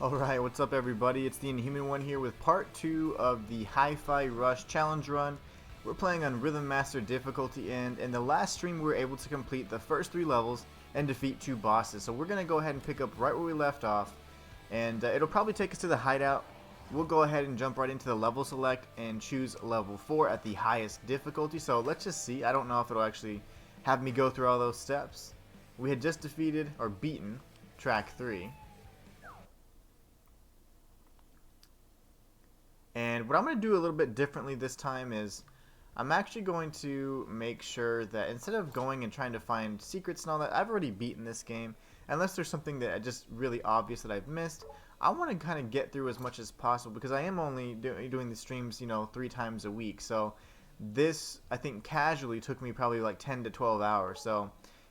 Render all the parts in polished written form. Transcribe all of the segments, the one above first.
Alright, what's up everybody? It's the Inhuman one here with part 2 of the Hi-Fi Rush Challenge Run. We're playing on Rhythm Master difficulty, and in the last stream we were able to complete the first 3 levels and defeat 2 bosses. So we're going to go ahead and pick up right where we left off, and it'll probably take us to the hideout. We'll go ahead and jump right into the level select and choose level 4 at the highest difficulty. So let's just see. I don't know if it'll actually have me go through all those steps. We had just defeated, or beaten, track 3. And what I'm going to do a little bit differently this time is I'm actually going to make sure that instead of going and trying to find secrets and all that, I've already beaten this game. Unless there's something that just really obvious that I've missed, I want to kind of get through as much as possible because I am only doing the streams, 3 times a week. So this, I think, casually took me probably like 10 to 12 hours. So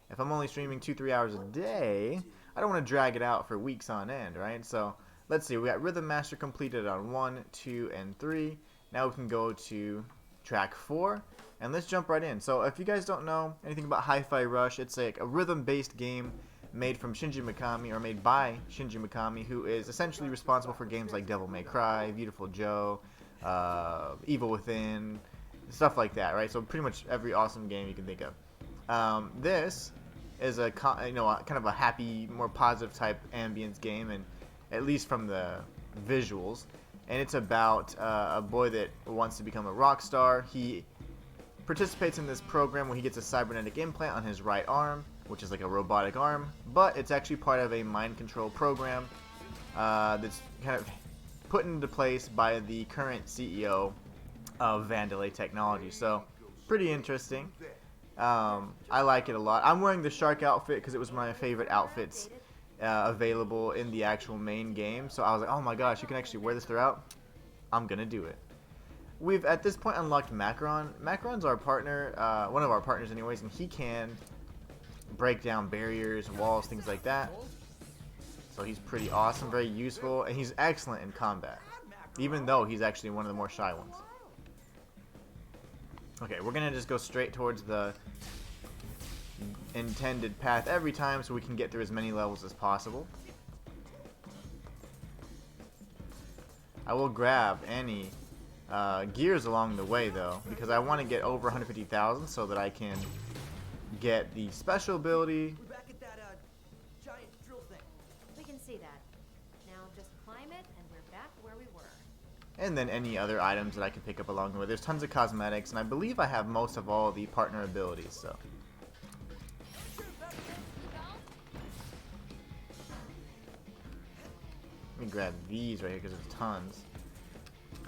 if I'm only streaming 2-3 hours a day, I don't want to drag it out for weeks on end, right? So let's see, we got Rhythm Master completed on 1, 2, and 3. Now we can go to track 4, and let's jump right in. So if you guys don't know anything about Hi-Fi Rush, it's like a rhythm-based game made from Shinji Mikami, or made by Shinji Mikami, who is essentially responsible for games like Devil May Cry, Beautiful Joe, Evil Within, stuff like that, right? So pretty much every awesome game you can think of. This is a kind of a happy, more positive type ambience game, and at least from the visuals, and it's about a boy that wants to become a rock star. He participates in this program where he gets a cybernetic implant on his right arm, which is like a robotic arm, but it's actually part of a mind control program that's kind of put into place by the current CEO of Vandalay Technology. So pretty interesting. I like it a lot. I'm wearing the shark outfit because it was one of my favorite outfits available in the actual main game. So I was like, oh my gosh, you can actually wear this throughout. I'm gonna do it. We've at this point unlocked Macron. Macron's our partner, one of our partners anyways, and he can break down barriers, walls, things like that. So he's pretty awesome, very useful, and he's excellent in combat, even though he's actually one of the more shy ones. Okay, we're gonna just go straight towards the intended path every time so we can get through as many levels as possible. I will grab any gears along the way though, because I want to get over 150,000 so that I can get the special ability. We're back at that giant drill thing. We can see that. Now just climb it and we're back where we were. And then any other items that I can pick up along the way. There's tons of cosmetics, and I believe I have most of all the partner abilities, so. Let me grab these right here because there's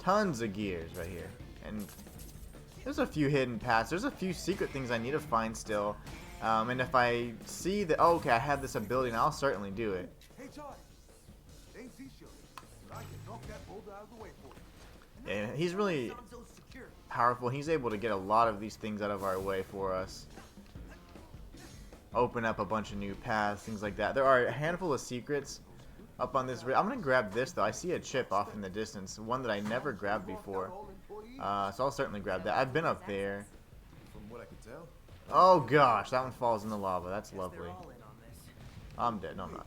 tons of gears right here, and there's a few hidden paths. There's a few secret things I need to find still, and if I see that, oh, okay, I have this ability, and I'll certainly do it. Hey, Todd. Ain't too sure, but I can knock that boulder out of the way for you. Yeah, he's really powerful. He's able to get a lot of these things out of our way for us. Open up a bunch of new paths, things like that. There are a handful of secrets up on this. I'm gonna grab this though. I see a chip off in the distance, one that I never grabbed before. So I'll certainly grab that. I've been up there. From what I can tell. Oh gosh, that one falls in the lava. That's lovely. I'm dead. No, I'm not.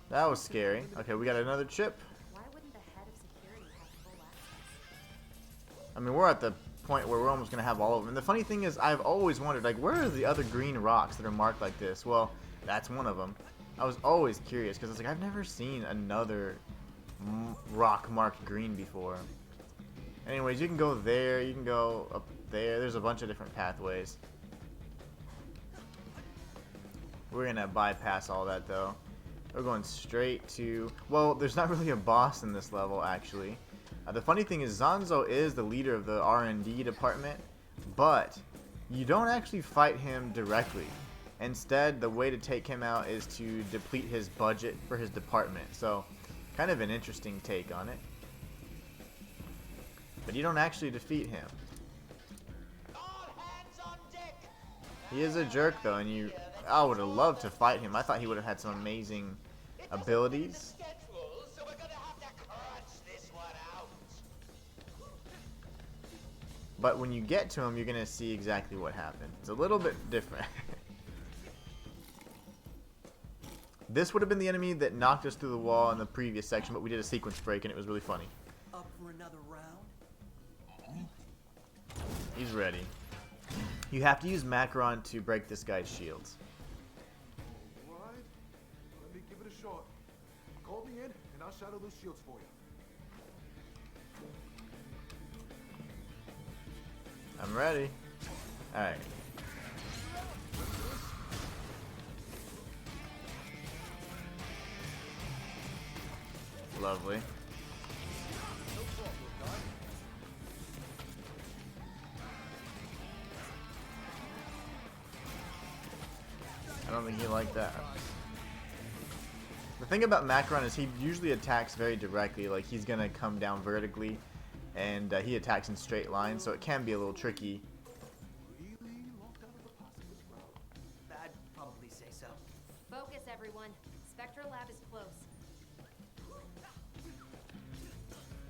That was scary. Okay, we got another chip. Why wouldn't the head of security have full access? I mean, we're at the point where we're almost gonna have all of them. And the funny thing is, I've always wondered, like, where are the other green rocks that are marked like this? Well, that's one of them. I was always curious because it's like I've never seen another rock marked green before. Anyways, you can go there, you can go up there. There's a bunch of different pathways. We're gonna bypass all that though. We're going straight to, well, there's not really a boss in this level actually. The funny thing is Zanzo is the leader of the R&D department, but you don't actually fight him directly. Instead, the way to take him out is to deplete his budget for his department. So, kind of an interesting take on it. But you don't actually defeat him. He is a jerk though, and I would have loved to fight him. I thought he would have had some amazing abilities. But when you get to him, you're going to see exactly what happened. It's a little bit different. This would have been the enemy that knocked us through the wall in the previous section, but we did a sequence break and it was really funny. Up for another round? He's ready. You have to use Macron to break this guy's shields. Alright. Let me give it a shot. Call me in, and I'll shadow those shields for you. I'm ready. Alright. Lovely. I don't think he liked that. The thing about Macron is he usually attacks very directly, like he's gonna come down vertically, and he attacks in straight lines, so it can be a little tricky. Really locked out of the pacifist route. I'd probably say so. Focus, everyone. Spectral lab is close.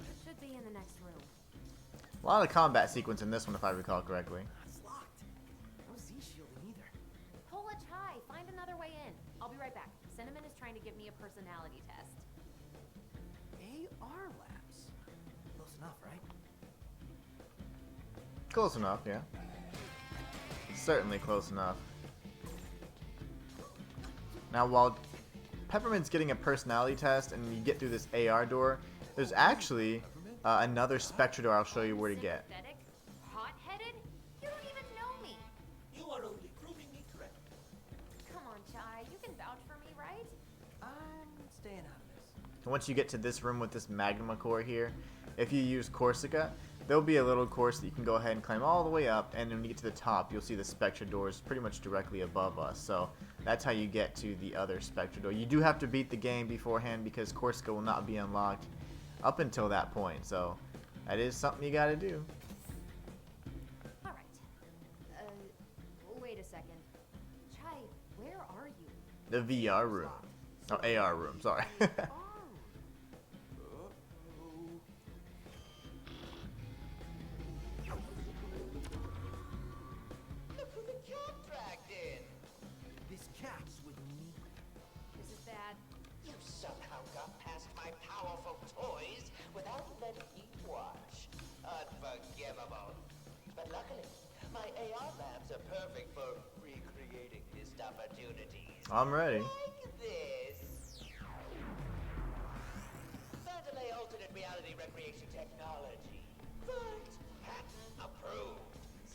It should be in the next room. A lot of combat sequence in this one, if I recall correctly. It's locked. No Z-shielding either. Pull a chai. Find another way in. I'll be right back. Cinnamon is trying to give me a personality test. AR labs. Close enough, right? Close enough, yeah. Certainly close enough. Now, while Peppermint's getting a personality test and you get through this AR door, there's actually another Spectre door I'll show you where to get. Sympathetic? Hot-headed? You don't even know me. You are only proving me correct. Come on, Chai. You can vouch for me, right? I'm staying out of this. Once you get to this room with this magma core here, if you use Corsica, there'll be a little course that you can go ahead and climb all the way up, and when you get to the top, you'll see the Spectre doors pretty much directly above us. So that's how you get to the other Spectre door. You do have to beat the game beforehand because Corsica will not be unlocked up until that point. So that is something you gotta do. All right. Wait a second. Chai, where are you? The VR room. Oh, AR room, sorry. Look who the cat dragged in. This cat's with me. This is bad. You somehow got past my powerful toys without letting me watch. Unforgivable. But luckily, my AR labs are perfect for recreating missed opportunities. I'm ready. Like this. Fantalay alternate reality recreation technology. But patent approved.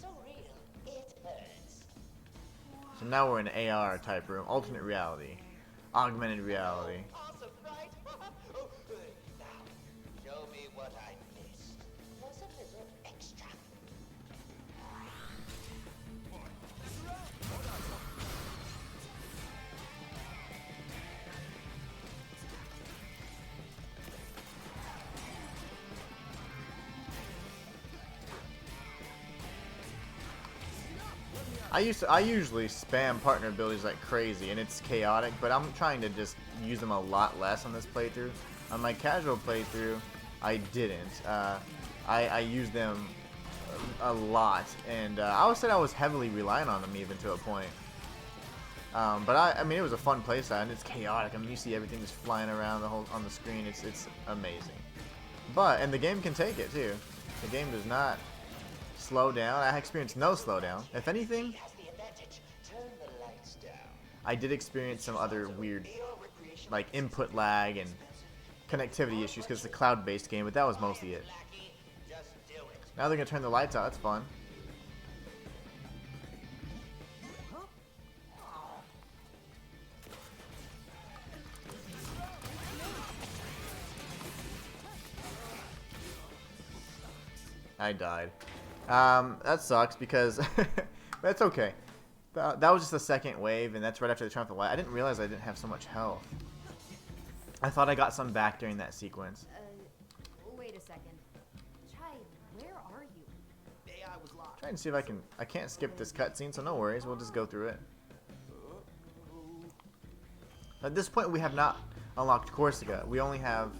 So real, it hurts. So now we're in AR type room, alternate reality, augmented reality. Awesome, right? Oh, now, show me what I missed. Was a little extra. I usually spam partner abilities like crazy, and it's chaotic, but I'm trying to just use them a lot less on this playthrough. On my casual playthrough, I didn't. I used them a lot, and I would say I was heavily relying on them even to a point. But I mean, it was a fun playstyle, and it's chaotic. I mean, you see everything just flying around on the screen. It's amazing. And the game can take it too. The game does not slow down. I experienced no slowdown. If anything, Has the advantage. Turn the lights down. I did experience some other weird, like input lag and connectivity issues because it's a cloud-based game, but that was mostly it. Lackey, just do it. Now they're gonna turn the lights out. That's fun. I died. That sucks because that's okay. That was just the second wave, and that's right after the Triumph of Light. I didn't realize I didn't have so much health. I thought I got some back during that sequence. Wait a second. Chai, where are you? AI was locked. Trying to see if I can't skip this cutscene, so no worries. We'll just go through it. At this point, we have not unlocked Corsica. We only have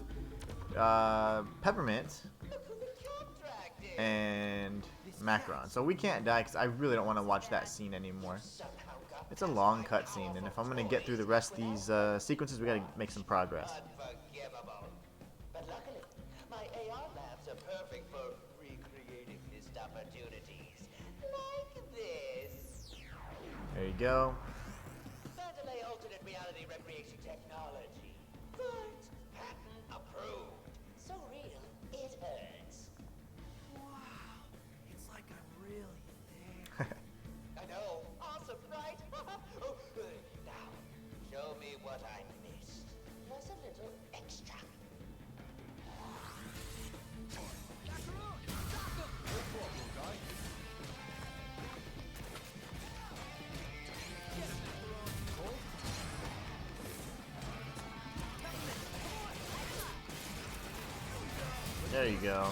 Peppermint Look who the cat dragged in. and Macron. So we can't die because I really don't want to watch that scene anymore. Somehow got It's a long cutscene, and if I'm gonna get through the rest of these sequences, we gotta make some progress. Unforgivable. But luckily, my AR labs are perfect for recreating missed opportunities. Like this. There you go. Mandalay alternate reality recreation technology. But patent approved. So real, it hurts. Wow, it's like I'm really there. I know. Awesome, right? Oh, now, show me what I missed. Plus a little extra. There you go.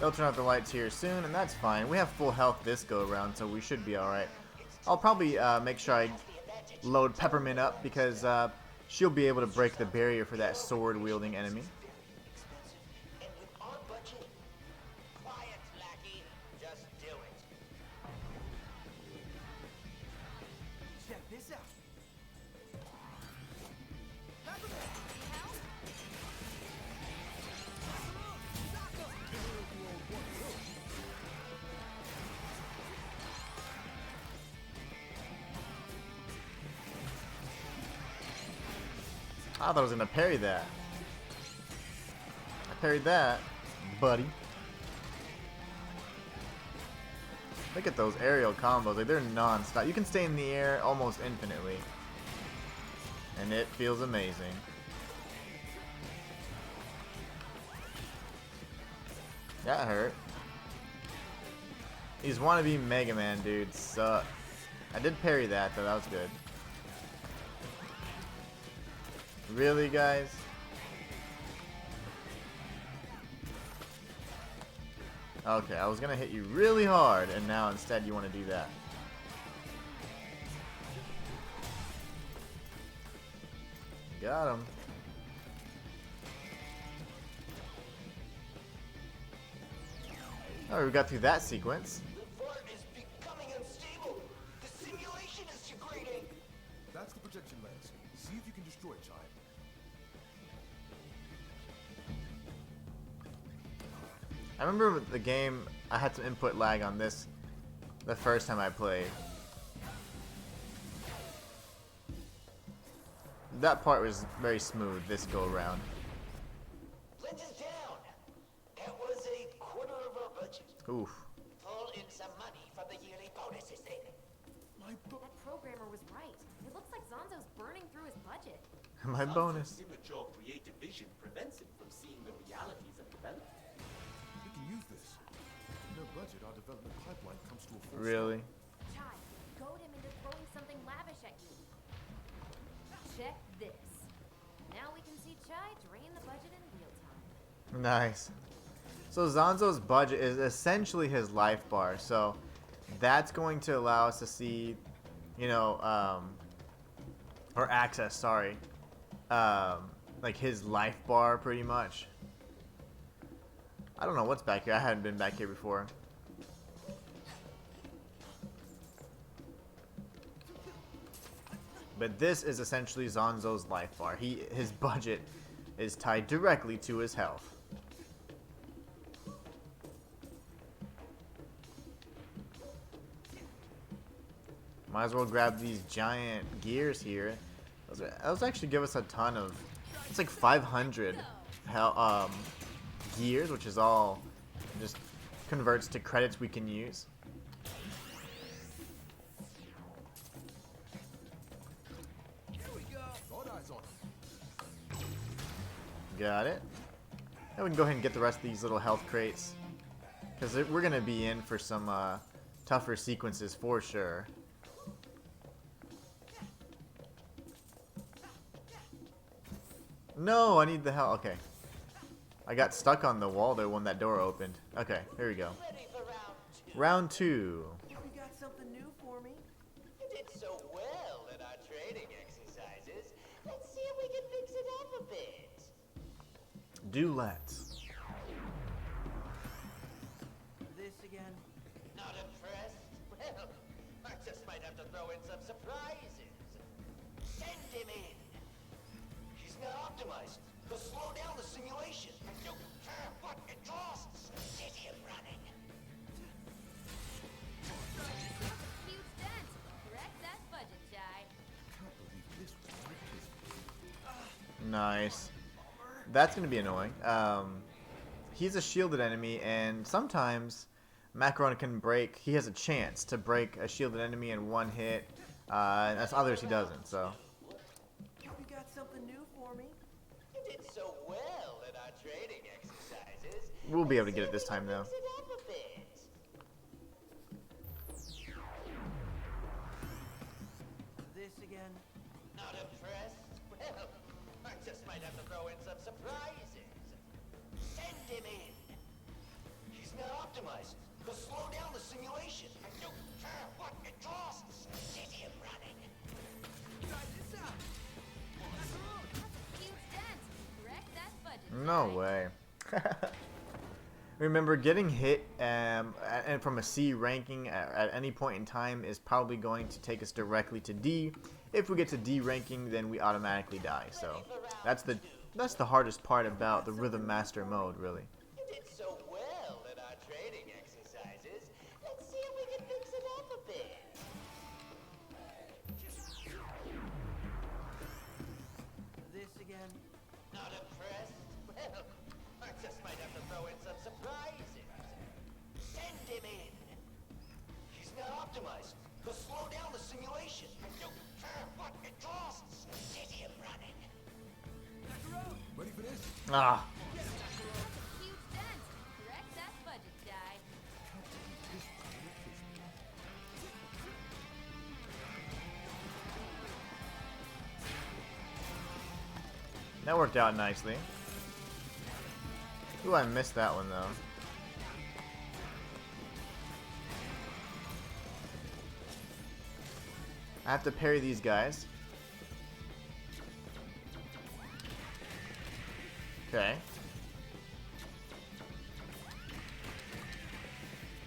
They'll turn off the lights here soon, and that's fine. We have full health this go around, so we should be alright. I'll probably make sure I load Peppermint up, because she'll be able to break the barrier for that sword-wielding enemy. And with our budget, quiet, lackey. Just do it. Check this out. I thought I was gonna parry that. I parried that, buddy. Look at those aerial combos, like they're non-stop. You can stay in the air almost infinitely. And it feels amazing. That hurt. These wannabe Mega Man dudes suck. I did parry that though, that was good. Really, guys? Okay, I was gonna hit you really hard, and now instead you want to do that. Got him. Oh, we got through that sequence. The fort is becoming unstable. The simulation is degrading. That's the projection lens. See if you can destroy it, Chai. I remember with the game, I had some input lag on this the first time I played. That part was very smooth this go around. Lens is down. That was a quarter of our budget. Oof. Pull in some money from the yearly bonuses then. That programmer was right. It looks like Zonzo's burning through his budget. My bonus. Immature creative vision prevents him from seeing the realities of development. We can use this. In no budget, our development pipeline comes to a full Really? Chai, goad him into throwing something lavish at you. Check this. Now we can see Chai drain the budget in real time. Nice. So Zonzo's budget is essentially his life bar, so that's going to allow us to see, you know, or access, sorry, like his life bar pretty much. I don't know what's back here. I hadn't been back here before. But this is essentially Zonzo's life bar. His budget is tied directly to his health. Might as well grab these giant gears here. Those actually give us a ton of. It's like 500 gears, which is all just converts to credits we can use. Got it. Now we can go ahead and get the rest of these little health crates, because we're gonna be in for some tougher sequences for sure. No, I need the health. Okay. I got stuck on the wall there when that door opened. Okay, here we go. Ready for round 2? Round 2. You got something new for me? You did so well in our training exercises. Let's see if we can fix it up a bit. Do let's. This again? Not impressed? Well, I just might have to throw in some surprises. Send him in. He's not optimized. He'll slow down the simulation. You care what it costs. Get him running. Huge dent. Correct that budget, Jai. Nice. That's going to be annoying. He's a shielded enemy, and sometimes Macaron can break. He has a chance to break a shielded enemy in one hit. And that's others he doesn't, so. You got something new for me? You did so well in our training exercises. We'll be able to get it this time, though. Fix it up a bit. This again? Not impressed? Well, I just might have to throw in some surprises. Send him in. He's not optimized. He'll slow down the simulation. You care what it costs. Get him running. Huge dent. Correct that budget, No Jai. way. Remember, getting hit and from a C ranking at any point in time is probably going to take us directly to D. If we get to D ranking, then we automatically die. So that's the hardest part about the Rhythm Master mode, really. You did so well in our training exercises. Let's see if we can fix it up a bit. This again? Not impressed? Well, I just might have to throw in some surprises. Send him in. He's not optimized. He'll slow down the simulation. You care what it costs. Get him running. Ready for this? Ah, Huge dent. Correct that budget, Jai. that worked out nicely. Ooh, I missed that one, though. I have to parry these guys. Okay.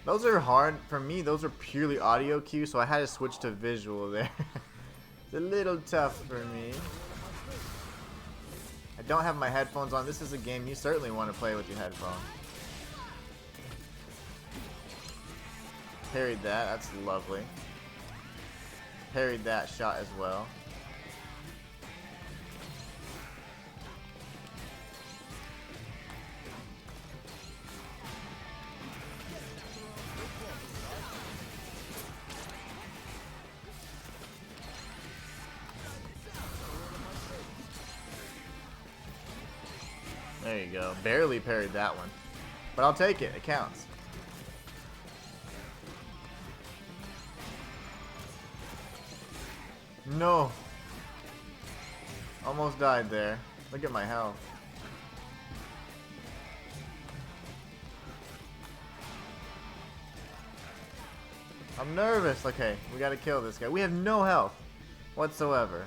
Those are hard. For me, those are purely audio cues, so I had to switch to visual there. It's a little tough for me. I don't have my headphones on. This is a game you certainly want to play with your headphones. Parried that. That's lovely. Parried that shot as well. There you go. Barely parried that one. But I'll take it. It counts. No. Almost died there. Look at my health. I'm nervous. Okay, we gotta kill this guy. We have no health whatsoever.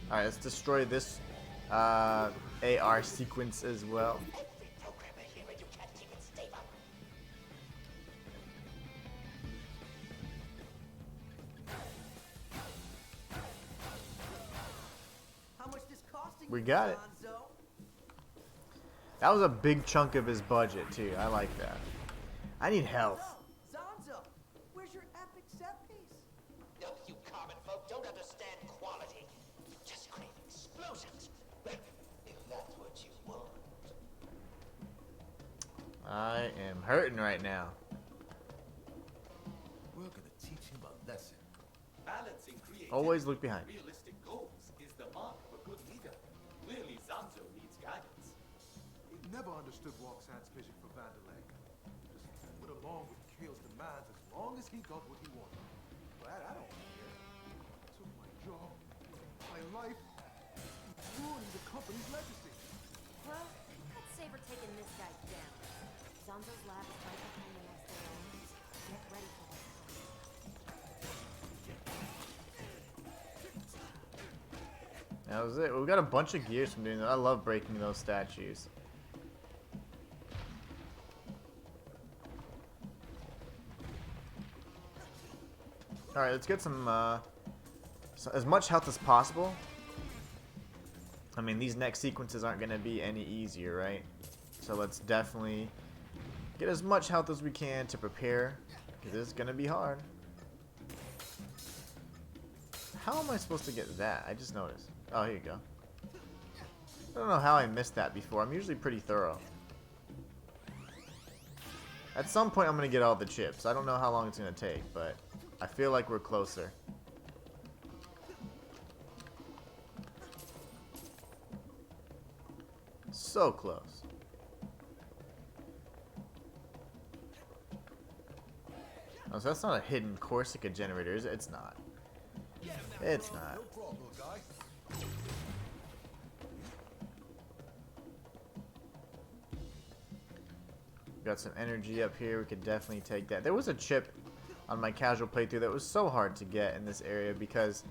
Alright, let's destroy this AR sequence as well. Every programmer here and you can't keep it stable. How much this costing We you, got it. Lonzo? That was a big chunk of his budget too. I like that. I need health. Zonzo, where's your epic set piece? No, you common folk don't understand quality. You just crave explosions. Well, if that's what you want. I am hurting right now. We're gonna teach him a lesson. Balancing creativity Always look behind. and realistic goals is the mark of a good leader. Clearly, Zanzo needs guidance. He never understood Roxanne's vision for Vanderlei. Just went along with Kale's demands as long as he got what he wanted. But I don't care. Took my job, my life, ruining the company's legacy. Well, let's say we're taking this guy down. Zonzo's lab is right behind the next day. Get ready for what's coming. That was it. We got a bunch of gears from doing that. I love breaking those statues. Alright, let's get some, as much health as possible. I mean, these next sequences aren't going to be any easier, right? So let's definitely get as much health as we can to prepare, because it's going to be hard. How am I supposed to get that? I just noticed. Oh, here you go. I don't know how I missed that before. I'm usually pretty thorough. At some point, I'm going to get all the chips. I don't know how long it's going to take, but I feel like we're closer. So close. Oh, so that's not a hidden Corsica generator, is it? It's not. It's not. No problem, guy. Got some energy up here. We could definitely take that. There was a chip on my casual playthrough that was so hard to get in this area because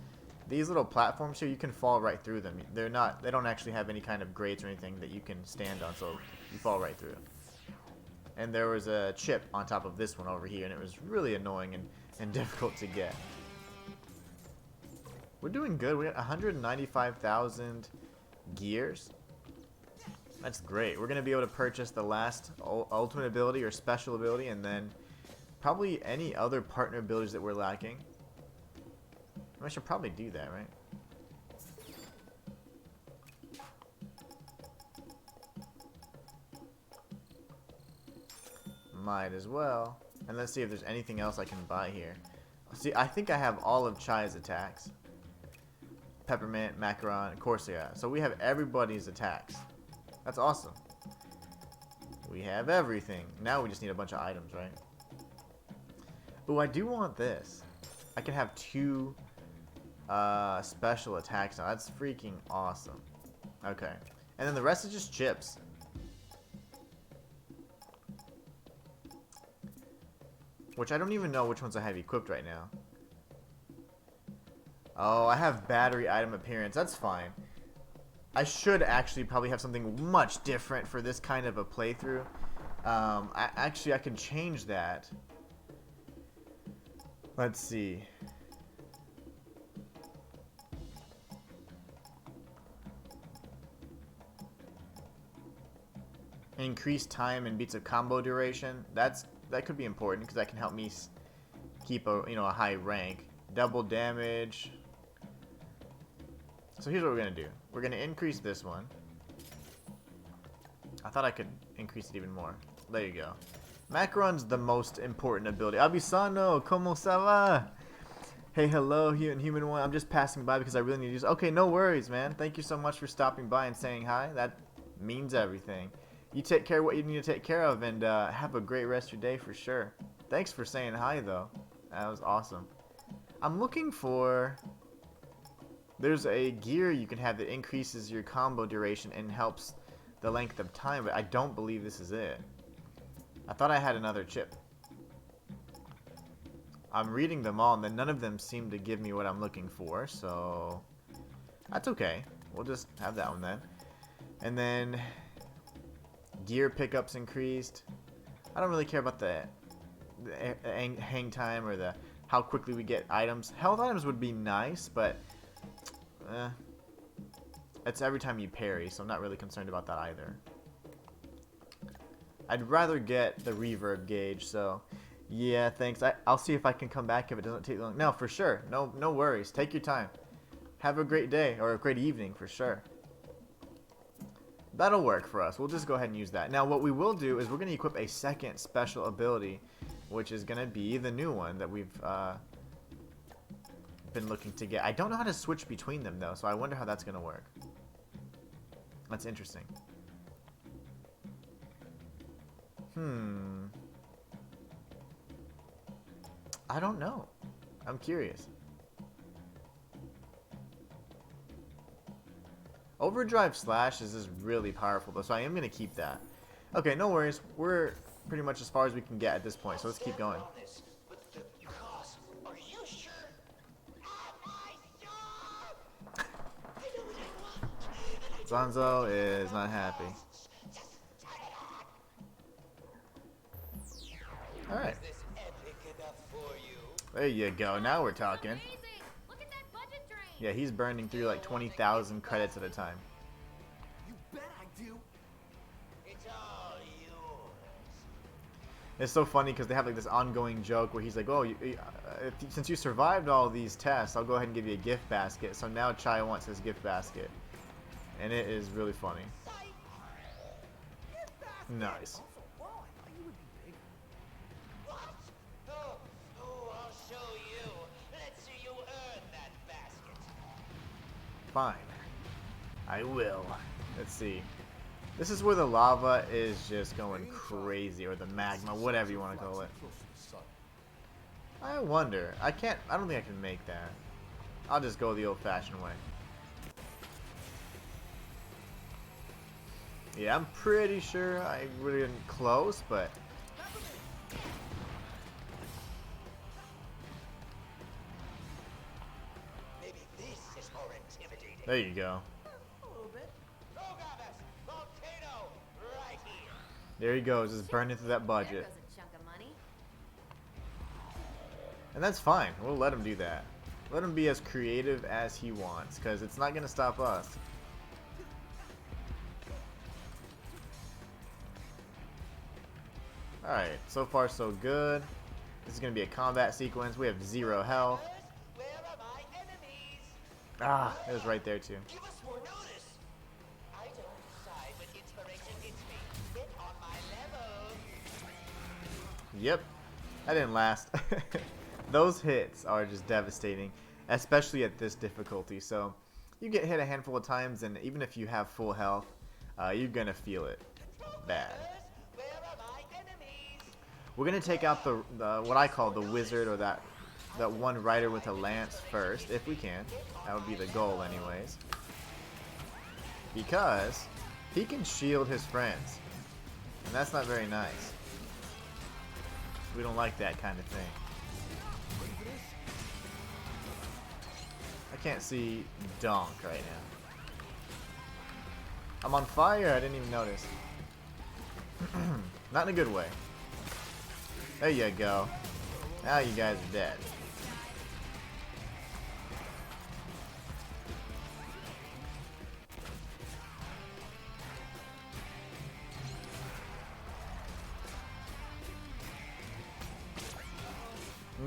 these little platforms here, you can fall right through them. They don't actually have any kind of grates or anything that you can stand on, so you fall right through. And there was a chip on top of this one over here, and it was really annoying and difficult to get. We're doing good. We got 195,000 gears. That's great. We're going to be able to purchase the last ultimate ability or special ability, and then probably any other partner abilities that we're lacking. I should probably do that, right? Might as well. And let's see if there's anything else I can buy here. See, I think I have all of Chai's attacks. Peppermint, Macaron, Corsair. So we have everybody's attacks. That's awesome. We have everything. Now we just need a bunch of items, right? Ooh, I do want this. I can have 2 special attacks now. That's freaking awesome. Okay. And then the rest is just chips. Which I don't even know which ones I have equipped right now. Oh, I have battery item appearance. That's fine. I should actually probably have something much different for this kind of a playthrough. I can change that. Let's see. Increase time and beats of combo duration. That could be important because that can help me keep a high rank. Double damage. So here's what we're gonna do. We're gonna increase this one. I thought I could increase it even more. There you go. Macaron's the most important ability. Abisano, como ça va? Hey, hello, here in Inhuman 1. I'm just passing by because I really need to use. Okay, no worries, man. Thank you so much for stopping by and saying hi. That means everything. You take care of what you need to take care of, and have a great rest of your day for sure. Thanks for saying hi, though. That was awesome. I'm looking for... There's a gear you can have that increases your combo duration and helps the length of time, but I don't believe this is it. I thought I had another chip. I'm reading them all, and then none of them seem to give me what I'm looking for, so... That's okay. We'll just have that one then. And then... Gear pickups increased. I don't really care about the hang time or the how quickly we get items. Health items would be nice, but it's every time you parry, so I'm not really concerned about that either. I'd rather get the reverb gauge, so yeah, thanks. I'll see if I can come back if it doesn't take long. No, for sure. No worries. Take your time. Have a great day or a great evening for sure. That'll work for us. We'll just go ahead and use that. Now, what we will do is we're going to equip a second special ability, which is going to be the new one that we've been looking to get. I don't know how to switch between them, though, so I wonder how that's going to work. That's interesting. I don't know. I'm curious. Overdrive Slash is just really powerful, though, so I am going to keep that. Okay, no worries. We're pretty much as far as we can get at this point, so let's keep going. But the cost, are you sure? Am I sure? I know what I want. Zanzo is not happy. Alright. Is this epic enough for you? There you go. Now we're talking. Amazing! Look at that budget drain! Yeah, he's burning through like 20,000 credits at a time. You bet I do. It's all yours. It's so funny because they have like this ongoing joke where he's like, "Oh, since you survived all these tests, I'll go ahead and give you a gift basket." So now Chai wants his gift basket, and it is really funny. Nice. Oh, I thought you would be bigger. What? Oh, I'll show you. Let's see you earn that basket. Fine. I will. Let's see. This is where the lava is just going crazy, or the magma, whatever you want to call it. Close to the sun. I wonder. I don't think I can make that. I'll just go the old-fashioned way. Yeah, I'm pretty sure I really didn't close, but Maybe this is more intimidating. there you go. Programmers, volcano, right here. There he goes, just burning through that There budget. goes a chunk of money. And that's fine. We'll let him do that. Let him be as creative as he wants, because it's not going to stop us. Alright, so far so good. This is going to be a combat sequence. We have 0 health. Where are my enemies? Ah, it was right there too. Give us more notice. I don't decide when inspiration hits me. Get on my level. Yep, that didn't last. Those hits are just devastating, especially at this difficulty. So you get hit a handful of times, and even if you have full health, you're going to feel it bad. Where are my enemies? We're gonna take out the what I call the wizard, or that one rider with a lance first, if we can. That would be the goal, anyways. Because he can shield his friends, and that's not very nice. We don't like that kind of thing. I can't see Donk right now. I'm on fire. I didn't even notice. Not in a good way. There you go. Now you guys are dead.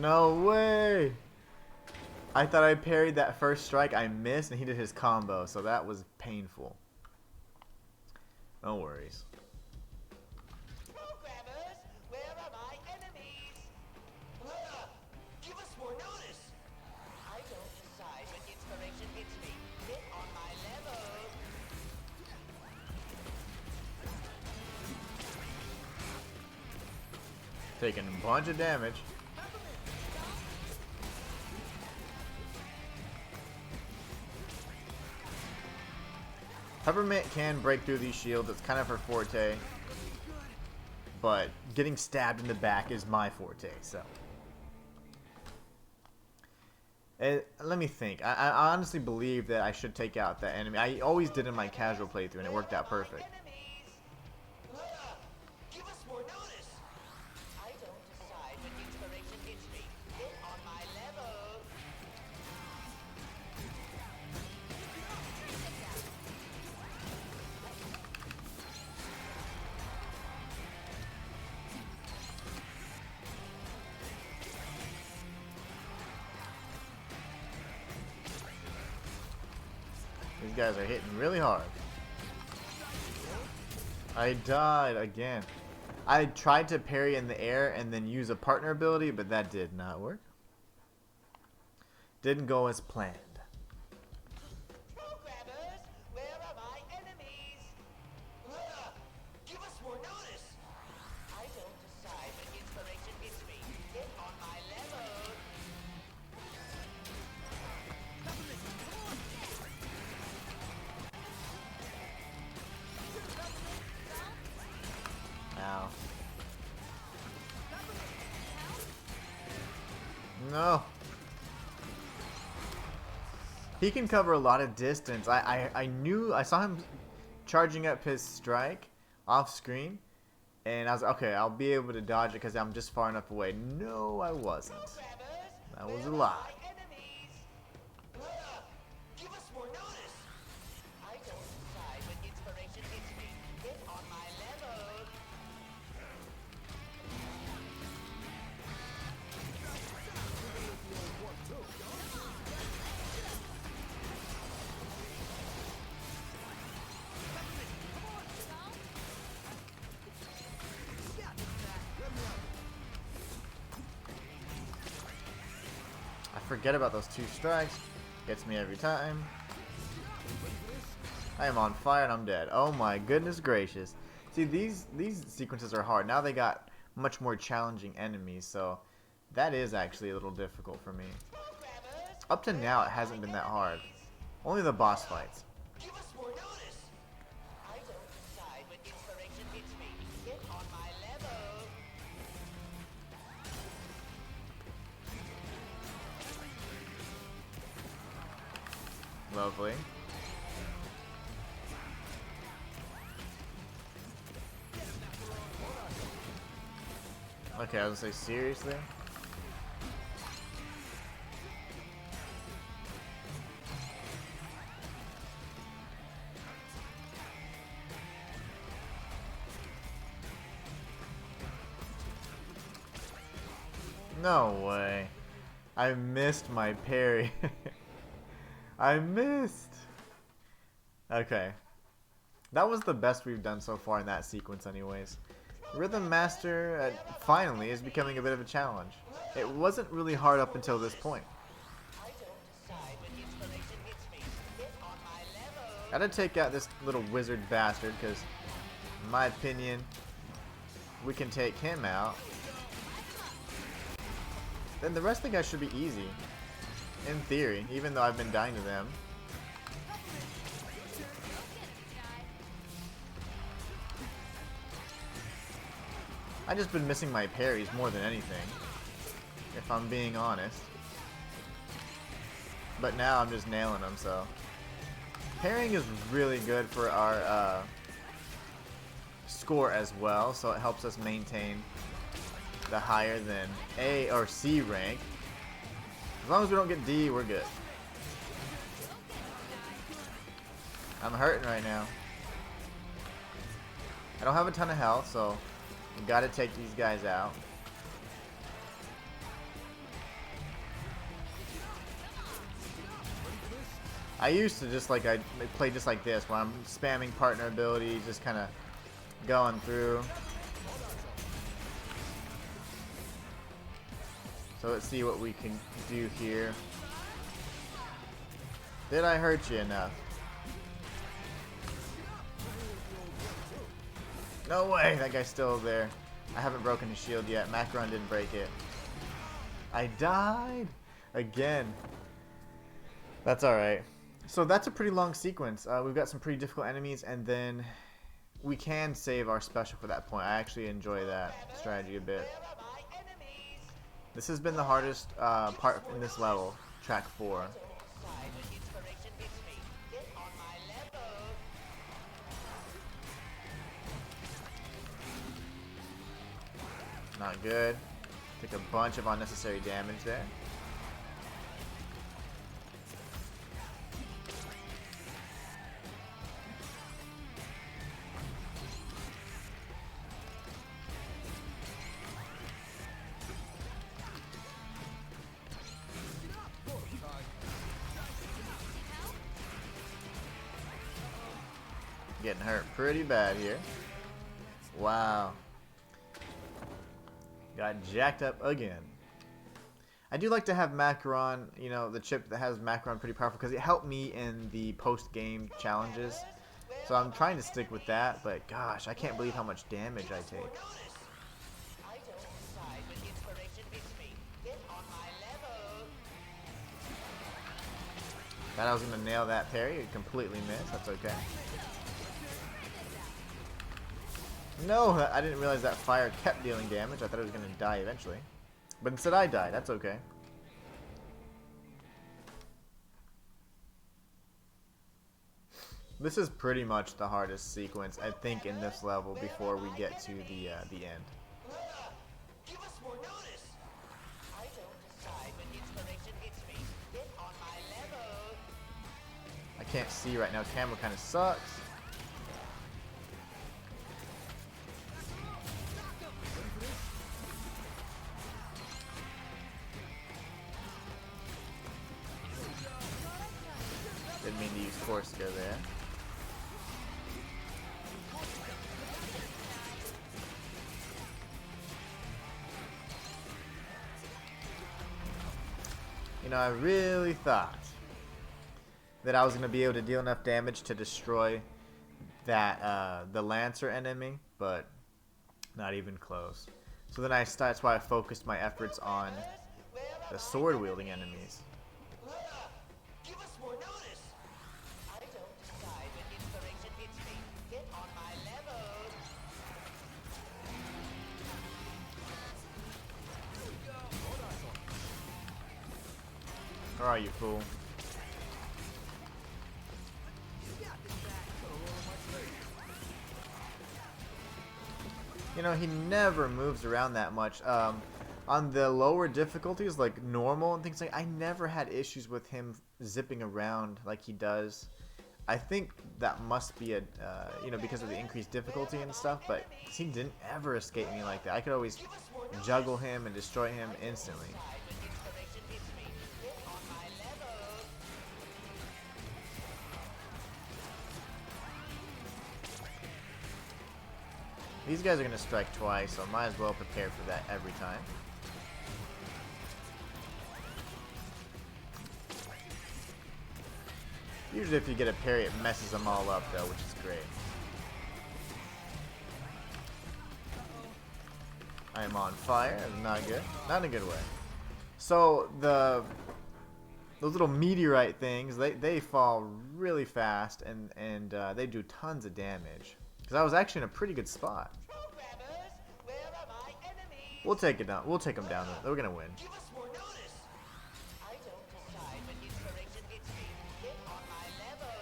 No way! I thought I parried that first strike. I missed, and he did his combo, so that was painful. No worries. Programmers, where are my enemies? Give us more notice. I don't decide when inspiration hits me. Get on my level. Taking a bunch of damage. Peppermint can break through these shields. It's kind of her forte. But getting stabbed in the back is my forte, so. Let me think. I honestly believe that I should take out that enemy. I always did in my casual playthrough, and it worked out perfect. Enemies. Give us more notice. I don't decide when inspiration hits me. Get on my level. These guys are hitting really hard. I died again. I tried to parry in the air and then use a partner ability, but that did not work. Didn't go as planned. Programmers, where are my enemies? Give us more notice. I don't decide when inspiration hits me. Get on my level. No. He can cover a lot of distance. I saw him charging up his strike off screen, and I was like, okay, I'll be able to dodge it because I'm just far enough away. No, I wasn't. That was a lie. Give us more notice. I don't decide when inspiration hits me. Get on my level. I forget about those 2 strikes. Gets me every time. I am on fire and I'm dead. Oh my goodness gracious. See, these sequences are hard. Now they got much more challenging enemies, so that is actually a little difficult for me. Up to now, it hasn't been that hard. Only the boss fights. Give us more notice. I don't decide when inspiration hits me. Get on my level. Lovely. Okay, I was gonna say, seriously? No way. I missed my parry. I missed. Okay. That was the best we've done so far in that sequence anyways. Rhythm Master finally is becoming a bit of a challenge. It wasn't really hard up until this point. I don't decide when inspiration hits me. Get on my level. Gotta take out this little wizard bastard because, in my opinion, we can take him out. Then the rest of the guys should be easy. In theory, even though I've been dying to them. I've just been missing my parries more than anything, if I'm being honest. But now I'm just nailing them, so. Parrying is really good for our score as well, so it helps us maintain the higher than A or C rank. As long as we don't get D, we're good. I'm hurting right now. I don't have a ton of health, so we gotta take these guys out. I used to just like, I play just like this, where I'm spamming partner abilities, just kind of going through. So let's see what we can do here. Did I hurt you enough? No way, that guy's still there. I haven't broken his shield yet. Macron didn't break it. I died again. That's alright. So that's a pretty long sequence. We've got some pretty difficult enemies, and then we can save our special for that point. I actually enjoy that strategy a bit. This has been the hardest part in this level, track 4. Not good. Took a bunch of unnecessary damage there. Getting hurt pretty bad here. Wow. Got jacked up again. I do like to have Macron, you know, the chip that has Macron pretty powerful because it helped me in the post-game challenges. So I'm trying to stick with that, but gosh, I can't believe how much damage I take. Thought I was going to nail that parry. It completely missed. That's okay. No, I didn't realize that fire kept dealing damage. I thought it was going to die eventually. But instead I died. That's okay. This is pretty much the hardest sequence, I think, in this level before we get to the end. Give us more notice. I don't decide when inspiration hits me. Get on my level. I can't see right now. Camera kind of sucks. Didn't mean to use force go there. You know, I really thought that I was going to be able to deal enough damage to destroy that the Lancer enemy, but not even close. So then that's why I focused my efforts on the sword-wielding enemies. Give us more notice. I don't decide when inspiration hits me. Get on my level. Where are you, fool? You know, he never moves around that much. On the lower difficulties, like normal and things like, I never had issues with him zipping around like he does. I think that must be a, you know, because of the increased difficulty and stuff, but he didn't ever escape me like that. I could always juggle him and destroy him instantly. These guys are going to strike twice, so I might as well prepare for that every time. Usually if you get a parry, it messes them all up, though, which is great. I am on fire. Not good. Not in a good way. So, those little meteorite things, they fall really fast, and they do tons of damage. Because I was actually in a pretty good spot. We'll take it down. We'll take them down. We're gonna win. Give us more notice. I don't decide when inspiration hits me. Get on my level.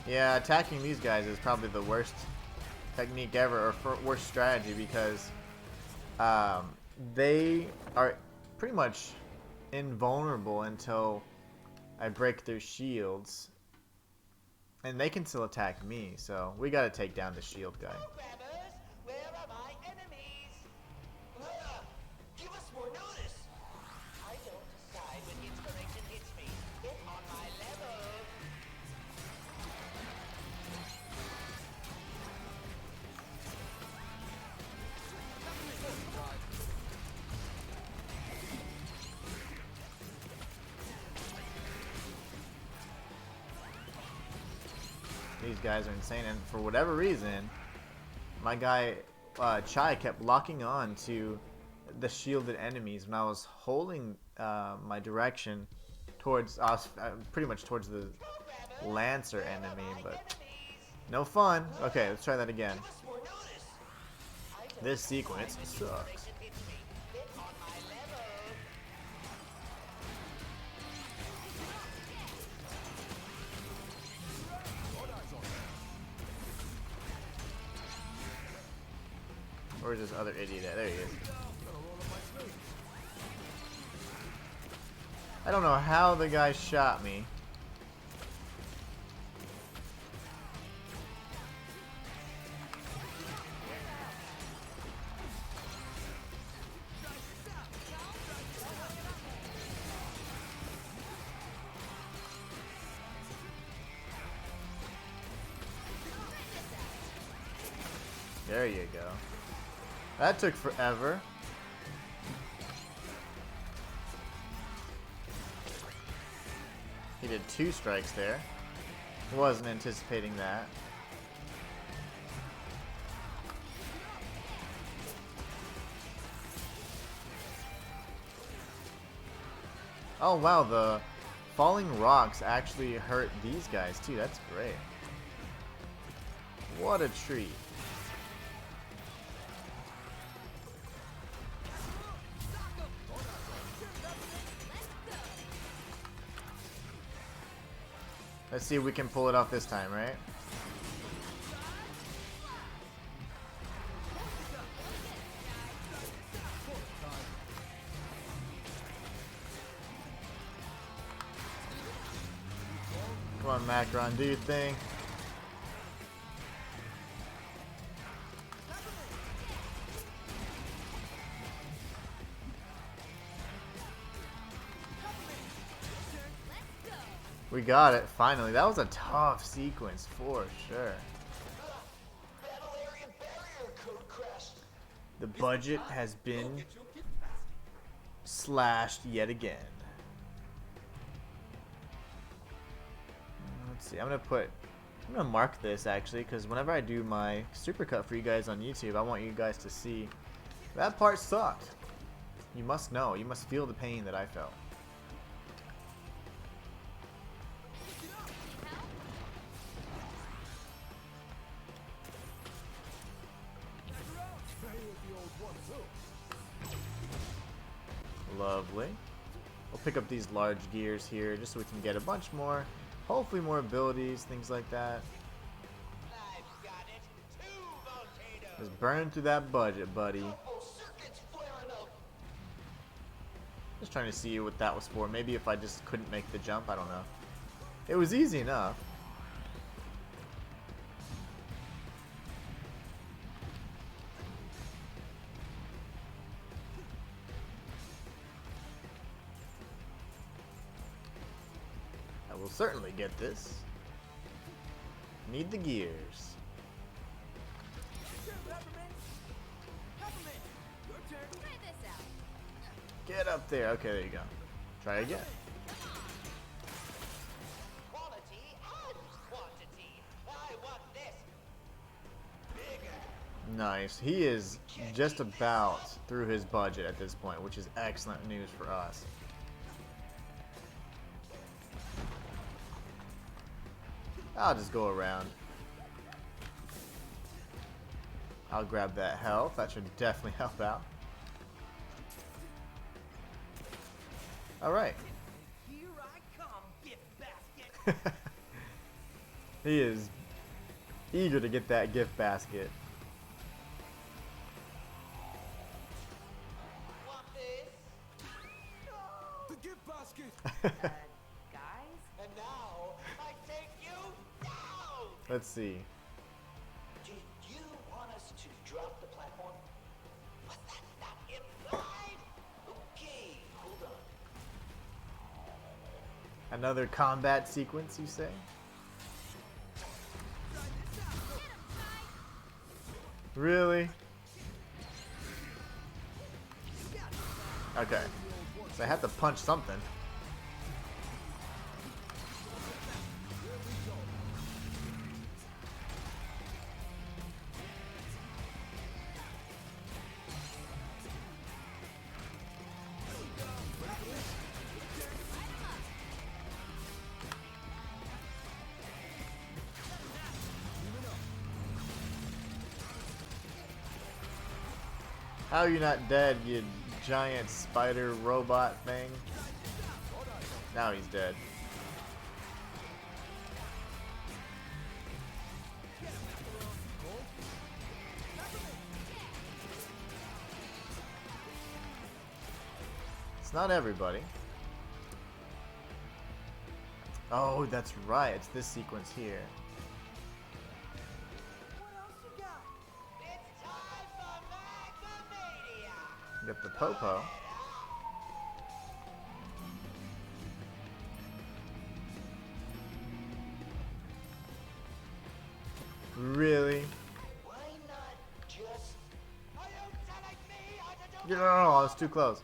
Yeah, attacking these guys is probably the worst technique ever, or worst strategy, because they are pretty much invulnerable until I break their shields, and they can still attack me, so we gotta take down the shield guy. Grabbers, where are my enemies? Give us more notice. I don't decide when inspiration hits me. Get on my level. These guys are insane, and for whatever reason, my guy Chai kept locking on to the shielded enemies when I was holding my direction towards pretty much towards the Lancer enemy, but no fun. Okay, let's try that again. This sequence sucks. Where's this other idiot at? There he is. I don't know how the guy shot me. There you go. That took forever. He did 2 strikes there. Wasn't anticipating that. Oh wow, the falling rocks actually hurt these guys too. That's great. What a treat. Let's see if we can pull it off this time, right? Come on, Macron, do your thing. We got it, finally. That was a tough sequence for sure. Battle area barrier code crashed. The budget has been slashed yet again. Let's see, I'm gonna mark this actually, because whenever I do my supercut for you guys on YouTube, I want you guys to see that part sucked. You must know, you must feel the pain that I felt. Lovely. We'll pick up these large gears here just so we can get a bunch more, hopefully more abilities, things like that. I've got it. 2 volcanoes. Just burn through that budget, buddy. Oh, circuits flaring up. Just trying to see what that was for. Maybe if I just couldn't make the jump, I don't know. It was easy enough. I will certainly get this. Need the gears. Try this out. Get up there. Okay, there you go. Try again. Quality and quantity. I want this. Bigger. Nice. He is just about through his budget at this point, which is excellent news for us. I'll just go around. I'll grab that health. That should definitely help out. Alright. Here I come, gift basket. He is eager to get that gift basket. Want this? The gift basket! Guys? And now I take you down. Let's see. Did you want us to drop the platform? Was that not implied? Okay, hold on. Another combat sequence, you say? Really? Okay. So I have to punch something. How are you not dead, you giant spider robot thing? Now he's dead. It's not everybody. Oh, that's right. It's this sequence here. It's time for Magnamania. Get the Popo. Really? Why not just? Are you telling me how to do? No, it's too close.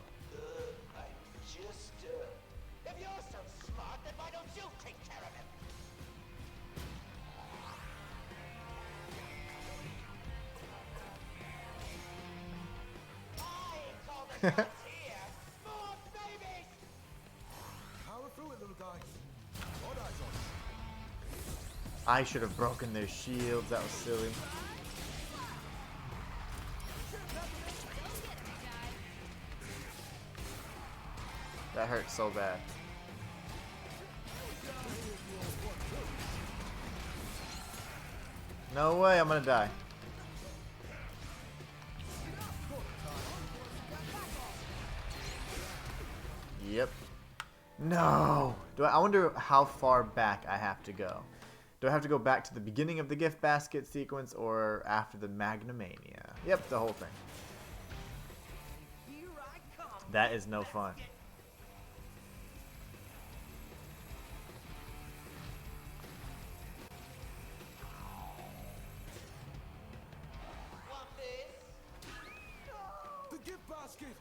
I just. If you're so smart, then why don't you take care of him? I call the shots here. Smooth babies. Power through it, little guys. All eyes on us. I should have broken their shields. That was silly. That hurt so bad. No way, I'm gonna die. Yep. No! I wonder how far back I have to go. Do I have to go back to the beginning of the gift basket sequence or after the Magnamania? Yep, the whole thing. That is no fun. Want this? The gift basket.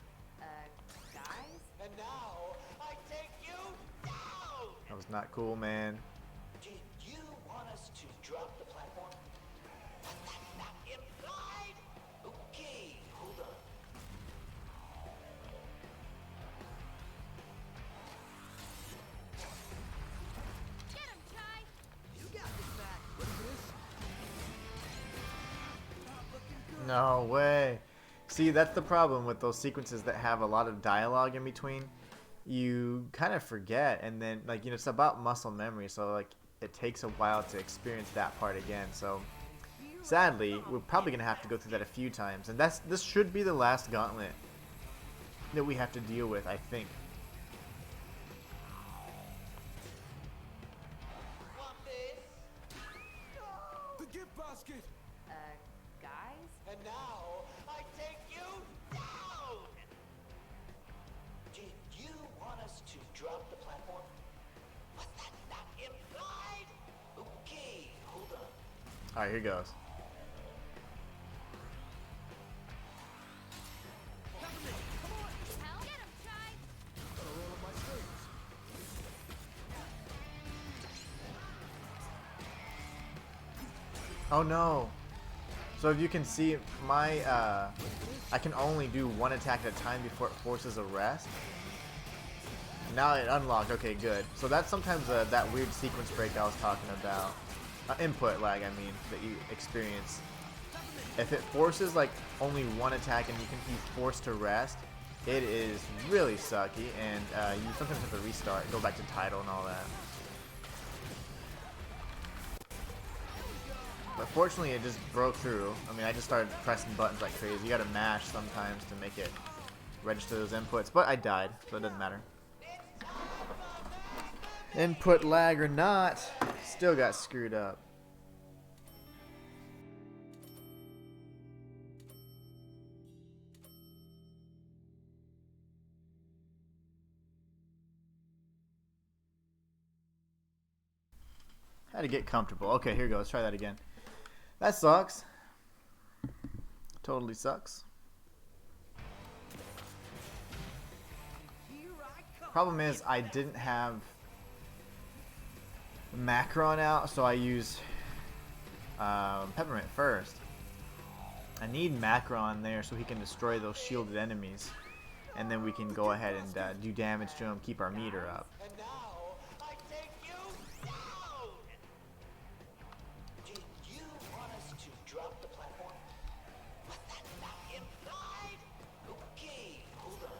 Guys? And now I take you down! That was not cool, man. Did you want us to drop the platform? Was that not implied? Okay, hold on. Get him, Chai! You got this back. Ready for this? Not looking good. No way. See, that's the problem with those sequences that have a lot of dialogue in between. You kind of forget, and then, like, you know, it's about muscle memory, so, like, it takes a while to experience that part again. So, sadly, we're probably going to have to go through that a few times. And this should be the last gauntlet that we have to deal with, I think. Want this? The gift basket. Guys? And now I take you down! Did you want us to drop the platform? Was that not implied? Okay, hold on. Alright, here goes. Hell, get him, Chai! Gotta roll on my strings. Oh no. So if you can see, my I can only do one attack at a time before it forces a rest. Now it unlocked. Okay, good. So that's sometimes that weird sequence break I was talking about. Input lag, I mean, that you experience. If it forces like only one attack and you can be forced to rest, it is really sucky, and you sometimes have to restart, go back to title and all that. But fortunately, it just broke through. I mean, I just started pressing buttons like crazy. You gotta mash sometimes to make it register those inputs. But I died, so it doesn't matter. Input lag or not, still got screwed up. Had to get comfortable. Okay, here we go. Let's try that again. That sucks. Totally sucks. Problem is, I didn't have Macron out, so I used Peppermint first. I need Macron there so he can destroy those shielded enemies, and then we can go ahead and do damage to him, keep our meter up. And now I take you down! Did you want us to drop the platform? Was that not implied? Okay, hold on.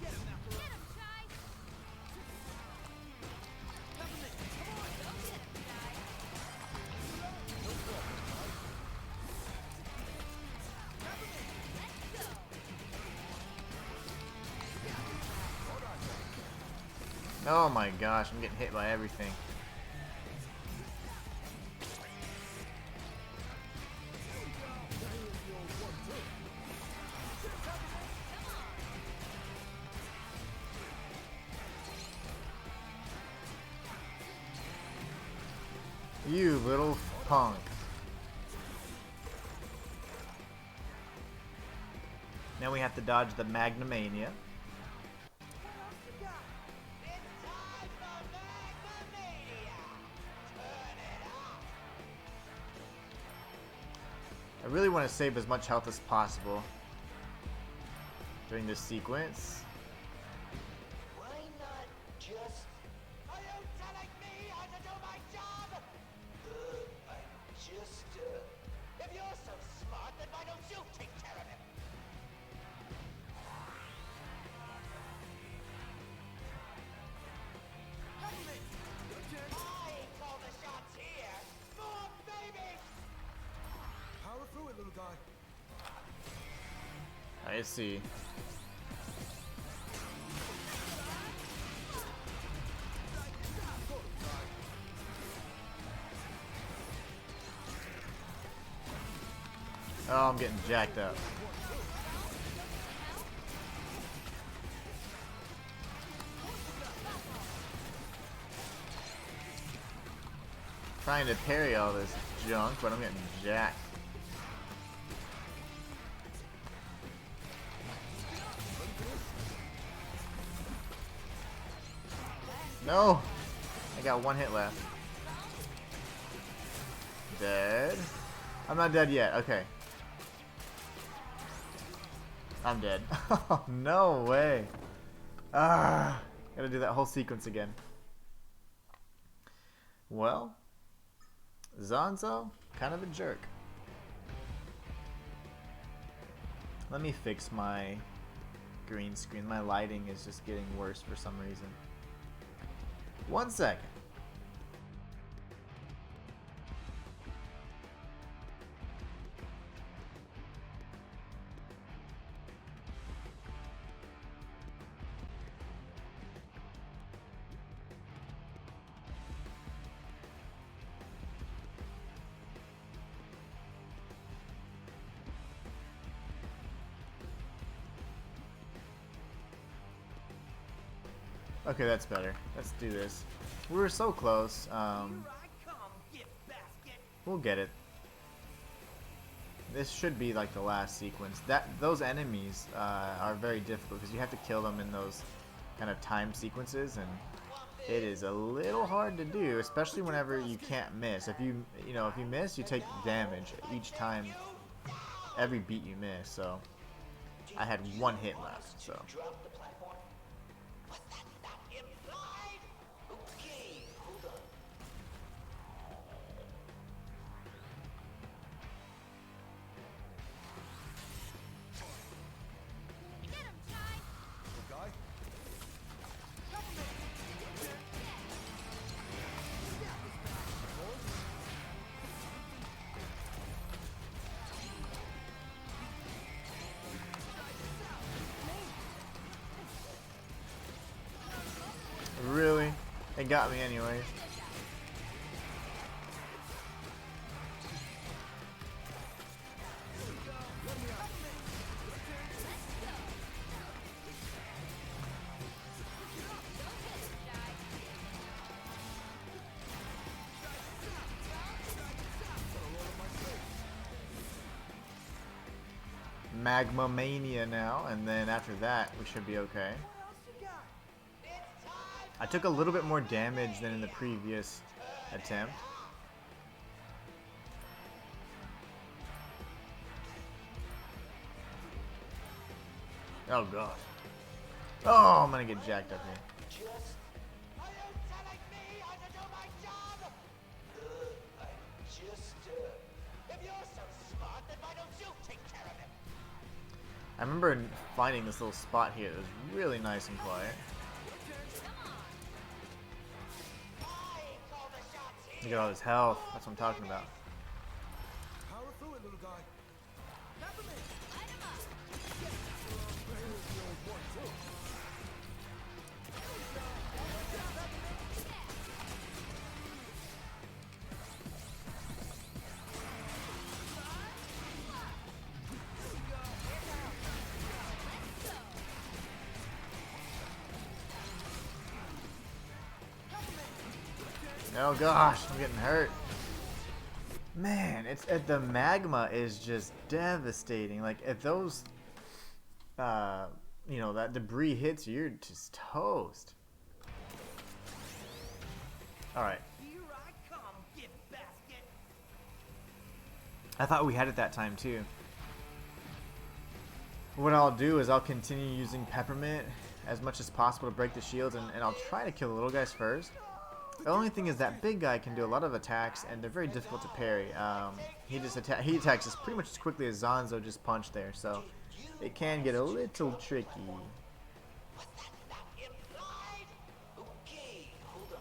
Get him, Chai! Peppermint, come on. Go get him, Chai! Let's go! Oh my gosh, I'm getting hit by everything. You little punk. Now we have to dodge the Magnamania. It's time for Magnamania! Turn it up! I really want to save as much health as possible. during this sequence. Why not just... Are you telling me how to do my job? If you're so smart, then why don't you take care of him? I call the shots here. More babies! Power through it, little guy. I see. Oh, I'm getting jacked up. Trying to parry all this junk, but I'm getting jacked. No! I got one hit left. Dead. I'm not dead yet. Okay. I'm dead. Oh, no way. Ah, gotta do that whole sequence again. Well, Zanzo, kind of a jerk. Let me fix my green screen. My lighting is just getting worse for some reason. 1 second. Okay, that's better. Let's do this. We were so close. We'll get it. This should be like the last sequence. Those enemies are very difficult because you have to kill them in those kind of time sequences, and it is a little hard to do, especially whenever you can't miss. If you miss, you take damage each time, every beat you miss. So I had one hit left. So. Drop the platform? Was that not implied? Okay, hold on. Get him, Chai! Little guy. Really? It got me anyways. Magma Mania now, and then after that we should be okay. I took a little bit more damage than in the previous attempt. Oh god. Oh, I'm gonna get jacked up here. Are you telling me how to do my job? If you're so smart, then why don't you take care of him? I remember finding this little spot here that was really nice and quiet. Look at all his health. That's what I'm talking about. Power through it, little guy. Oh gosh, I'm getting hurt. Man, the magma is just devastating. Like if those, that debris hits you, you're just toast. All right. Here I come, gift basket. I thought we had it that time too. what I'll do is I'll continue using Peppermint as much as possible to break the shields, and I'll try to kill the little guys first. The only thing is that big guy can do a lot of attacks, and they're very difficult to parry. He attacks us pretty much as quickly as Zanzo just punched there, so it can get a little tricky. Was that not implied? Okay, hold on.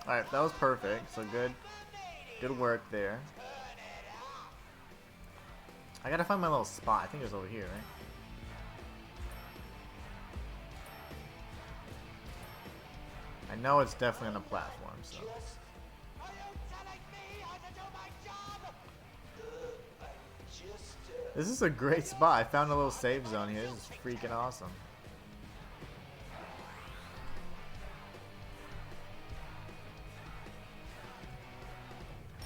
Alright, that was perfect, so good work there. I gotta find my little spot. I think it's over here, right? I know it's definitely on a platform, so. Are you telling me how to do my job? This is a great spot. I found a little save zone here. This is freaking awesome. I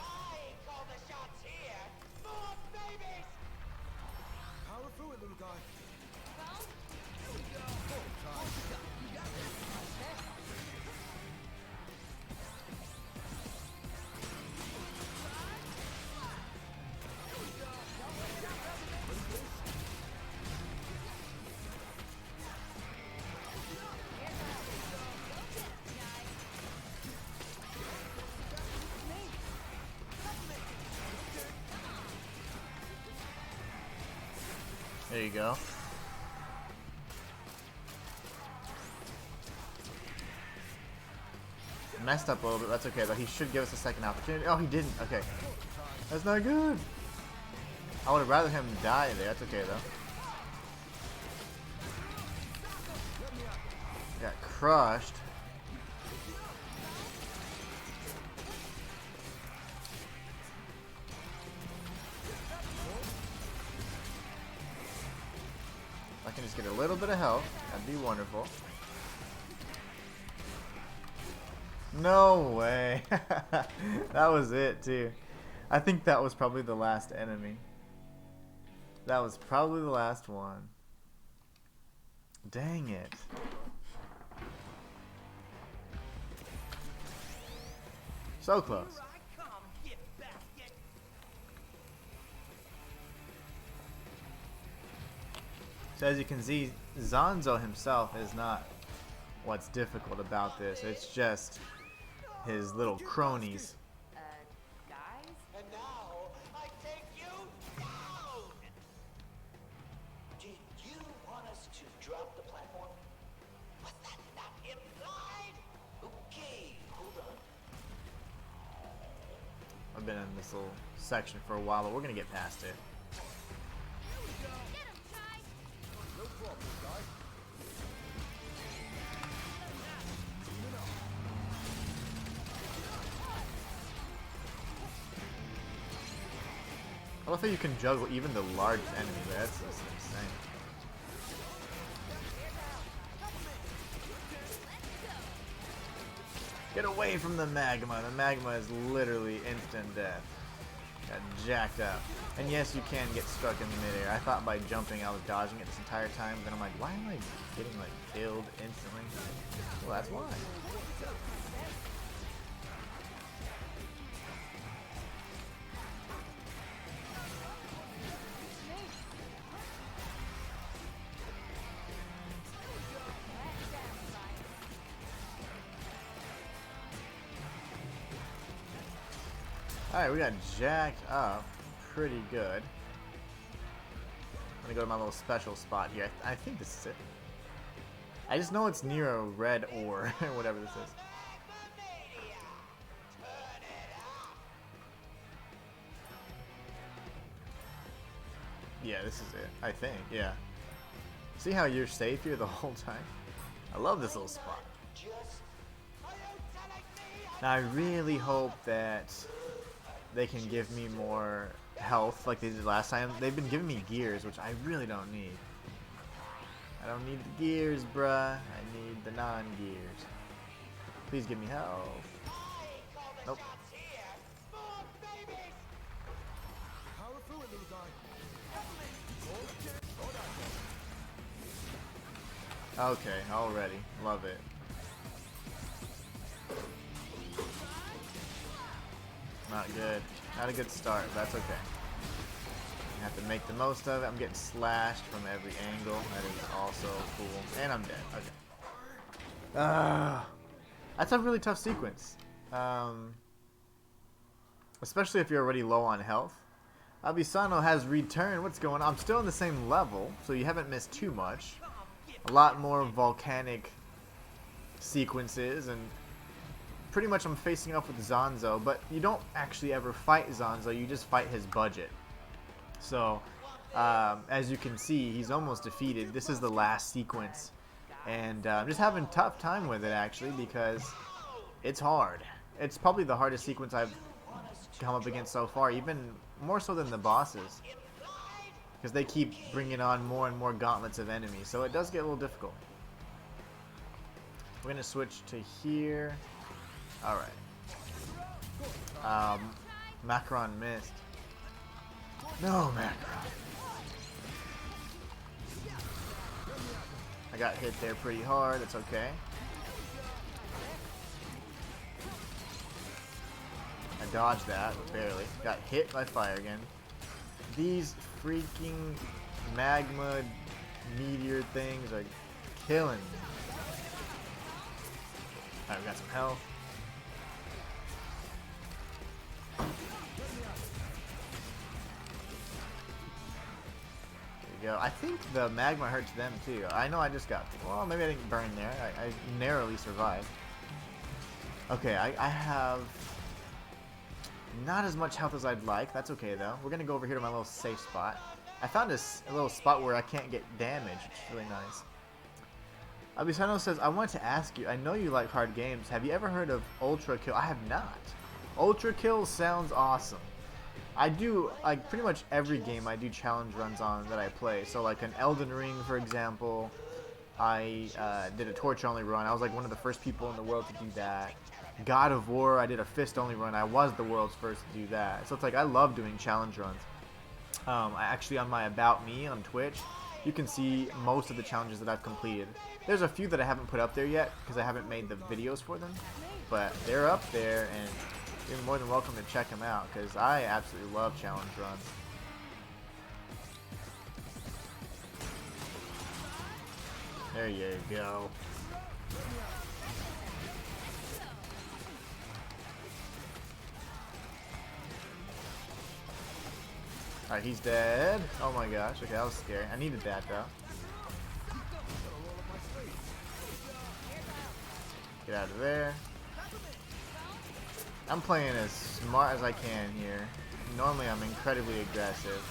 call the shots here. More babies. Power through it, little guy. There you go. Messed up a little bit. That's okay, though. He should give us a second opportunity. Oh, he didn't. Okay. That's not good. I would have rather him die there. That's okay, though. Got crushed. I can just get a little bit of health. That'd be wonderful. No way. That was it, too. I think that was probably the last enemy. That was probably the last one. Dang it. So close. So as you can see, Zanzo himself is not what's difficult about this. It's just his little cronies. Guys? And now I take you down. Did you want us to drop the platform? Was that not implied? Okay, hold on. I've been in this little section for a while, but we're gonna get past it. I love how you can juggle even the large enemy. That's just insane. Get away from the magma. The magma is literally instant death. Got jacked up. And yes, you can get stuck in midair. I thought by jumping I was dodging it this entire time. Then I'm like, why am I getting like killed instantly? Well, that's why. Alright, we got jacked up pretty good. I'm gonna go to my little special spot here. I think this is it. I just know it's near a red ore, whatever this is. Yeah, this is it. I think. Yeah. See how you're safe here the whole time? I love this little spot. Now I really hope that they can give me more health like they did last time. They've been giving me gears, which I really don't need. I don't need the gears, bruh. I need the non-gears. Please give me health. Nope. Power through it, little guy. Okay, already. Love it. Not good. Not a good start, but that's okay. I have to make the most of it. I'm getting slashed from every angle. That is also cool. And I'm dead. Okay. That's a really tough sequence. Especially if you're already low on health. Abisano has returned. What's going on? I'm still on the same level, so you haven't missed too much. A lot more volcanic sequences, and pretty much I'm facing off with Zanzo, but you don't actually ever fight Zanzo, you just fight his budget. So, as you can see, he's almost defeated. This is the last sequence, and I'm just having a tough time with it, actually, because it's hard. It's probably the hardest sequence I've come up against so far, even more so than the bosses, because they keep bringing on more and more gauntlets of enemies, so it does get a little difficult. We're going to switch to here. Alright. Macron missed. No, Macron. I got hit there pretty hard. It's okay. I dodged that, but barely. Got hit by fire again. These freaking magma meteor things are killing me. Alright, we got some health. Go. I think the magma hurts them too. I know I just got... Well, maybe I didn't burn there. I narrowly survived. Okay, I have... not as much health as I'd like. That's okay though. We're going to go over here to my little safe spot. I found a little spot where I can't get damaged, which is really nice. Abisano says, I want to ask you, I know you like hard games. Have you ever heard of Ultra Kill? I have not. Ultra Kill sounds awesome. I do, like, pretty much every game I do challenge runs on that I play. So, like, an Elden Ring, for example, I did a torch-only run. I was, like, one of the first people in the world to do that. God of War, I did a fist-only run. I was the world's first to do that. So, it's like, I love doing challenge runs. Actually, on my About Me on Twitch, you can see most of the challenges that I've completed. There's a few that I haven't put up there yet, because I haven't made the videos for them. But they're up there, and you're more than welcome to check them out, because I absolutely love challenge runs. There you go. Alright, he's dead. Oh my gosh, okay, that was scary. I needed that though. Get out of there. I'm playing as smart as I can here. Normally I'm incredibly aggressive.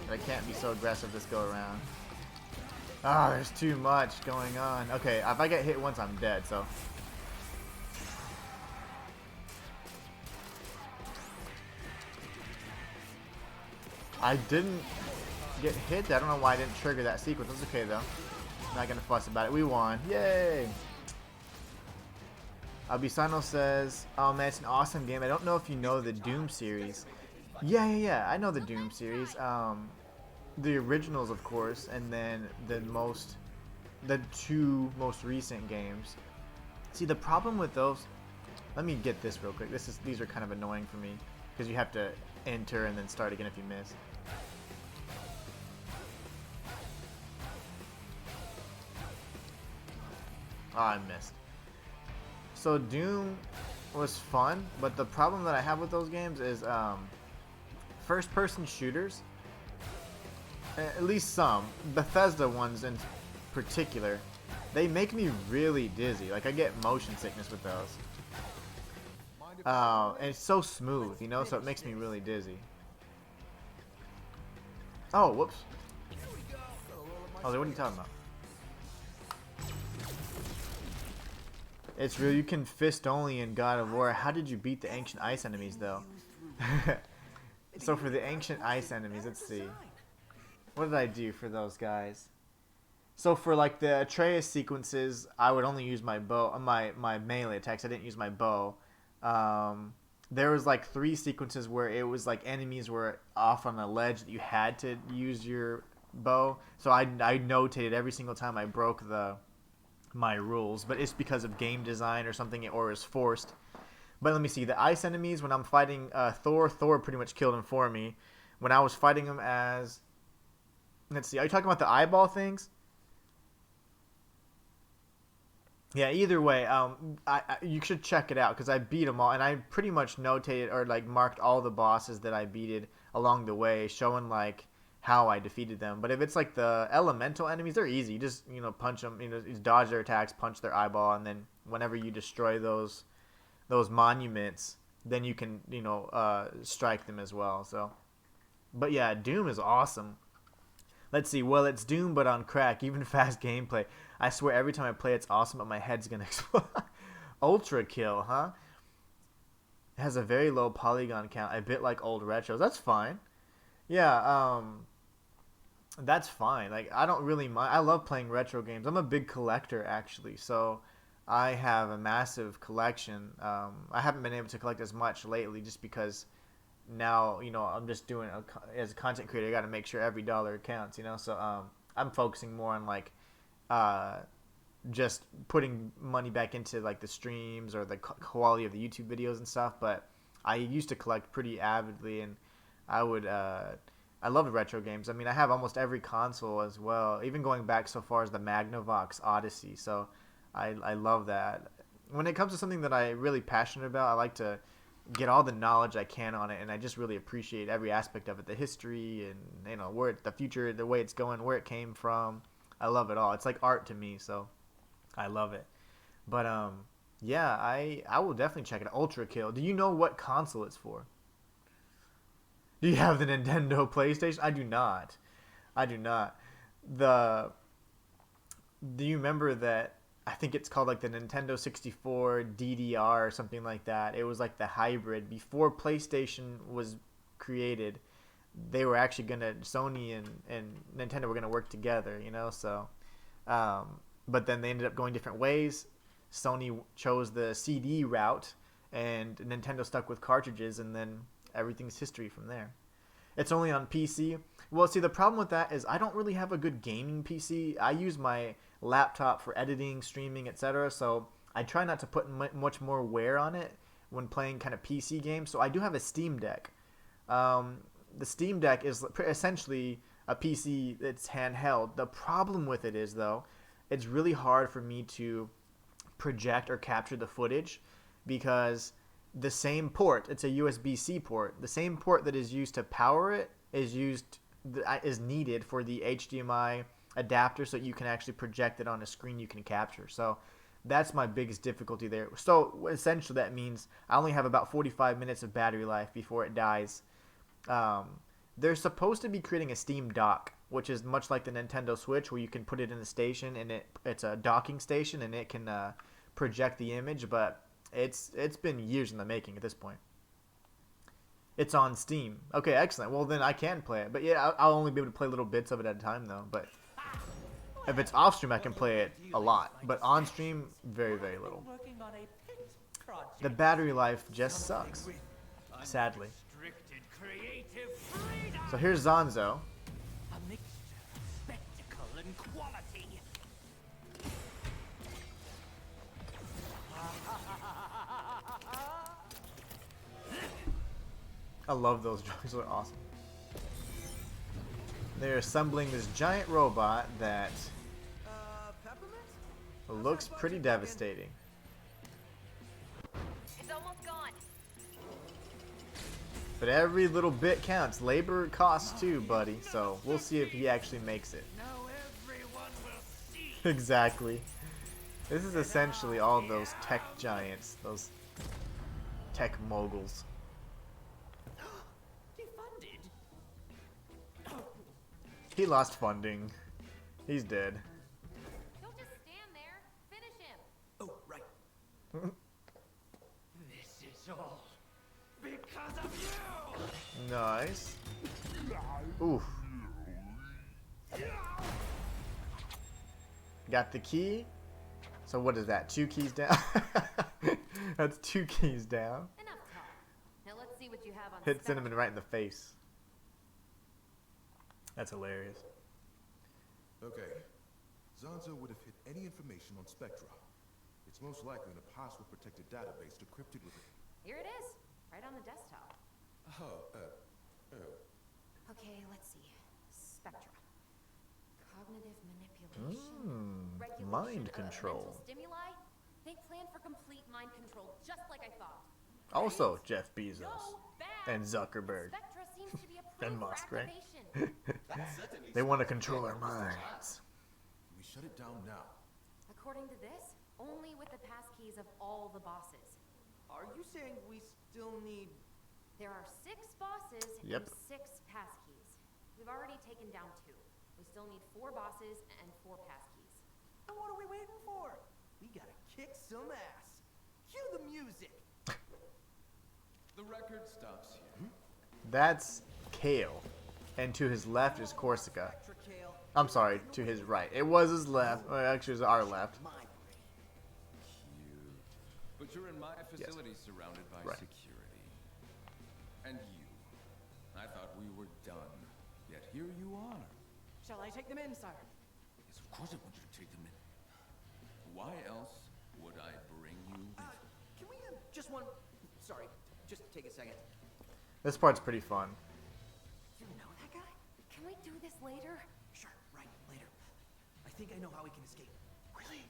But I can't be so aggressive this go around. Ah, there's too much going on. Okay, if I get hit once I'm dead, so. I didn't get hit. I don't know why I didn't trigger that sequence. That's okay though. I'm not gonna fuss about it. We won. Yay! Abisano says, "Oh man, it's an awesome game. I don't know if you know the Doom series." Yeah. I know the Doom series. The originals, of course, and then the two most recent games. See, the problem with those. Let me get this real quick. These are kind of annoying for me because you have to enter and then start again if you miss. Oh, I missed. So Doom was fun, but the problem that I have with those games is first-person shooters. At least some. Bethesda ones in particular They make me really dizzy. Like I get motion sickness with those. And it's so smooth, you know, so it makes me really dizzy. Oh, whoops. Oh, what are you talking about? It's real. You can fist only in God of War. How did you beat the ancient ice enemies, though? So for the ancient ice enemies, let's see. What did I do for those guys? So for like the Atreus sequences, I would only use my bow, my melee attacks. I didn't use my bow. There was like 3 sequences where it was like enemies were off on a ledge that you had to use your bow. So I notated every single time I broke my rules, but it's because of game design or something, or is forced. But let me see, the ice enemies, when I'm fighting Thor pretty much killed him for me. When I was fighting him as, let's see, are you talking about the eyeball things? Yeah, either way, you should check it out because I beat them all, and I pretty much notated or like marked all the bosses that I beated along the way, showing like how I defeated them. But if it's like the elemental enemies, they're easy. You just punch them, dodge their attacks, punch their eyeball, and then whenever you destroy those monuments, then you can strike them as well. So, but yeah, Doom is awesome. Let's see. Well, it's Doom, but on crack. Even fast gameplay. I swear, every time I play, it's awesome, but my head's gonna explode. Ultra kill, huh? It has a very low polygon count, a bit like old retros. That's fine. Yeah, that's fine. Like, I don't really mind. I love playing retro games. I'm a big collector, actually. So, I have a massive collection. I haven't been able to collect as much lately, just because now I'm just doing as a content creator. I got to make sure every dollar counts, so I'm focusing more on like just putting money back into like the streams or the quality of the YouTube videos and stuff. But I used to collect pretty avidly, and I love the retro games. I mean, I have almost every console as well, even going back so far as the Magnavox Odyssey. So I love that. When it comes to something that I'm really passionate about, I like to get all the knowledge I can on it, and I just really appreciate every aspect of it, the history and where the future, the way it's going, where it came from. I love it all. It's like art to me, so I love it. But yeah, I will definitely check it out. Ultra Kill. Do you know what console it's for? Do you have the Nintendo PlayStation? I do not. I do not. Do you remember that? I think it's called like the Nintendo 64 DDR or something like that. It was like the hybrid. Before PlayStation was created, they were actually Sony and Nintendo were gonna work together, so but then they ended up going different ways. Sony chose the CD route, and Nintendo stuck with cartridges, and then everything's history from there. It's only on PC. Well, see, the problem with that is I don't really have a good gaming PC. I use my laptop for editing, streaming, etc. So I try not to put much more wear on it when playing kind of PC games. So I do have a Steam Deck. The Steam Deck is essentially a PC that's handheld. The problem with it is, though, it's really hard for me to project or capture the footage because the same port, it's a USB-C port, the same port that is used to power it is needed for the HDMI adapter, so you can actually project it on a screen you can capture. So that's my biggest difficulty there. So essentially that means I only have about 45 minutes of battery life before it dies. They're supposed to be creating a Steam Dock, which is much like the Nintendo Switch, where you can put it in a station and it's a docking station and it can project the image, but it's been years in the making at this point. It's on Steam. Okay, excellent. Well, then I can play it. But yeah, I'll only be able to play little bits of it at a time, though. But if it's off stream, I can play it a lot. But on stream, very, very little. The battery life just sucks, sadly. So here's Zanzo. A mixture of spectacle and quality. I love those drawings. They're awesome. They're assembling this giant robot that looks pretty devastating. It's almost gone. But every little bit counts. Labor costs too, buddy. So we'll see if he actually makes it. Now everyone will see. Exactly. This is essentially all those tech giants, those tech moguls. Defunded? He lost funding. He's dead. Don't just stand there. Finish him. Oh, right. This is all because of you! Nice. Oof. Got the key. So what is that? 2 keys down? That's 2 keys down. Enough talk. Now let's see what you have on Hit Spectre. Cinnamon right in the face. That's hilarious. Okay. Zanzo would have hit any information on Spectra. It's most likely in a password-protected database decrypted with it. Here it is, right on the desktop. Okay, let's see. Spectra. Cognitive manipulation. Regulation Mind of control. mental stimuli. Think plan for complete mind control, just like I thought. Also, Jeff Bezos No, bad. and Zuckerberg Spectra seems to be approved and for Musk, right? activation. That certainly They want to sounds control like our Mr. Giant. minds. We shut it down now. According to this, only with the passkeys of all the bosses. Are you saying we still need... There are 6 bosses Yep. and 6 passkeys. We've already taken down 2. We still need 4 bosses and 4 passkeys. Then what are we waiting for? We gotta kick some ass. Cue the music. The record stops here. That's Kale. And to his left is Corsica. Spectra Kale. I'm sorry, to his right. It was his left. Well, actually, it was our left. My brain. Cute. But you're in my facility surrounded by Right. security. And you. I thought we were done. Yet here you are. Shall I take them in, sire? Yes, of course I want you to take them in. Why else would I bring you with? Can we have just one... Sorry, just take a second. This part's pretty fun. You know that guy? Can we do this later? Sure, right, later. I think I know how we can escape. Really?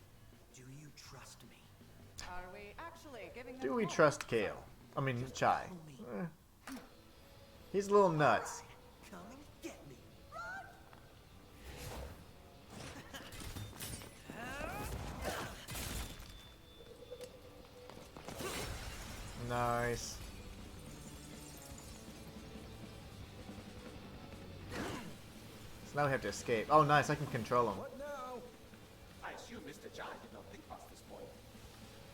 Do you trust me? Are we actually giving Do them we hope? trust Kale? I mean, Chai. Tell me. He's a little nuts. Come and get me. Nice. So now we have to escape. Oh, nice. I can control him. What now? I assume Mr. Giant did not think past this point.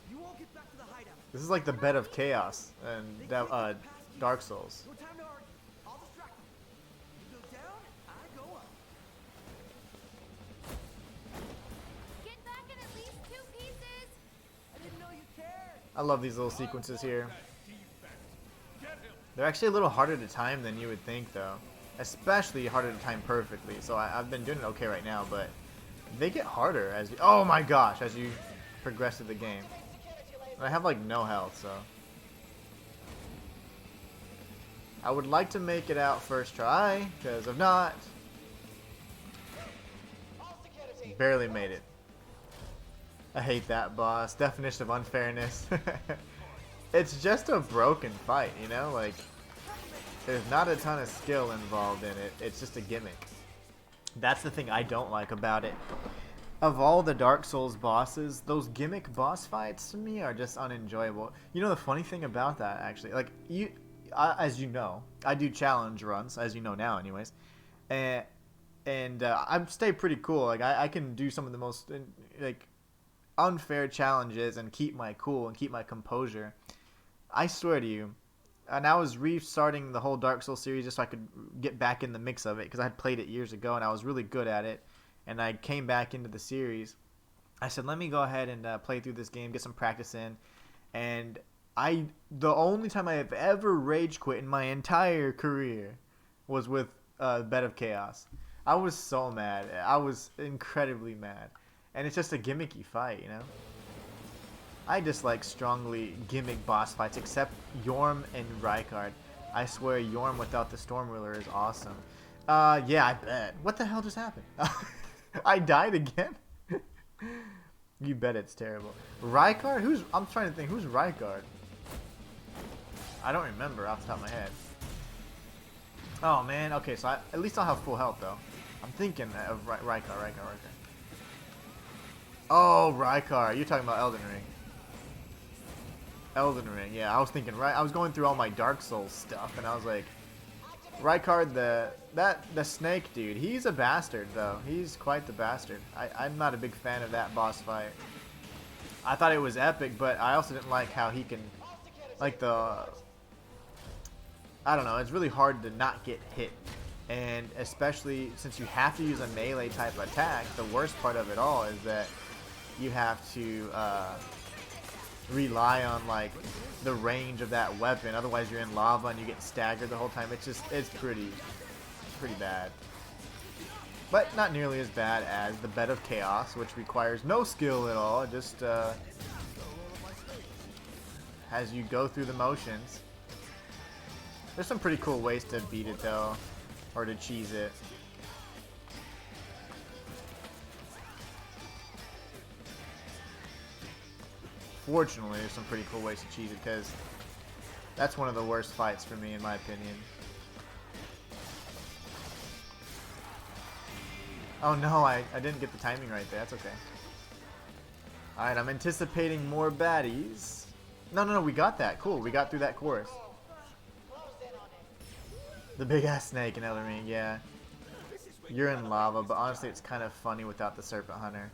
You all get back to the hideout. This is like the bed of chaos and Dark Souls. No time to argue. I'll distract them. You go down, I go up. Get back in at least 2 pieces! I didn't know you cared. I love these little sequences here. They're actually a little harder to time than you would think, though. Especially harder to time perfectly. So I've been doing it okay right now, but they get harder as you, oh my gosh, as you progress through the game. And I have like no health, so I would like to make it out first try, because if not, barely made it. I hate that boss. Definition of unfairness. It's just a broken fight, you know? Like, there's not a ton of skill involved in it. It's just a gimmick. That's the thing I don't like about it. Of all the Dark Souls bosses, those gimmick boss fights to me are just unenjoyable. You know the funny thing about that, actually? Like, as you know, I do challenge runs, as you know now anyways. And I stay pretty cool. Like, I can do some of the most, like, unfair challenges and keep my cool and keep my composure. I swear to you, and I was restarting the whole Dark Souls series just so I could get back in the mix of it, because I had played it years ago and I was really good at it, and I came back into the series. I said, let me go ahead and play through this game, get some practice in, and the only time I have ever rage quit in my entire career was with Bed of Chaos. I was so mad. I was incredibly mad. And it's just a gimmicky fight, you know? I dislike strongly gimmick boss fights, except Yorm and Rykard. I swear Yorm without the Storm Ruler is awesome. Yeah, I bet. What the hell just happened? I died again? You bet it's terrible. Rykard? I'm trying to think, who's Rykard? I don't remember off the top of my head. Oh man, okay, so at least I'll have full health though. I'm thinking of Rykard. Oh, Rykar. You're talking about Elden Ring. Elden Ring, yeah. I was thinking, right? I was going through all my Dark Souls stuff, and I was like, Rykar, the snake dude. He's a bastard, though. He's quite the bastard. I'm not a big fan of that boss fight. I thought it was epic, but I also didn't like how he can, like I don't know. It's really hard to not get hit, and especially since you have to use a melee type attack. The worst part of it all is that you have to rely on like the range of that weapon, otherwise you're in lava and you get staggered the whole time. It's pretty bad, but not nearly as bad as the Bed of Chaos, which requires no skill at all. It just as you go through the motions. There's some pretty cool ways to beat it though, or to cheese it. Fortunately, there's some pretty cool ways to cheese it, because that's one of the worst fights for me, in my opinion. Oh no, I didn't get the timing right there. That's okay. Alright, I'm anticipating more baddies. No, we got that. Cool, we got through that chorus. The big ass snake in Elden Ring, yeah. You're in lava, but honestly it's kind of funny without the Serpent Hunter.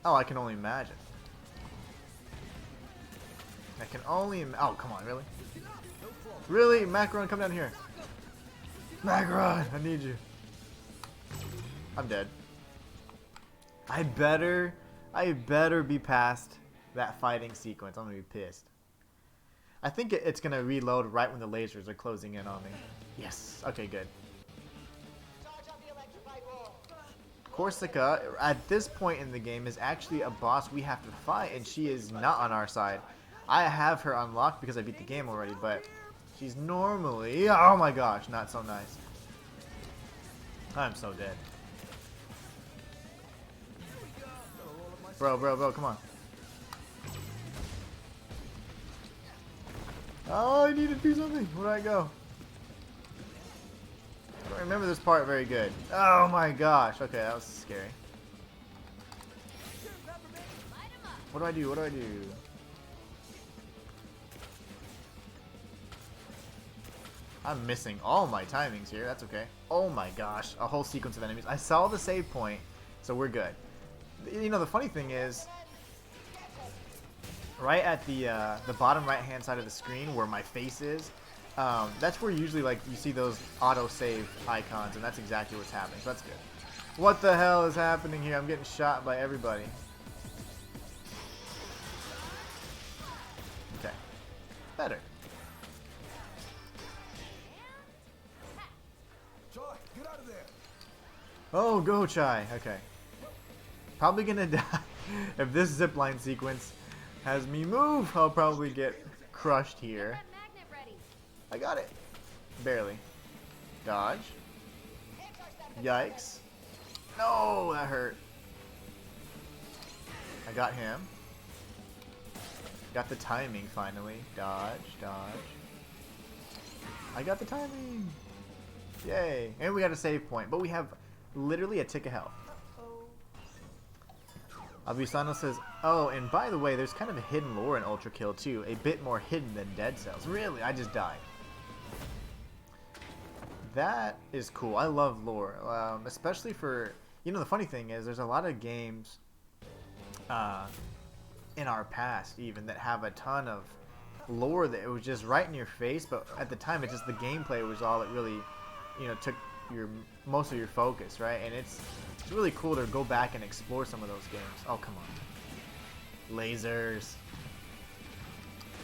Oh, I can only imagine. I can only oh, come on, really? Really? Macaron, come down here. Macaron, I need you. I'm dead. I better be past that fighting sequence. I'm gonna be pissed. I think it's gonna reload right when the lasers are closing in on me. Yes. Okay, good. Corsica, at this point in the game, is actually a boss we have to fight, and she is not on our side. I have her unlocked because I beat the game already, but she's normally, oh my gosh, not so nice. I'm so dead. Bro, come on. Oh, I need to do something. Where do I go? I don't remember this part very good. Oh my gosh. Okay, that was scary. What do I do? What do I do? I'm missing all my timings here. That's okay. Oh my gosh. A whole sequence of enemies. I saw the save point, so we're good. You know, the funny thing is, right at the bottom right hand side of the screen where my face is, that's where usually like you see those auto save icons, and that's exactly what's happening, so that's good. What the hell is happening here? I'm getting shot by everybody. Okay. Better. Get out of there. Oh, go Chai. Okay. Probably gonna die. If this zipline sequence has me move, I'll probably get crushed here. I got it. Barely. Dodge. Yikes. No, that hurt. I got him. Got the timing finally. Dodge, dodge. I got the timing. Yay. And we got a save point, but we have literally a tick of health. Abusano says, oh, and by the way, there's kind of a hidden lore in Ultra Kill too. A bit more hidden than Dead Cells. Really? I just died. That is cool. I love lore. Especially for, you know, the funny thing is there's a lot of games in our past even that have a ton of lore that it was just right in your face, but at the time, it just the gameplay was all that really, you know, took your most of your focus, right? And it's really cool to go back and explore some of those games. Oh, come on. Lasers.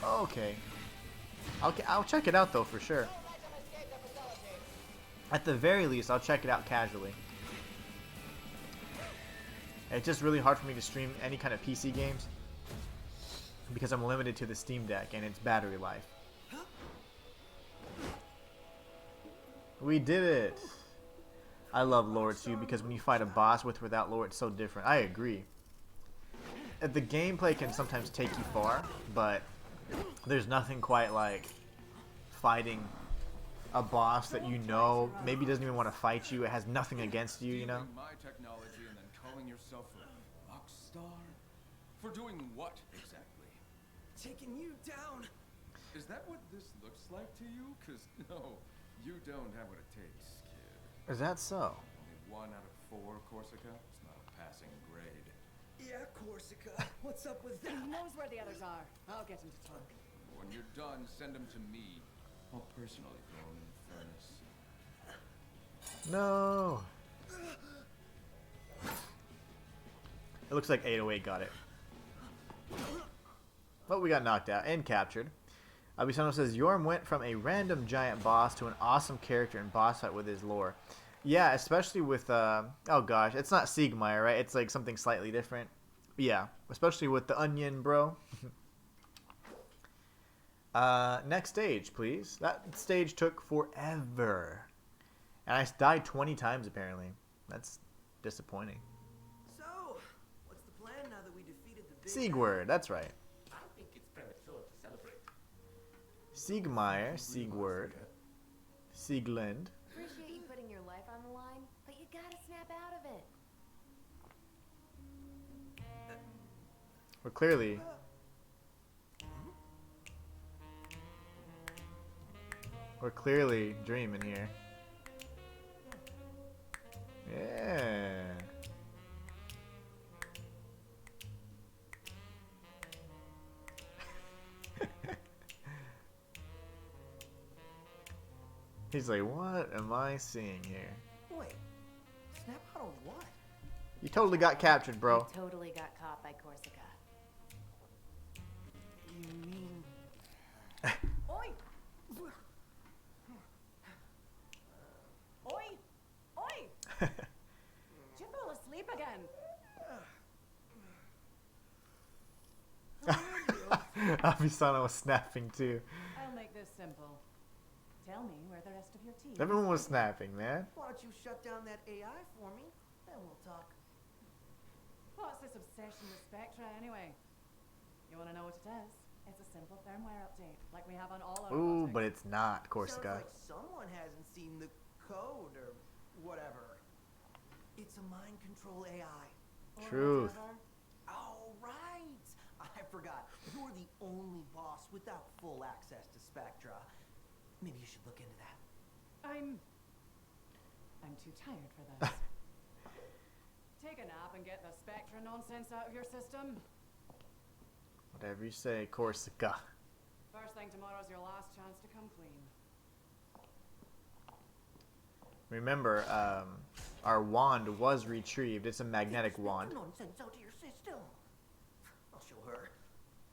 Okay. I'll check it out though for sure. At the very least, I'll check it out casually. It's just really hard for me to stream any kind of PC games because I'm limited to the Steam Deck and its battery life. We did it! I love lore too because when you fight a boss with or without lore, it's so different. I agree. The gameplay can sometimes take you far, but there's nothing quite like fighting a boss that you know maybe doesn't even want to fight you. It has nothing against you, you know? My technology and then calling yourself yourself a rock star? For doing what exactly? Taking you down. Is that what this looks like to you? Cause no, you don't have what it takes, kid. Is that so? Only 1 out of 4, Corsica. It's not a passing grade. Yeah, Corsica. What's up with that? He knows where the others are. I'll get him to talk. When you're done, send them to me. I'll personally throw them in the furnace. No. It looks like 808 got it. But we got knocked out and captured. Abisano says, Yorm went from a random giant boss to an awesome character in boss fight with his lore. Yeah, especially with, oh gosh, it's not Siegmeyer, right? It's like something slightly different. Yeah, especially with the onion, bro. Next stage, please. That stage took forever. And I died 20 times, apparently. That's disappointing. So, what's the plan now that we defeated the big Siegward, that's right. I think it's premature to celebrate. Siegmeyer, Siegward, Sieglund. Appreciate you putting your life on the line, but you gotta snap out of it. We're clearly dreaming here. Yeah. He's like, what am I seeing here? Wait, snap out of what? You totally got captured, bro. You totally got caught by Corsica. You mean... Oi! Oi! Oi! Did you fall asleep again? Abisano was snapping too. I'll make this simple. Tell me where the rest of your team Everyone was snapping, man. Why don't you shut down that AI for me? Then we'll talk. What's this obsession with Spectra anyway? You want to know what it is? It's a simple firmware update, like we have on all our Ooh, robotics. but it's not Sounds Corsica. like someone hasn't seen the code or whatever. It's a mind control AI. Or Truth. whatever. Oh, right. I forgot. You're the only boss without full access to Spectra. Maybe you should look into that. I'm too tired for this. Take a nap and get the Spectra nonsense out of your system. Whatever you say, Corsica. First thing tomorrow's your last chance to come clean. Remember, our wand was retrieved. It's a magnetic wand. Get the nonsense out of your system. I'll show her.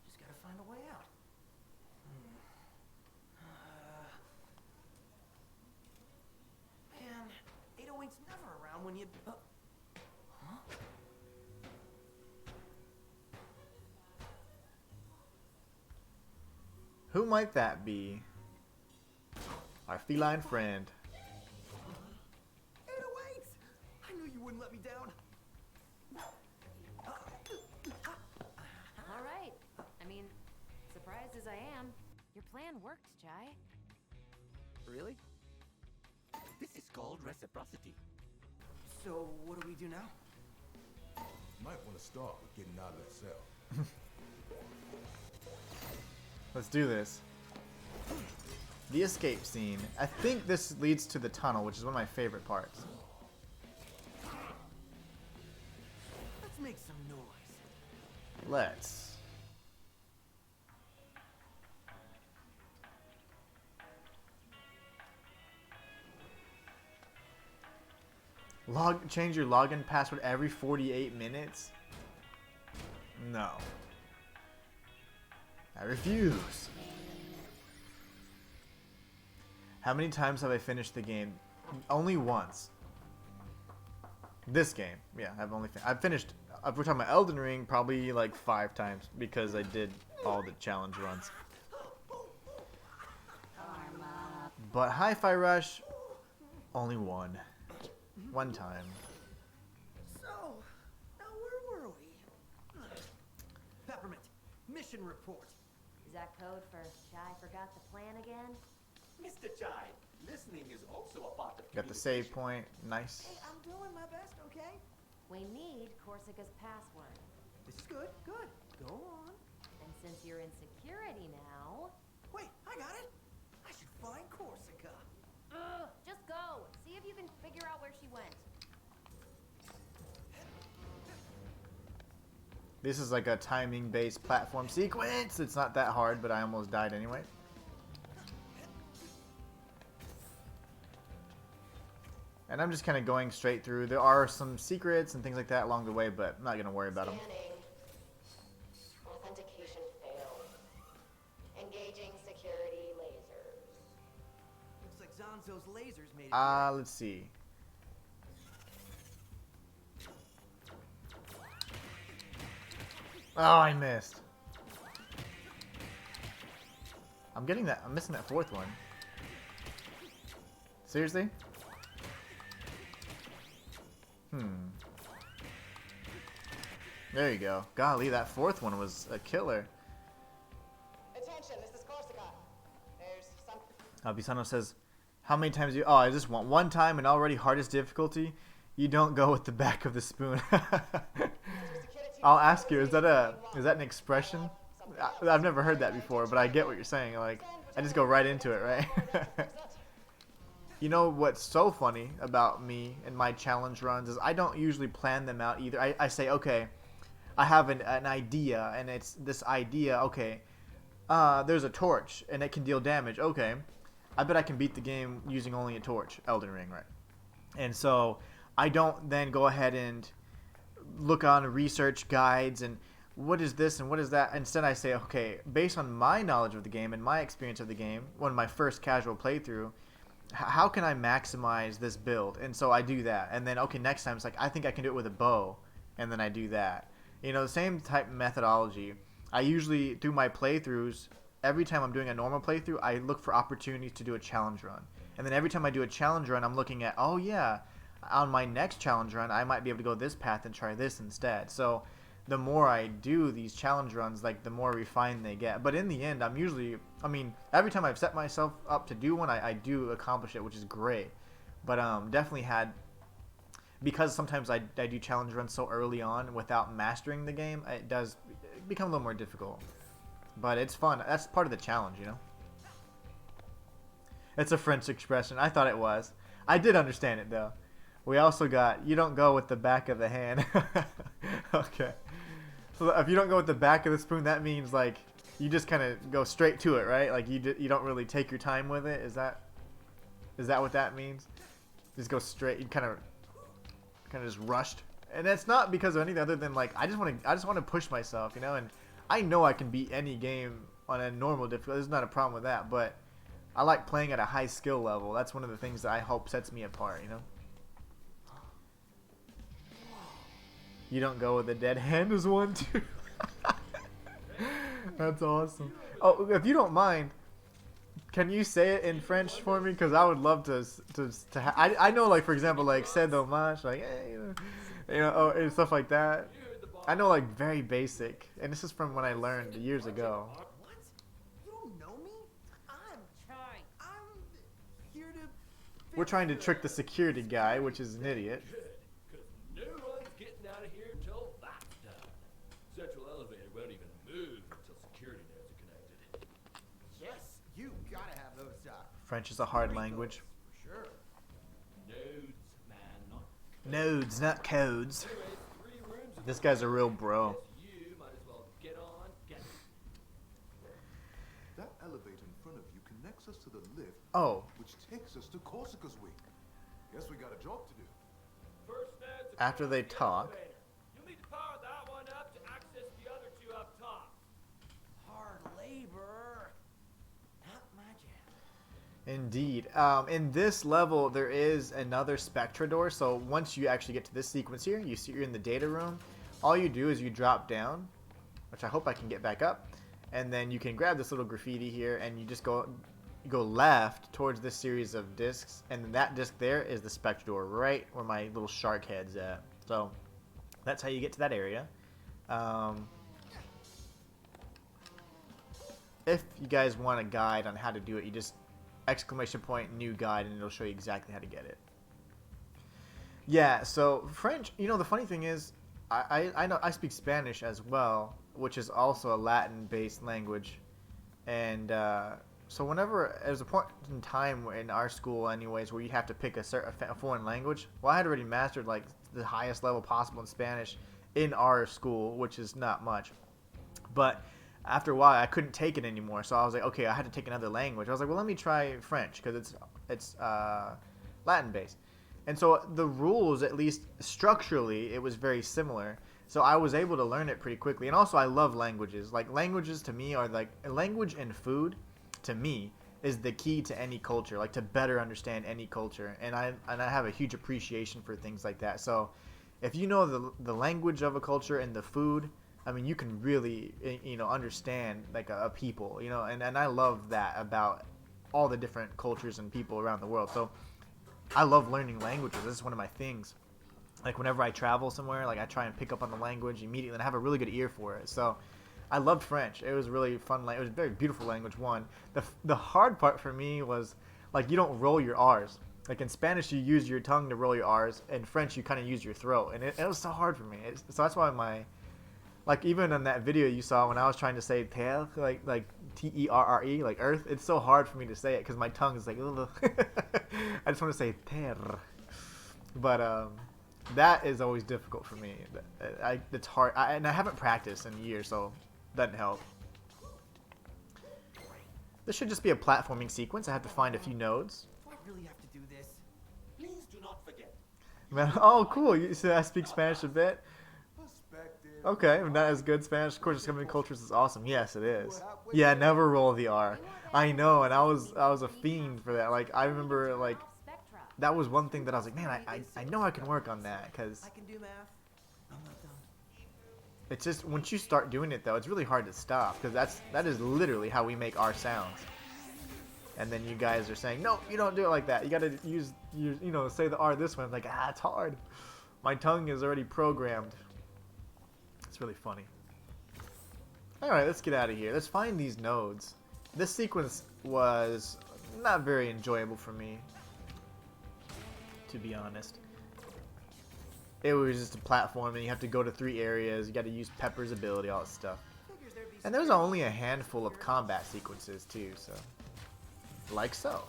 Just gotta find a way out. Man, 808's never around when you... huh? Who might that be? Our feline friend. 808! I knew you wouldn't let me down. All right. I mean, surprised as I am, your plan worked, Chai. Really? This is called reciprocity. So, what do we do now? You might want to start with getting out of that cell. Let's do this. The escape scene. I think this leads to the tunnel, which is one of my favorite parts. Let's make some noise. Let's. Change your login password every 48 minutes? No. I refuse. How many times have I finished the game? Only once. This game, yeah, I've finished. If we're talking about Elden Ring, probably like 5 times because I did all the challenge runs. But Hi-Fi Rush, only one time. So, now where were we? Peppermint, mission report. Is that code for Chai forgot the plan again? Mr. Chai, listening is also a part of Got the save communication. point, nice. Hey, I'm doing my best, okay? We need Corsica's password. This is good, good. Go on. And since you're in security now... Wait, I got it. I should find Corsica. Ugh, just go. See if you can figure out where she went. This is like a timing-based platform sequence. It's not that hard, but I almost died anyway. And I'm just kind of going straight through. There are some secrets and things like that along the way, but I'm not going to worry about them. Scanning. Authentication failed. Engaging security lasers. Looks like Zanzo's lasers made it. Let's see. Oh, I missed. I'm getting that. I'm missing that fourth one. Seriously? There you go. Golly, that fourth one was a killer. Attention, this is Corsica. There's some... Albisano says, how many times do you... Oh, I just want one time and already hardest difficulty. You don't go with the back of the spoon. I'll ask you, is that an expression? I've never heard that before, but I get what you're saying. Like, I just go right into it, right? You know what's so funny about me and my challenge runs is I don't usually plan them out either. I say, okay, I have an idea, and it's this idea, okay, there's a torch, and it can deal damage. Okay, I bet I can beat the game using only a torch. Elden Ring, right? And so I don't then go ahead and look on research guides and what is this and what is that. Instead, I say, okay, based on my knowledge of the game and my experience of the game, when my first casual playthrough, how can I maximize this build? And so I do that. And then, okay, next time it's like, I think I can do it with a bow. And then I do that. You know, the same type of methodology. I usually, through my playthroughs, every time I'm doing a normal playthrough, I look for opportunities to do a challenge run. And then every time I do a challenge run, I'm looking at, oh yeah, on my next challenge run, I might be able to go this path and try this instead. So the more I do these challenge runs, like the more refined they get. But in the end, I'm usually, I mean, every time I've set myself up to do one, I do accomplish it, which is great. But definitely had, because sometimes I do challenge runs so early on without mastering the game, it does become a little more difficult. But it's fun. That's part of the challenge, you know? It's a French expression. I thought it was. I did understand it, though. We also got, you don't go with the back of the hand. Okay. So if you don't go with the back of the spoon, that means, like, you just kind of go straight to it, right? Like, you don't really take your time with it. Is that what that means? Just go straight. You kind of just rushed. And it's not because of anything other than, like, I just want to push myself, you know? And I know I can beat any game on a normal difficulty. There's not a problem with that. But I like playing at a high skill level. That's one of the things that I hope sets me apart, you know? You don't go with a dead hand is one too. That's awesome. Oh, if you don't mind, can you say it in French for me? Because I would love to I know, like, for example, like, c'est dommage, like, hey, oh, and stuff like that. I know, like, very basic. And this is from when I learned years ago. What? You don't know me? I'm here to... We're trying to trick the security guy, which is an idiot. Because no one's getting out of here until that's done. Central elevator won't even move until security nodes are connected. Yes, you gotta have those, French is a hard language. for sure. Nodes, man, not Nodes, not codes. anyways, 3 rooms. This guy's a real bro. You might as well get on, get it. That elevator in front of you connects us to the lift, Oh, which takes us to Corsica's wing. Guess we got a job to do. First nodes after they across the talk. elevator. You'll need to power that one up to access the other 2 up top. Hard labor. Not my jam. indeed. In this level, there is another Spectra door. So once you actually get to this sequence here, you see you're in the data room. All you do is you drop down, which I hope I can get back up, and then you can grab this little graffiti here, and you just go left towards this series of discs, and then that disc there is the Spectra door, right where my little shark head's at. So that's how you get to that area. If you guys want a guide on how to do it, you just ! New guide, and it'll show you exactly how to get it. Yeah, so French, you know, the funny thing is, I know I speak Spanish as well, which is also a Latin-based language, and so whenever there's a point in time in our school, anyways, where you have to pick a foreign language. Well, I had already mastered like the highest level possible in Spanish in our school, which is not much, but after a while, I couldn't take it anymore. So I was like, okay, I had to take another language. I was like, well, let me try French because it's Latin based. And so the rules, at least structurally, it was very similar. So I was able to learn it pretty quickly. And also, I love languages. Like, languages to me are like language and food. To me, is the key to any culture. Like, to better understand any culture. And I have a huge appreciation for things like that. So, if you know the language of a culture and the food, I mean, you can really, you know, understand like a people. You know, and I love that about all the different cultures and people around the world. So I love learning languages. This is one of my things. Like whenever I travel somewhere, like I try and pick up on the language immediately and I have a really good ear for it. So I loved French. It was really fun. It was a very beautiful language. One, the hard part for me was like you don't roll your R's. Like in Spanish, you use your tongue to roll your R's. In French, you kind of use your throat, and it was so hard for me. So that's why like even in that video you saw when I was trying to say terre, like Terre, like earth, it's so hard for me to say it because my tongue is like, I just want to say terre. But that is always difficult for me. It's hard, and I haven't practiced in years, so it doesn't help. This should just be a platforming sequence. I have to find a few nodes. Do I really have to do this? Please do not forget. Man, oh, cool. You said I speak Spanish a bit. Perspective. Okay, not as good Spanish. Of course, discovering cultures is awesome. Yes, it is. Yeah, never roll the R. I know, and I was a fiend for that. Like I remember, like Spectra. that was one thing that I was like, man, I know I can work on that because I can do math. I'm not done. it's just once you start doing it though, it's really hard to stop because that is literally how we make our sounds. And then you guys are saying, no, you don't do it like that. You got to use say the R this way. I'm like, it's hard. My tongue is already programmed. It's really funny. Alright, let's get out of here. Let's find these nodes. This sequence was not very enjoyable for me, to be honest. It was just a platform and you have to go to 3 areas. You got to use Pepper's ability, all that stuff. And there's only a handful of combat sequences too, so. Like so.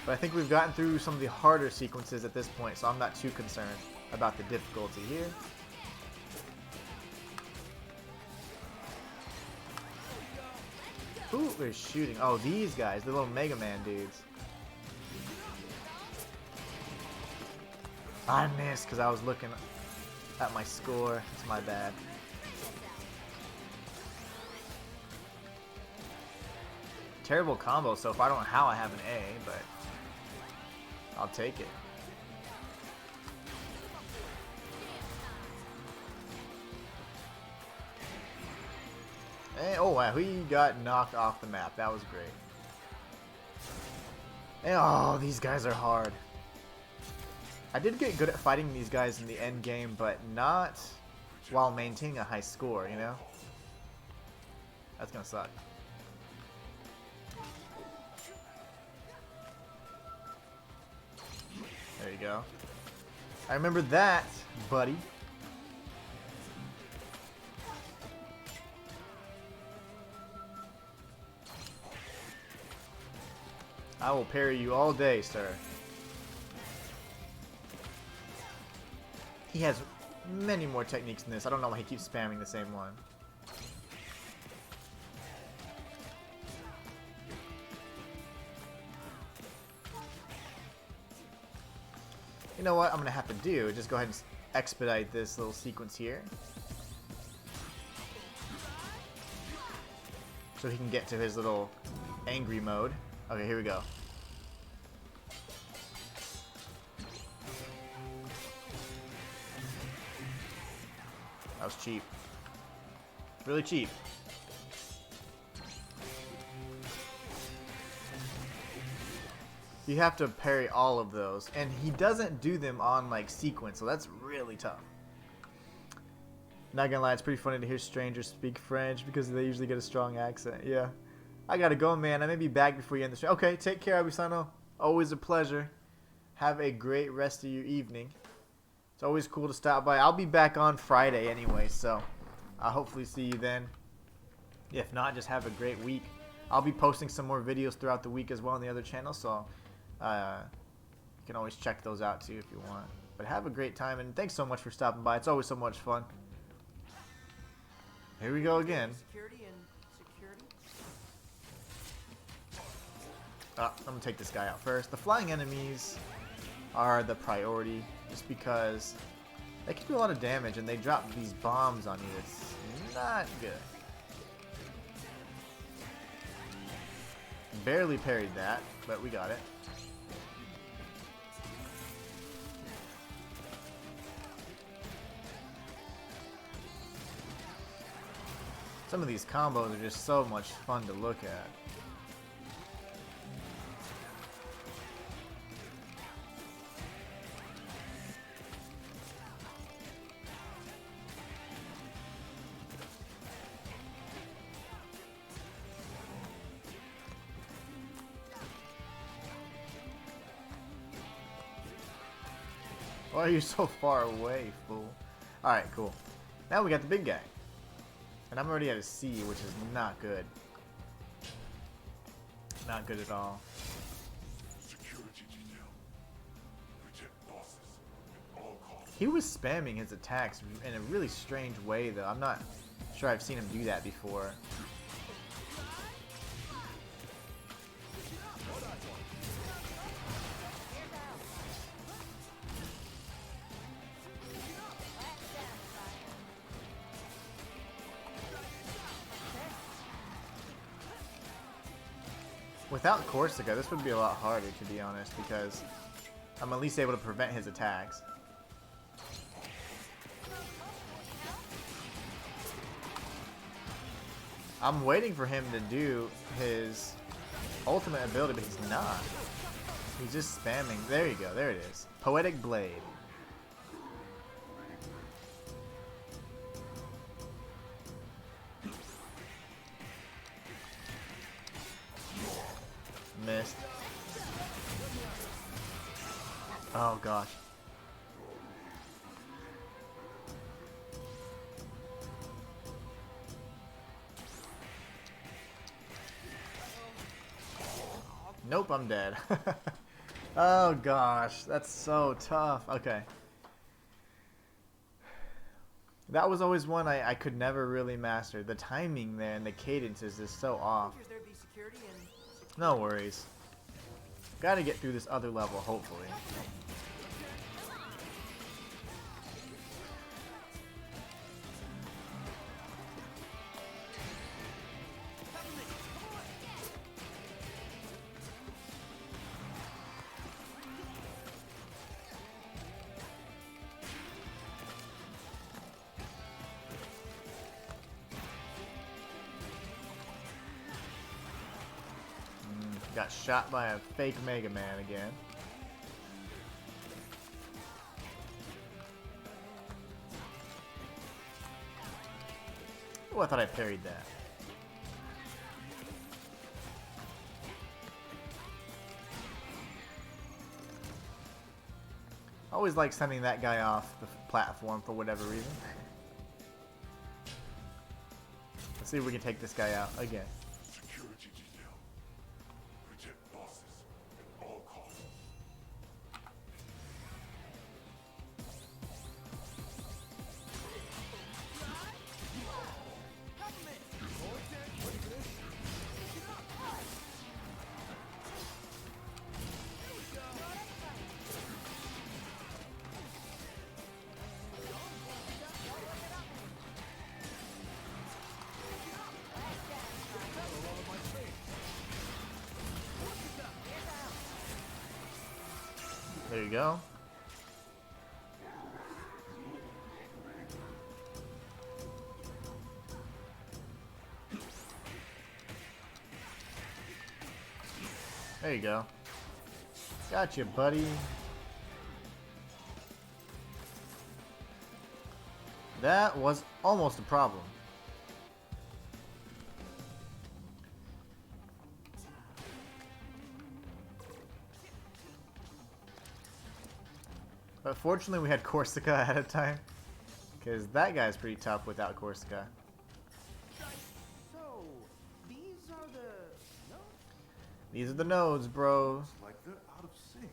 But I think we've gotten through some of the harder sequences at this point, so I'm not too concerned about the difficulty here. Who is shooting? Oh, these guys, the little Mega Man dudes. I missed because I was looking at my score. It's my bad. Terrible combo so far. I don't know how I have an A, but I'll take it. And, oh wow, he got knocked off the map. That was great. And, oh, these guys are hard. I did get good at fighting these guys in the end game, but not while maintaining a high score, you know? That's gonna suck. There you go. I remember that, buddy. I will parry you all day, sir. He has many more techniques in this. I don't know why he keeps spamming the same one. You know what I'm gonna have to do? Just go ahead and expedite this little sequence here, so he can get to his little angry mode. Okay, here we go. That was cheap. Really cheap. You have to parry all of those, and he doesn't do them on like sequence, so that's really tough. Not gonna lie, it's pretty funny to hear strangers speak French because they usually get a strong accent. Yeah, I gotta go, man. I may be back before you end the stream. Okay, take care, Abusano. Always a pleasure. Have a great rest of your evening. It's always cool to stop by. I'll be back on Friday anyway, so I'll hopefully see you then. If not, just have a great week. I'll be posting some more videos throughout the week as well on the other channel, so you can always check those out too if you want. But have a great time, and thanks so much for stopping by. It's always so much fun. Here we go again. Security and security. I'm going to take this guy out first. The flying enemies are the priority just because they can do a lot of damage and they drop these bombs on you. It's not good. Barely parried that, but we got it. Some of these combos are just so much fun to look at. Why are you so far away, fool? Alright, cool. Now we got the big guy. And I'm already at a C, which is not good. Not good at all. Security detail. Protect bosses at all costs. He was spamming his attacks in a really strange way, though. I'm not sure I've seen him do that before. Without Corsica, this would be a lot harder, to be honest, because I'm at least able to prevent his attacks. I'm waiting for him to do his ultimate ability, but he's not. He's just spamming. There you go. There it is. Poetic Blade. Missed. Oh gosh. Nope, I'm dead. Oh gosh, that's so tough. Okay. That was always one I could never really master. The timing there and the cadence is just so off. Figures there'd be security and No worries. Gotta get through this other level, hopefully. Got shot by a fake Mega Man again. Oh, I thought I parried that. I always like sending that guy off the platform for whatever reason. Let's see if we can take this guy out again. Security detail. Protect bosses at all costs. There you go. There you go. Gotcha, buddy. That was almost a problem. Fortunately, we had Corsica ahead of time, because that guy's pretty tough without Corsica. So, these are the... No? These are the nodes, bro. Looks like they're out of sync.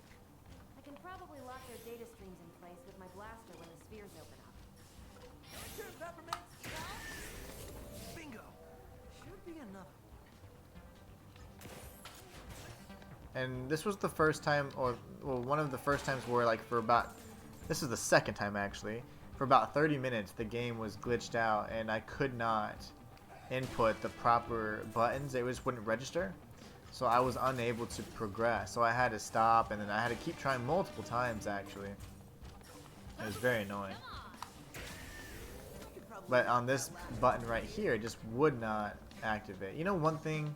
I can probably lock their data streams in place with my blaster when the spheres open up. Bingo! Should be another. And this was the first time, or well, one of the first times where, like, for about, this is the second time actually, for about 30 minutes the game was glitched out and I could not input the proper buttons. It just wouldn't register, so I was unable to progress, so I had to stop, and then I had to keep trying multiple times actually. It was very annoying. But on this button right here, it just would not activate. You know, one thing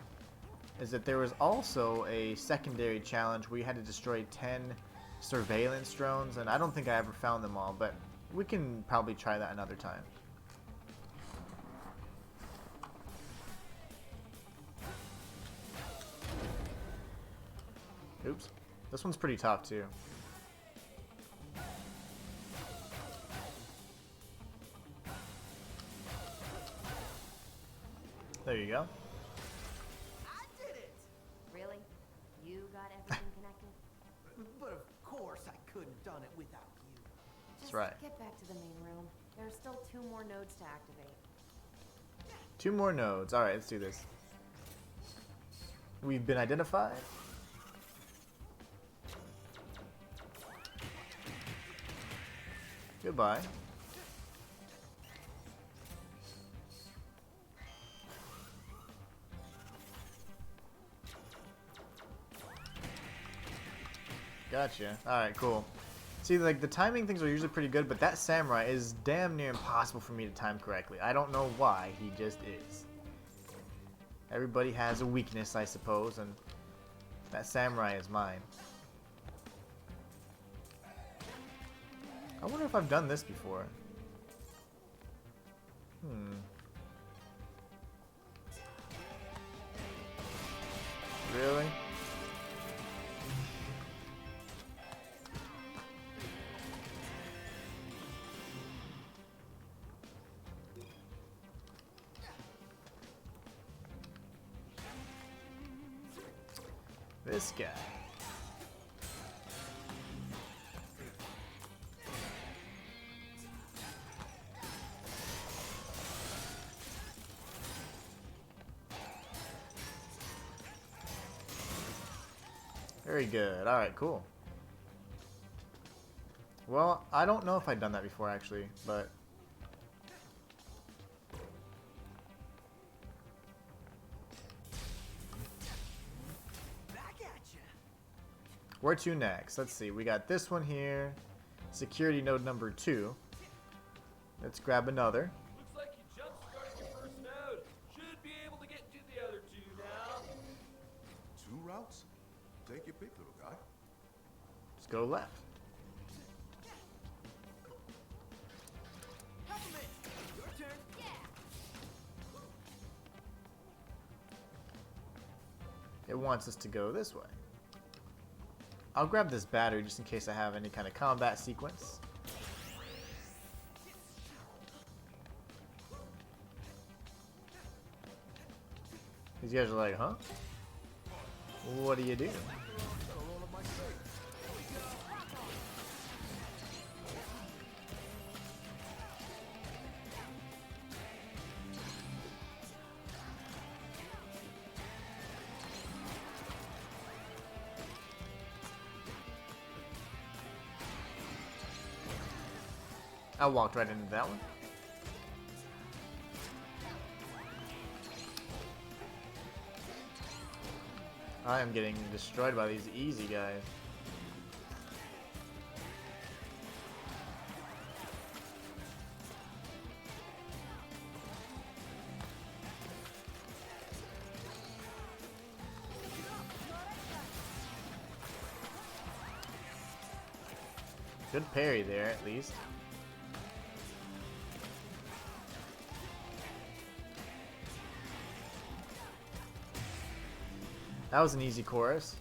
is that there was also a secondary challenge where you had to destroy 10 surveillance drones, and I don't think I ever found them all, but we can probably try that another time. Oops. This one's pretty tough too. There you go. I did it! Really? You got everything connected? But of course I couldn't have done it without you. Just right. get back to the main room. There are still 2 more nodes to activate. 2 more nodes. Alright, let's do this. We've been identified. Goodbye. Gotcha. Alright, cool. See, like, the timing things are usually pretty good, but that samurai is damn near impossible for me to time correctly. I don't know why, he just is. Everybody has a weakness, I suppose, and that samurai is mine. I wonder if I've done this before. Really? This guy. Very good. Alright, cool. Well, I don't know if I've done that before actually, but Back at ya! where to next? Let's see. We got this one here. Security node number 2. Let's grab another. Looks like you jump-started your first node. Should be able to get to the other 2 now. 2 routes? Take your pick, little guy. Let's go left. Your turn. It wants us to go this way. I'll grab this battery just in case I have any kind of combat sequence. These guys are like, huh? What do you do? I walked right into that one. I am getting destroyed by these easy guys. Good parry there, at least. That was an easy chorus.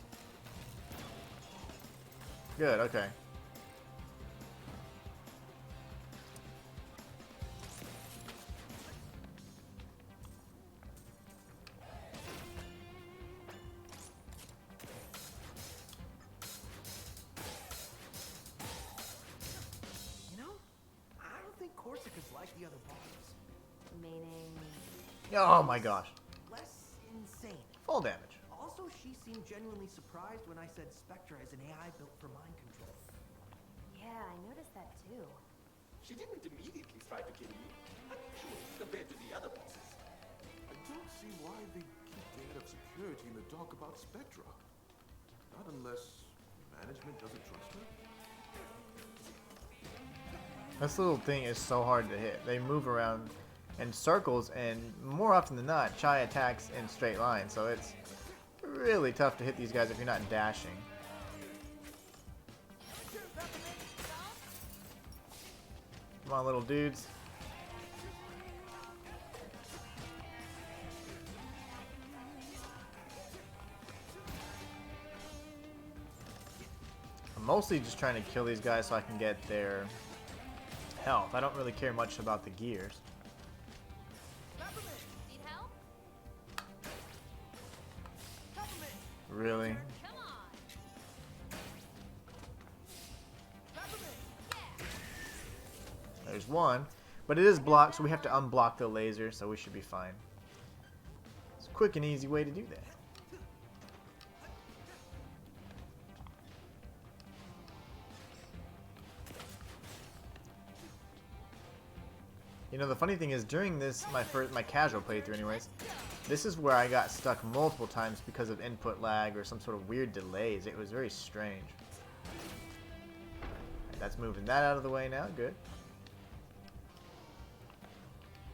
Good, okay. Corsica's like the other bosses. Meaning... Oh my gosh. Less insane. Full damage. Also, she seemed genuinely surprised when I said Spectra is an AI built for mind control. Yeah, I noticed that too. She didn't immediately try to kill you. Unusual compared to the other bosses. I don't see why they keep the head of security in the dark about Spectra. Not unless management doesn't trust her. This little thing is so hard to hit. They move around in circles, and more often than not, Chai attacks in straight lines, so it's really tough to hit these guys if you're not dashing. Come on, little dudes. I'm mostly just trying to kill these guys so I can get their health. I don't really care much about the gears. Need help? Really? Come on! There's one. But it is blocked, so we have to unblock the laser, so we should be fine. It's a quick and easy way to do that. You know, the funny thing is, during this, my casual playthrough anyways, this is where I got stuck multiple times because of input lag or some sort of weird delays. It was very strange. That's moving that out of the way now. Good.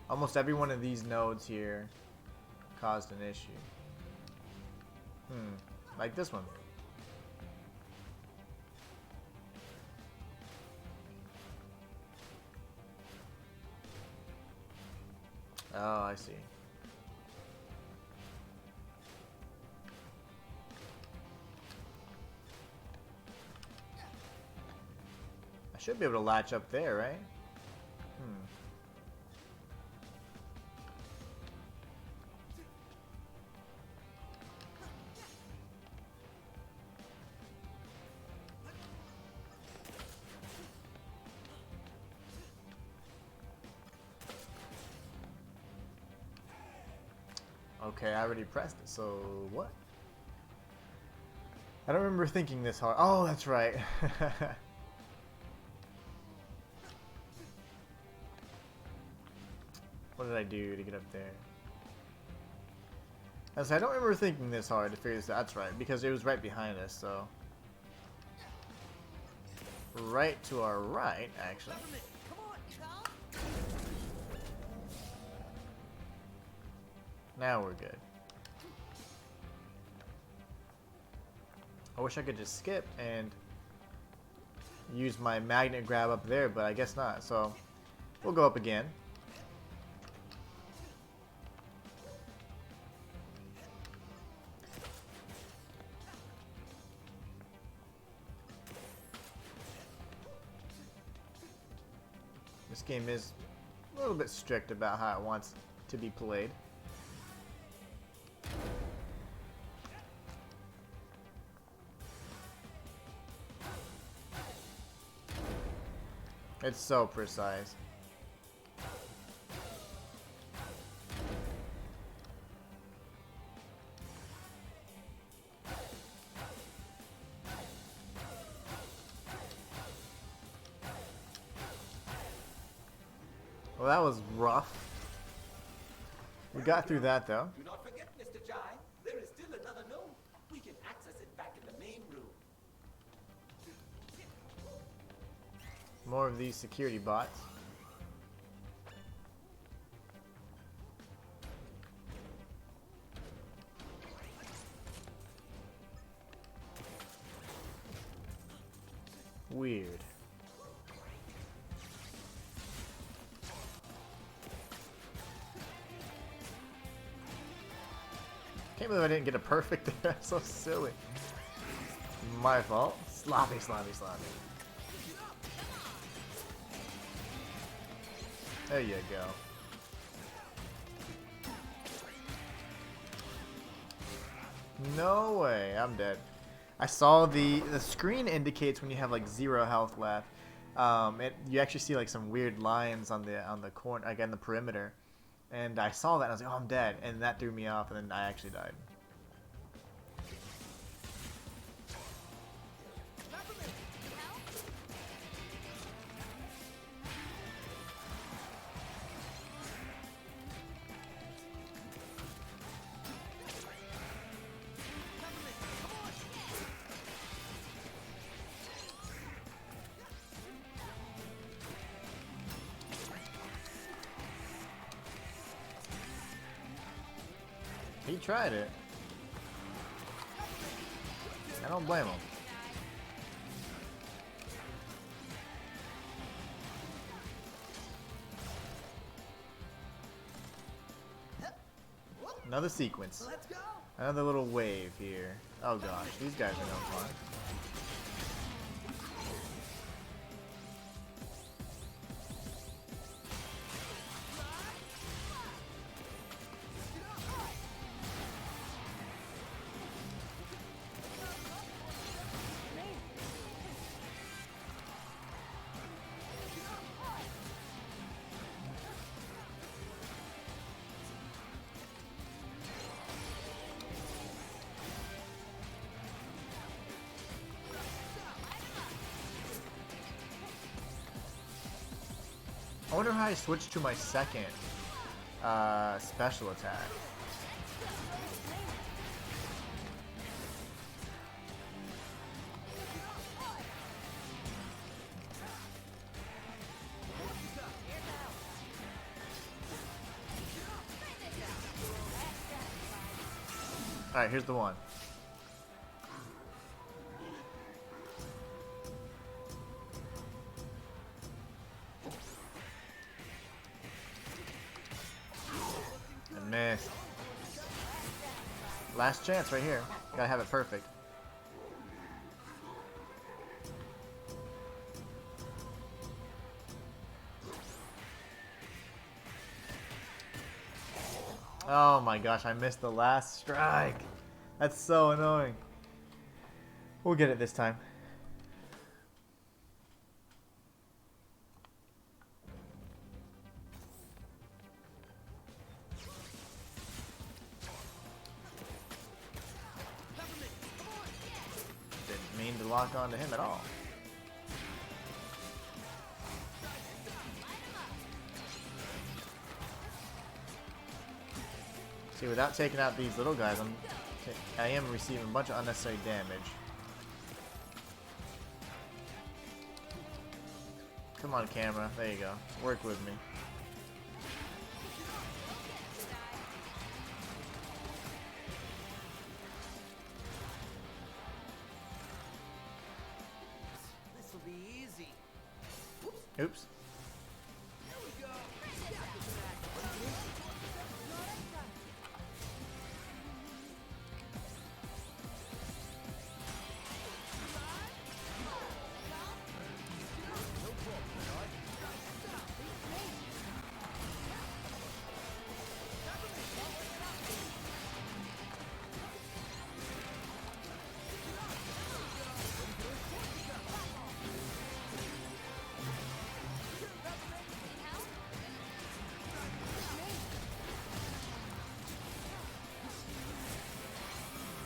Almost every one of these nodes here caused an issue. Like this one. Oh, I see. I should be able to latch up there, right? Okay, I already pressed it, so what? I don't remember thinking this hard. Oh, that's right. What did I do to get up there? I don't remember thinking this hard to figure this out. That's right, because it was right behind us, so. Right to our right, actually. Now we're good. I wish I could just skip and use my magnet grab up there, but I guess not. So we'll go up again. This game is a little bit strict about how it wants to be played. It's so precise. Well, that was rough. We got through that though. Do not forget, Mr. Jai, there is still another node. We can access it back in the main room. More of these security bots. Weird. Can't believe I didn't get a perfect there. That's so silly. My fault. Sloppy, sloppy, sloppy. There you go. No way, I'm dead. I saw the screen indicates when you have like 0 health left. You actually see like some weird lines on the corner, like on the perimeter, and I saw that and I was like, oh, I'm dead, and that threw me off, and then I actually died. He tried it. I don't blame him. Another sequence. Let's go. Another little wave here. Oh gosh, these guys are no fun. I wonder how I switched to my second special attack. Alright, here's the one. Missed. Last chance right here. Gotta have it perfect. Oh my gosh, I missed the last strike. That's so annoying. We'll get it this time. To lock on to him at all. See, without taking out these little guys, I am receiving a bunch of unnecessary damage. Come on, camera. There you go. Work with me. Oops.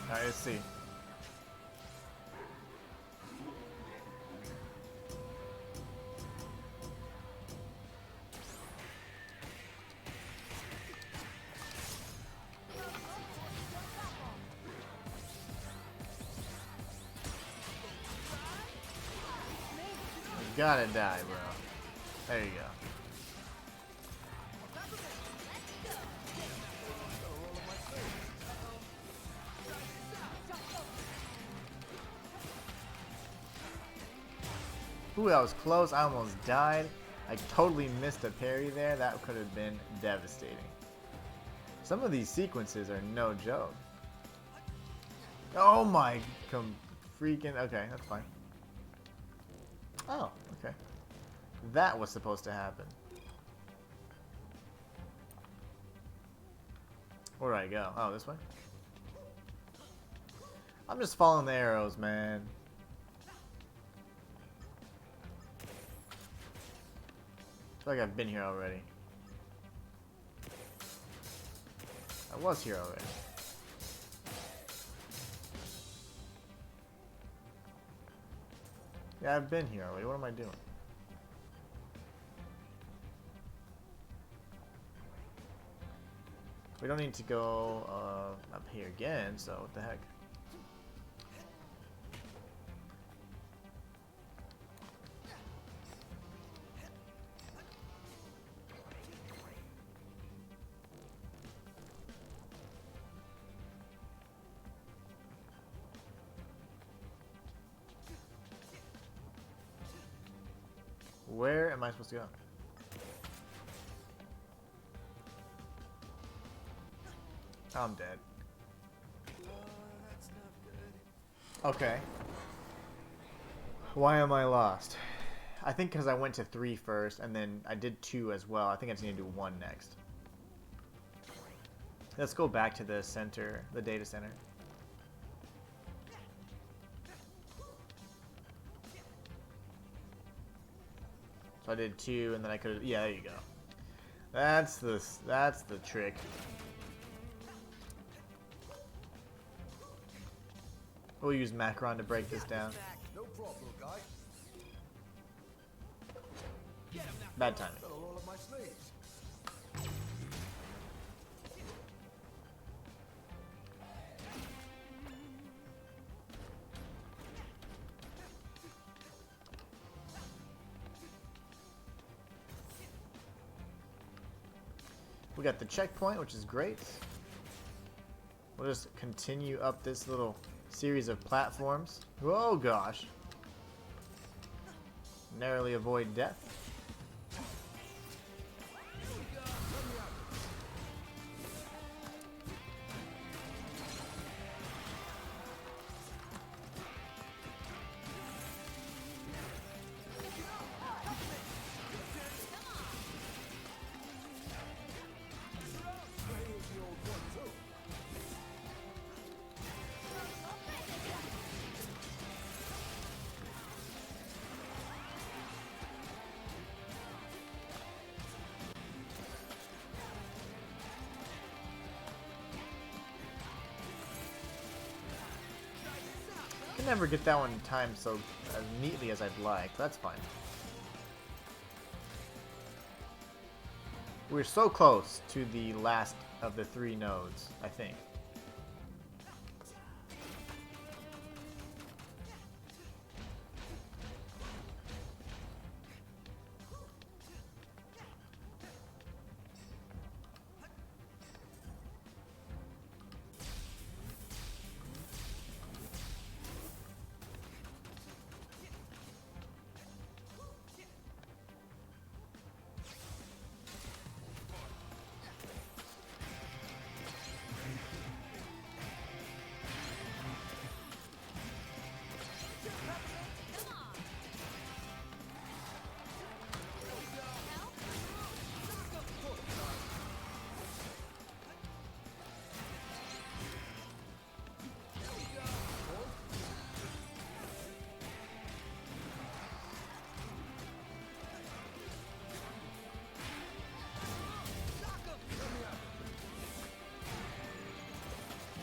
Alright, let's see. You gotta die, bro. There you go. Ooh, that was close. I almost died. I totally missed a parry there. That could have been devastating. Some of these sequences are no joke. Oh my freaking... Okay, that's fine. Oh, okay. That was supposed to happen. Where do I go? Oh, this way? I'm just following the arrows, man. feel like I've been here already. I was here already. Yeah, I've been here already. What am I doing? We don't need to go up here again, so what the heck? Where am I supposed to go? I'm dead. That's not good. Okay. Why am I lost? I think because I went to 3 first, and then I did 2 as well. I think I just need to do 1 next. Let's go back to the center, the data center. So I did 2, and then I could. Yeah, there you go. That's the trick. We'll use Macron to break this down. No problem, guy. Bad timing. Got a roll up my sleeves. We got the checkpoint, which is great. We'll just continue up this little series of platforms. Oh gosh. Narrowly avoid death. I can never get that one timed so as neatly as I'd like. That's fine. We're so close to the last of the 3 nodes, I think.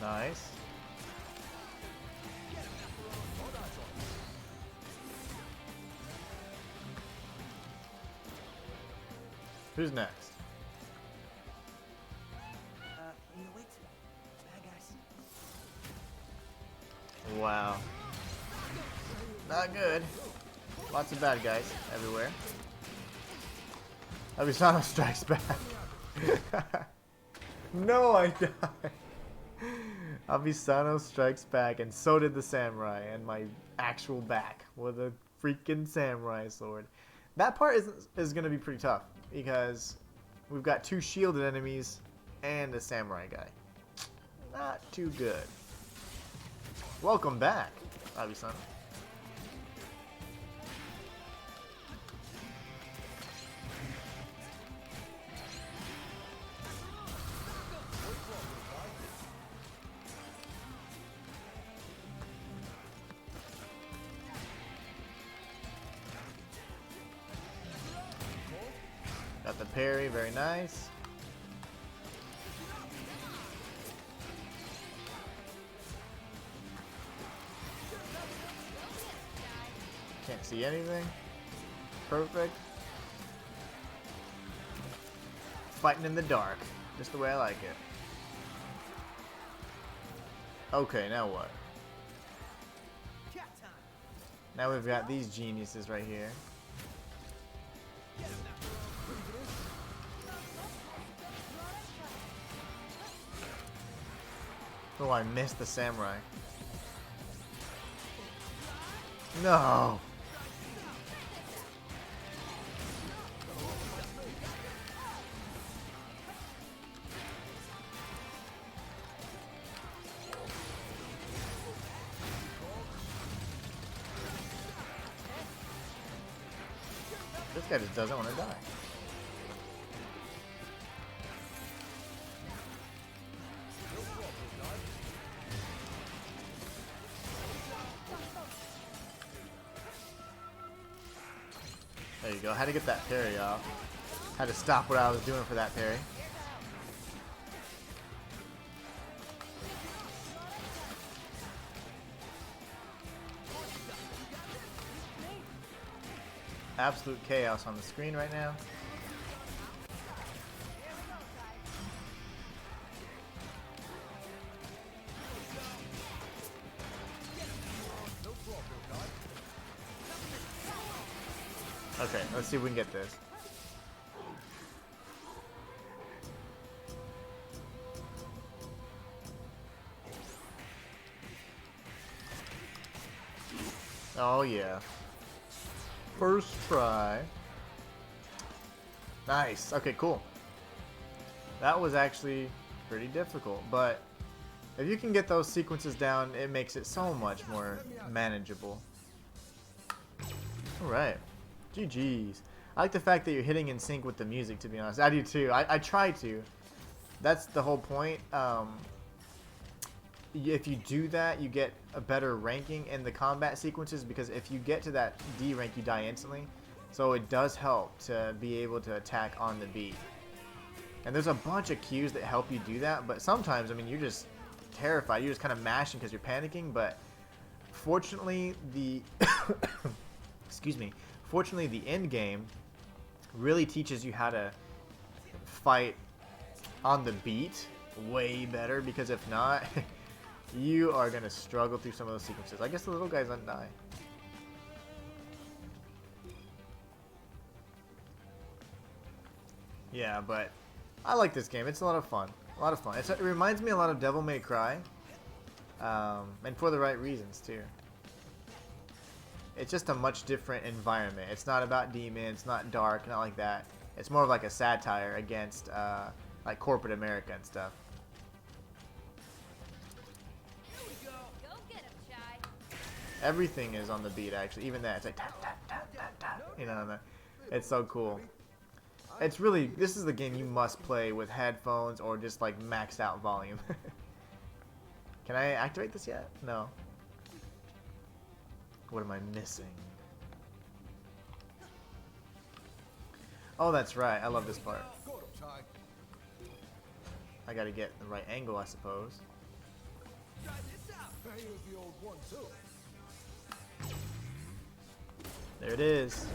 Nice. Who's next? Wait. Bad guys. Wow. Not good. Lots of bad guys everywhere. Avisano strikes back. No, I died. Avisano strikes back, and so did the samurai, and my actual back with a freaking samurai sword. That part is going to be pretty tough, because we've got 2 shielded enemies and a samurai guy. Not too good. Welcome back, Avisano. Got the parry, very nice. Can't see anything. Perfect. Fighting in the dark. Just the way I like it. Okay, now what? Now we've got these geniuses right here. Oh, I missed the samurai. No! This guy just doesn't want to die. There you go. Had to get that parry off. Had to stop what I was doing for that parry. Absolute chaos on the screen right now. Okay, let's see if we can get this. Oh yeah. First try. Nice. Okay, cool. That was actually pretty difficult, but if you can get those sequences down, it makes it so much more manageable. Alright. GG's. I like the fact that you're hitting in sync with the music, to be honest. I do too. I try to. That's the whole point. If you do that, you get a better ranking in the combat sequences, because if you get to that D rank, you die instantly. So it does help to be able to attack on the beat. And there's a bunch of cues that help you do that, but sometimes, I mean, you're just terrified. You're just kind of mashing because you're panicking, but fortunately, the... excuse me. Fortunately, the end game really teaches you how to fight on the beat way better, because if not... you are going to struggle through some of those sequences. I guess the little guys don't die. Yeah, but I like this game. It's a lot of fun. A lot of fun. It reminds me a lot of Devil May Cry. And for the right reasons, too. It's just a much different environment. It's not about demons, it's not dark, not like that. It's more of like a satire against like corporate America and stuff. Everything is on the beat, actually. Even that, it's like tap, tap, tap, tap, tap. You know, it's so cool. It's really, this is the game you must play with headphones or just like maxed out volume. Can I activate this yet? No. What am I missing? Oh, that's right. I love this part. I gotta get the right angle, I suppose. There it is.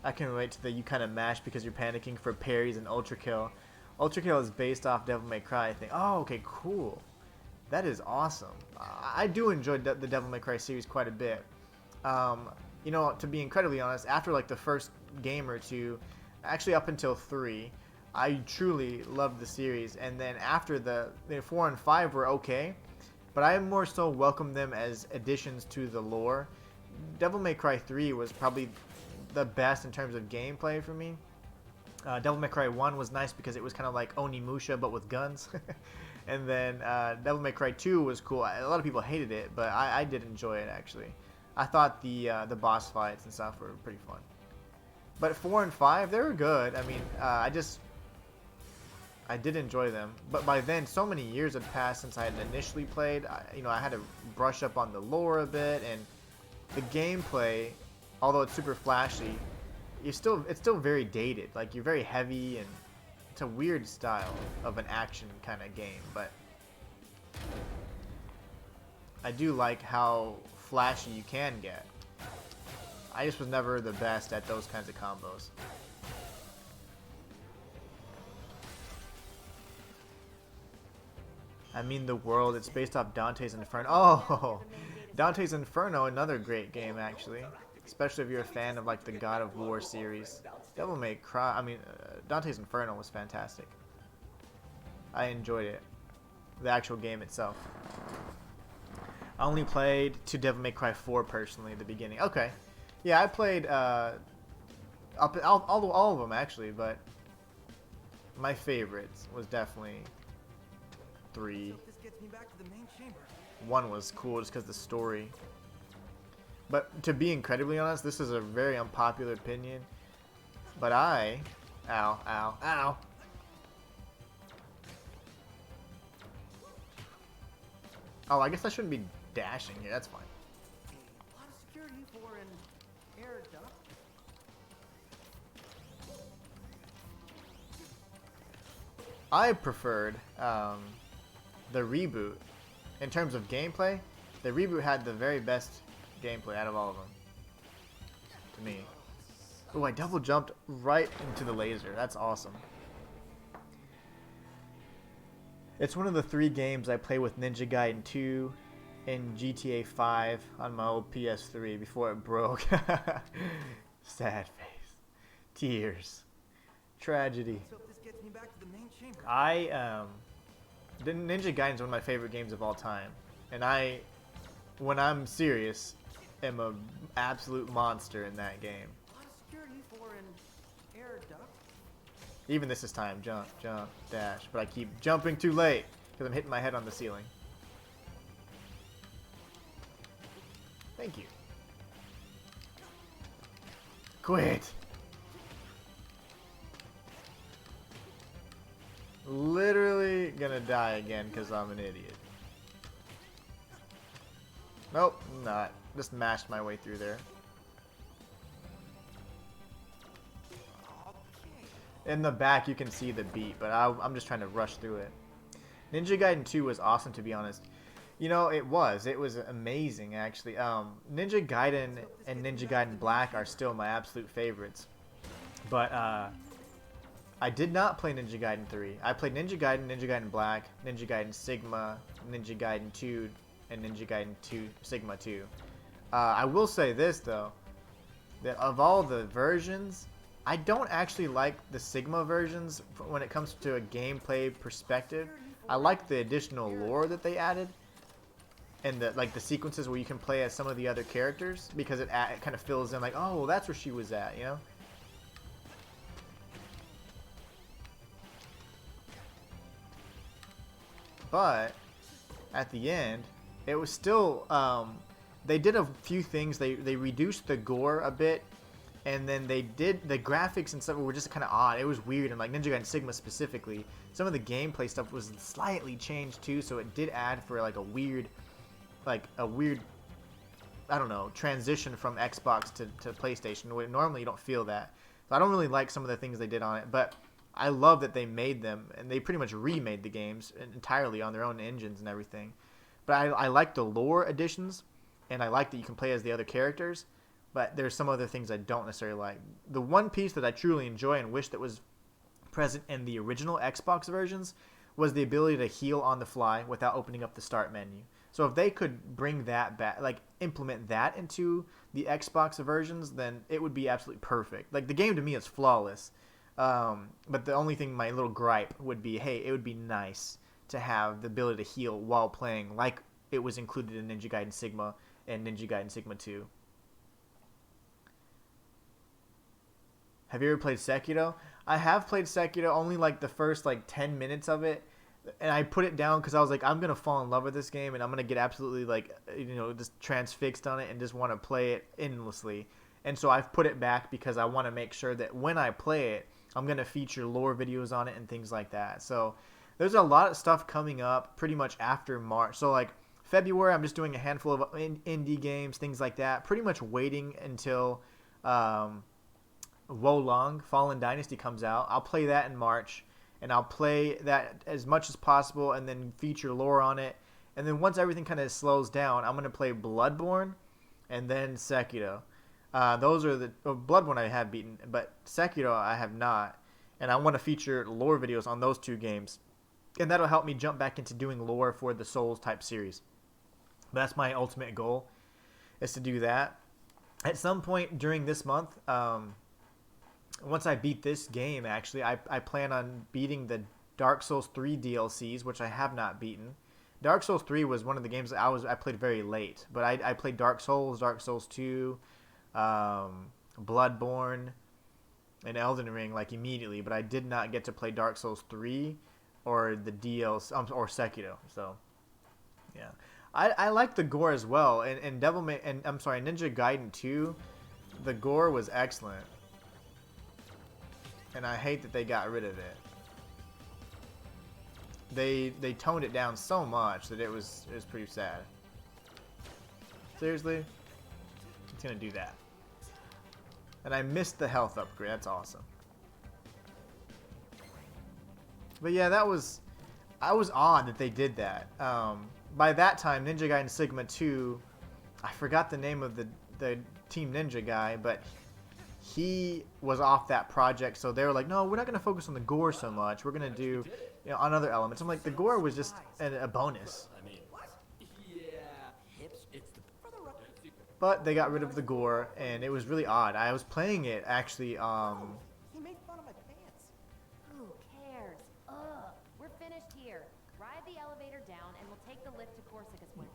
I can relate to the you kind of mash because you're panicking for parries and ultra kill. Ultra kill is based off Devil May Cry, I think. Oh, okay, cool. That is awesome. I do enjoy the Devil May Cry series quite a bit. You know, to be incredibly honest, after like the first game or two, actually up until 3, I truly loved the series. And then after the 4 and 5 were okay, but I more so welcomed them as additions to the lore. Devil May Cry 3 was probably the best in terms of gameplay for me. Devil May Cry 1 was nice because it was kind of like Onimusha but with guns. And then Devil May Cry 2 was cool. A lot of people hated it, but I did enjoy it actually. I thought the boss fights and stuff were pretty fun. But 4 and 5, they were good. I mean, I did enjoy them. But by then, so many years had passed since I had initially played. I had to brush up on the lore a bit, and the gameplay, although it's super flashy, it's still very dated. Like, you're very heavy, and it's a weird style of an action kind of game, but I do like how flashy you can get. I just was never the best at those kinds of combos. I mean, the world, it's based off Dante's Inferno. Oh, Dante's Inferno, another great game, actually. Especially if you're a fan of, like, the God of War series. Devil May Cry, I mean, Dante's Inferno was fantastic. I enjoyed it. The actual game itself. I only played to Devil May Cry 4 personally at the beginning. Okay. Yeah, I played all of them, actually, but my favorites was definitely 3. This gets me back to the main chamber. 1 was cool just because the story. But to be incredibly honest, this is a very unpopular opinion. But ow, ow, ow. Oh, I guess I shouldn't be dashing here. That's fine. A lot of security for an air duct. I preferred the reboot. In terms of gameplay, the reboot had the very best gameplay out of all of them. To me. Oh, I double jumped right into the laser. That's awesome. It's one of the 3 games I play with Ninja Gaiden 2 and GTA 5 on my old PS3 before it broke. Sad face. Tears. Tragedy. So this gets me back to the main chamber. Ninja Gaiden is one of my favorite games of all time. And when I'm serious, am a absolute monster in that game. A lot of security for an air duct. Even this time, jump, jump, dash. But I keep jumping too late because I'm hitting my head on the ceiling. Thank you. Quit. Literally gonna die again because I'm an idiot. Nope, I'm not. Just mashed my way through there. In the back you can see the beat, but I'm just trying to rush through it. Ninja Gaiden 2 was awesome, to be honest. You know, it was amazing, actually. Ninja Gaiden and Ninja Gaiden Black are still my absolute favorites. But I did not play Ninja Gaiden 3. I played Ninja Gaiden Black, Ninja Gaiden Sigma, Ninja Gaiden 2, and Ninja Gaiden 2 Sigma 2. I will say this, though, that of all the versions, I don't actually like the Sigma versions when it comes to a gameplay perspective. I like the additional lore that they added, and the sequences where you can play as some of the other characters, because it kind of fills in like, oh, well, that's where she was at, you know? But at the end, it was still they did a few things. They reduced the gore a bit. And then they did the graphics and stuff were just kind of odd. It was weird, and like Ninja Gaiden Sigma specifically, some of the gameplay stuff was slightly changed too. So it did add for like a weird, I don't know, transition from Xbox to PlayStation. Where normally you don't feel that. So I don't really like some of the things they did on it, but I love that they made them, and they pretty much remade the games entirely on their own engines and everything. But I like the lore additions, and I like that you can play as the other characters. But there's some other things I don't necessarily like. The one piece that I truly enjoy and wish that was present in the original Xbox versions was the ability to heal on the fly without opening up the start menu. So if they could bring that back, like implement that into the Xbox versions, then it would be absolutely perfect. Like the game to me is flawless. But the only thing, my little gripe would be, hey, it would be nice to have the ability to heal while playing like it was included in Ninja Gaiden Sigma and Ninja Gaiden Sigma 2. Have you ever played Sekiro? I have played Sekiro, only like the first 10 minutes of it, and I put it down because I was like, I'm gonna fall in love with this game, and I'm gonna get absolutely just transfixed on it and just want to play it endlessly. And so I've put it back because I want to make sure that when I play it, I'm gonna feature lore videos on it and things like that. So there's a lot of stuff coming up pretty much after March. So like February, I'm just doing a handful of indie games, things like that. Pretty much waiting until Wolong Fallen Dynasty comes out. I'll play that in March, and I'll play that as much as possible, and then feature lore on it. And then once everything kind of slows down, I'm gonna play Bloodborne, and then Sekiro. Those are the Bloodborne I have beaten, but Sekiro I have not, and I want to feature lore videos on those two games, and that'll help me jump back into doing lore for the Souls type series. But that's my ultimate goal, is to do that. At some point during this month, once I beat this game, actually, I plan on beating the Dark Souls 3 DLCs, which I have not beaten. Dark Souls 3 was one of the games that I played very late, but I played Dark Souls 2, Bloodborne, and Elden Ring like immediately, but I did not get to play Dark Souls 3 or the DLC or Sekiro. So yeah, I like the gore as well, and Ninja Gaiden 2, the gore was excellent, and I hate that they got rid of it. They toned it down so much that it was pretty sad. Seriously, it's gonna do that. And I missed the health upgrade. That's awesome. But yeah, I was odd that they did that. By that time, Ninja Gaiden Sigma 2, I forgot the name of the Team Ninja guy, but he was off that project, so they were like, no, we're not going to focus on the gore so much. We're going to do, on other elements. I'm like, the gore was just a bonus. But they got rid of the gore, and it was really odd. I was playing it, actually, He made fun of my pants. Who cares? Ugh. We're finished here. Ride the elevator down, and we'll take the lift to Corsica's way.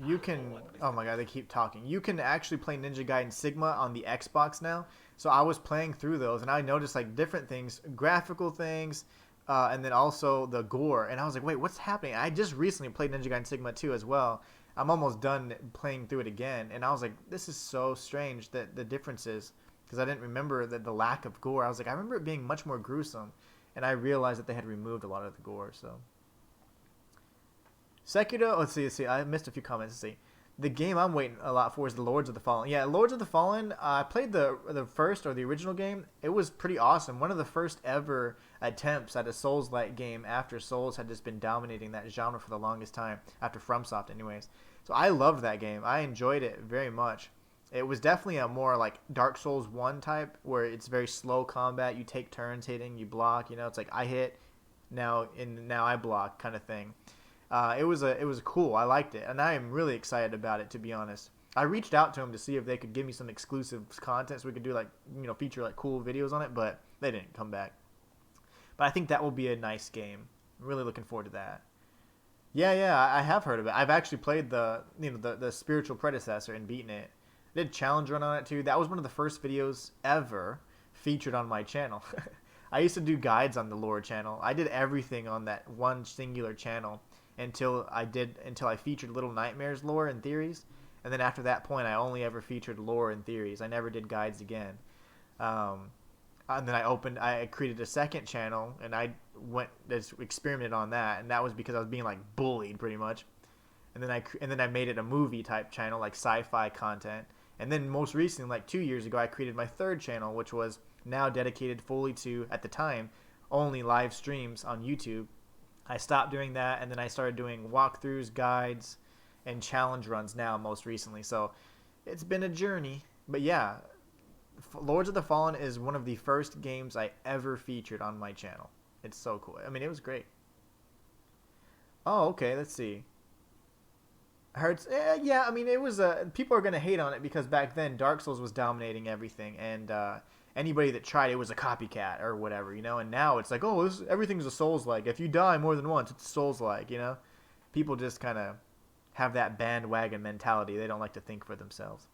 you can, oh my god, they keep talking. You can actually play Ninja Gaiden Sigma on the Xbox now. So I was playing through those, and I noticed like different things, graphical things, and then also the gore. And I was like, wait, what's happening? I just recently played Ninja Gaiden Sigma 2 as well. I'm almost done playing through it again, and I was like, this is so strange that the differences, because I didn't remember the lack of gore. I was like, I remember it being much more gruesome, and I realized that they had removed a lot of the gore. So Sekiro, let's see, I missed a few comments. Let's see. The game I'm waiting a lot for is the Lords of the Fallen. Yeah, Lords of the Fallen, I played the first or the original game. It was pretty awesome. One of the first ever attempts at a Souls-like game after Souls had just been dominating that genre for the longest time, after FromSoft anyways. So I loved that game. I enjoyed it very much. It was definitely a more like Dark Souls 1 type, where it's very slow combat. You take turns hitting, you block, it's like I hit, now I block kind of thing. It was cool. I liked it, and I am really excited about it, to be honest. I reached out to them to see if they could give me some exclusive content so we could do like feature like cool videos on it, but they didn't come back. But I think that will be a nice game. I'm really looking forward to that. Yeah, I have heard of it. I've actually played the spiritual predecessor and beaten it. I did a challenge run on it too. That was one of the first videos ever featured on my channel. I used to do guides on the lore channel. I did everything on that one singular channel until I featured Little Nightmares lore and theories, and then after that point I only ever featured lore and theories. I never did guides again. And then I created a second channel, and I experimented on that, and that was because I was being like bullied pretty much. And then I made it a movie type channel, like sci-fi content. And then most recently, like 2 years ago, I created my third channel, which was now dedicated fully to, at the time, only live streams on YouTube. I stopped doing that, and then I started doing walkthroughs, guides, and challenge runs now most recently. So it's been a journey. But yeah, Lords of the Fallen is one of the first games I ever featured on my channel. It's so cool. I mean, it was great. Oh, okay, let's see. Yeah, I mean, it was people are going to hate on it because back then Dark Souls was dominating everything, and anybody that tried it was a copycat or whatever, and now it's like, oh, everything's a Souls-like. If you die more than once, it's Souls-like, People just kind of have that bandwagon mentality. They don't like to think for themselves.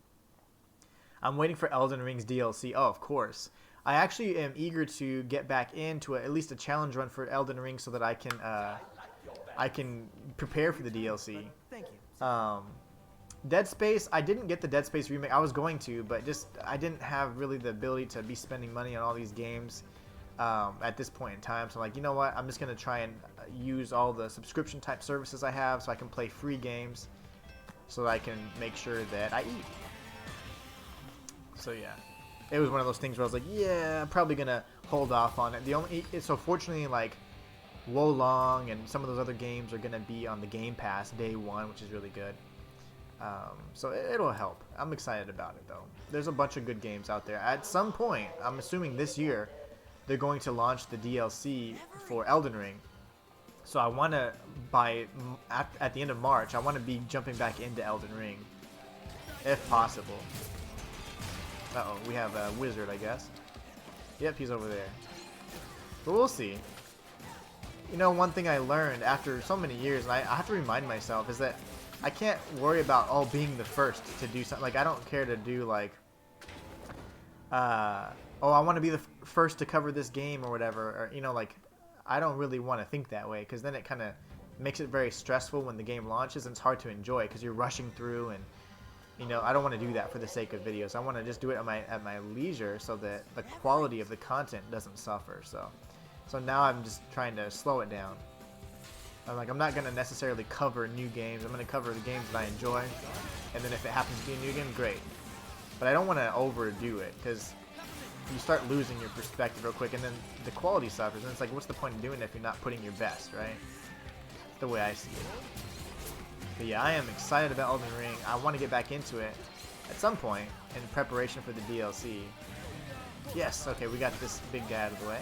I'm waiting for Elden Ring's DLC. Oh, of course. I actually am eager to get back into at least a challenge run for Elden Ring so that I can prepare for the DLC. Thank you. Dead Space, I didn't get the Dead Space remake. I was going to, but I didn't have really the ability to be spending money on all these games at this point in time. So I'm like, you know what? I'm just going to try and use all the subscription type services I have so I can play free games so that I can make sure that I eat. So yeah. it was one of those things where I was like, yeah, I'm probably gonna hold off on it. So fortunately, like Wolong and some of those other games are gonna be on the Game Pass day one, which is really good. So it'll help. I'm excited about it though. There's a bunch of good games out there. At some point, I'm assuming this year, they're going to launch the DLC for Elden Ring. So I want to, at the end of March, I want to be jumping back into Elden Ring, if possible. Uh-oh, we have a wizard, I guess. Yep, he's over there. But we'll see. You know, one thing I learned after so many years, and I have to remind myself, is that I can't worry about, being the first to do something. Like, I don't care to do, like, I want to be the first to cover this game or whatever. Or, you know, like, I don't really want to think that way, because then it kind of makes it very stressful when the game launches, and it's hard to enjoy because you're rushing through, and you know, I don't want to do that for the sake of videos. I want to just do it at my leisure so that the quality of the content doesn't suffer. So now I'm just trying to slow it down. I'm not going to necessarily cover new games. I'm going to cover the games that I enjoy, and then if it happens to be a new game, great. But I don't want to overdo it, because you start losing your perspective real quick, and then the quality suffers, and it's like, what's the point of doing it if you're not putting your best, right? That's the way I see it. But yeah, I am excited about Elden Ring. I want to get back into it at some point in preparation for the DLC. Yes, okay, we got this big guy out of the way.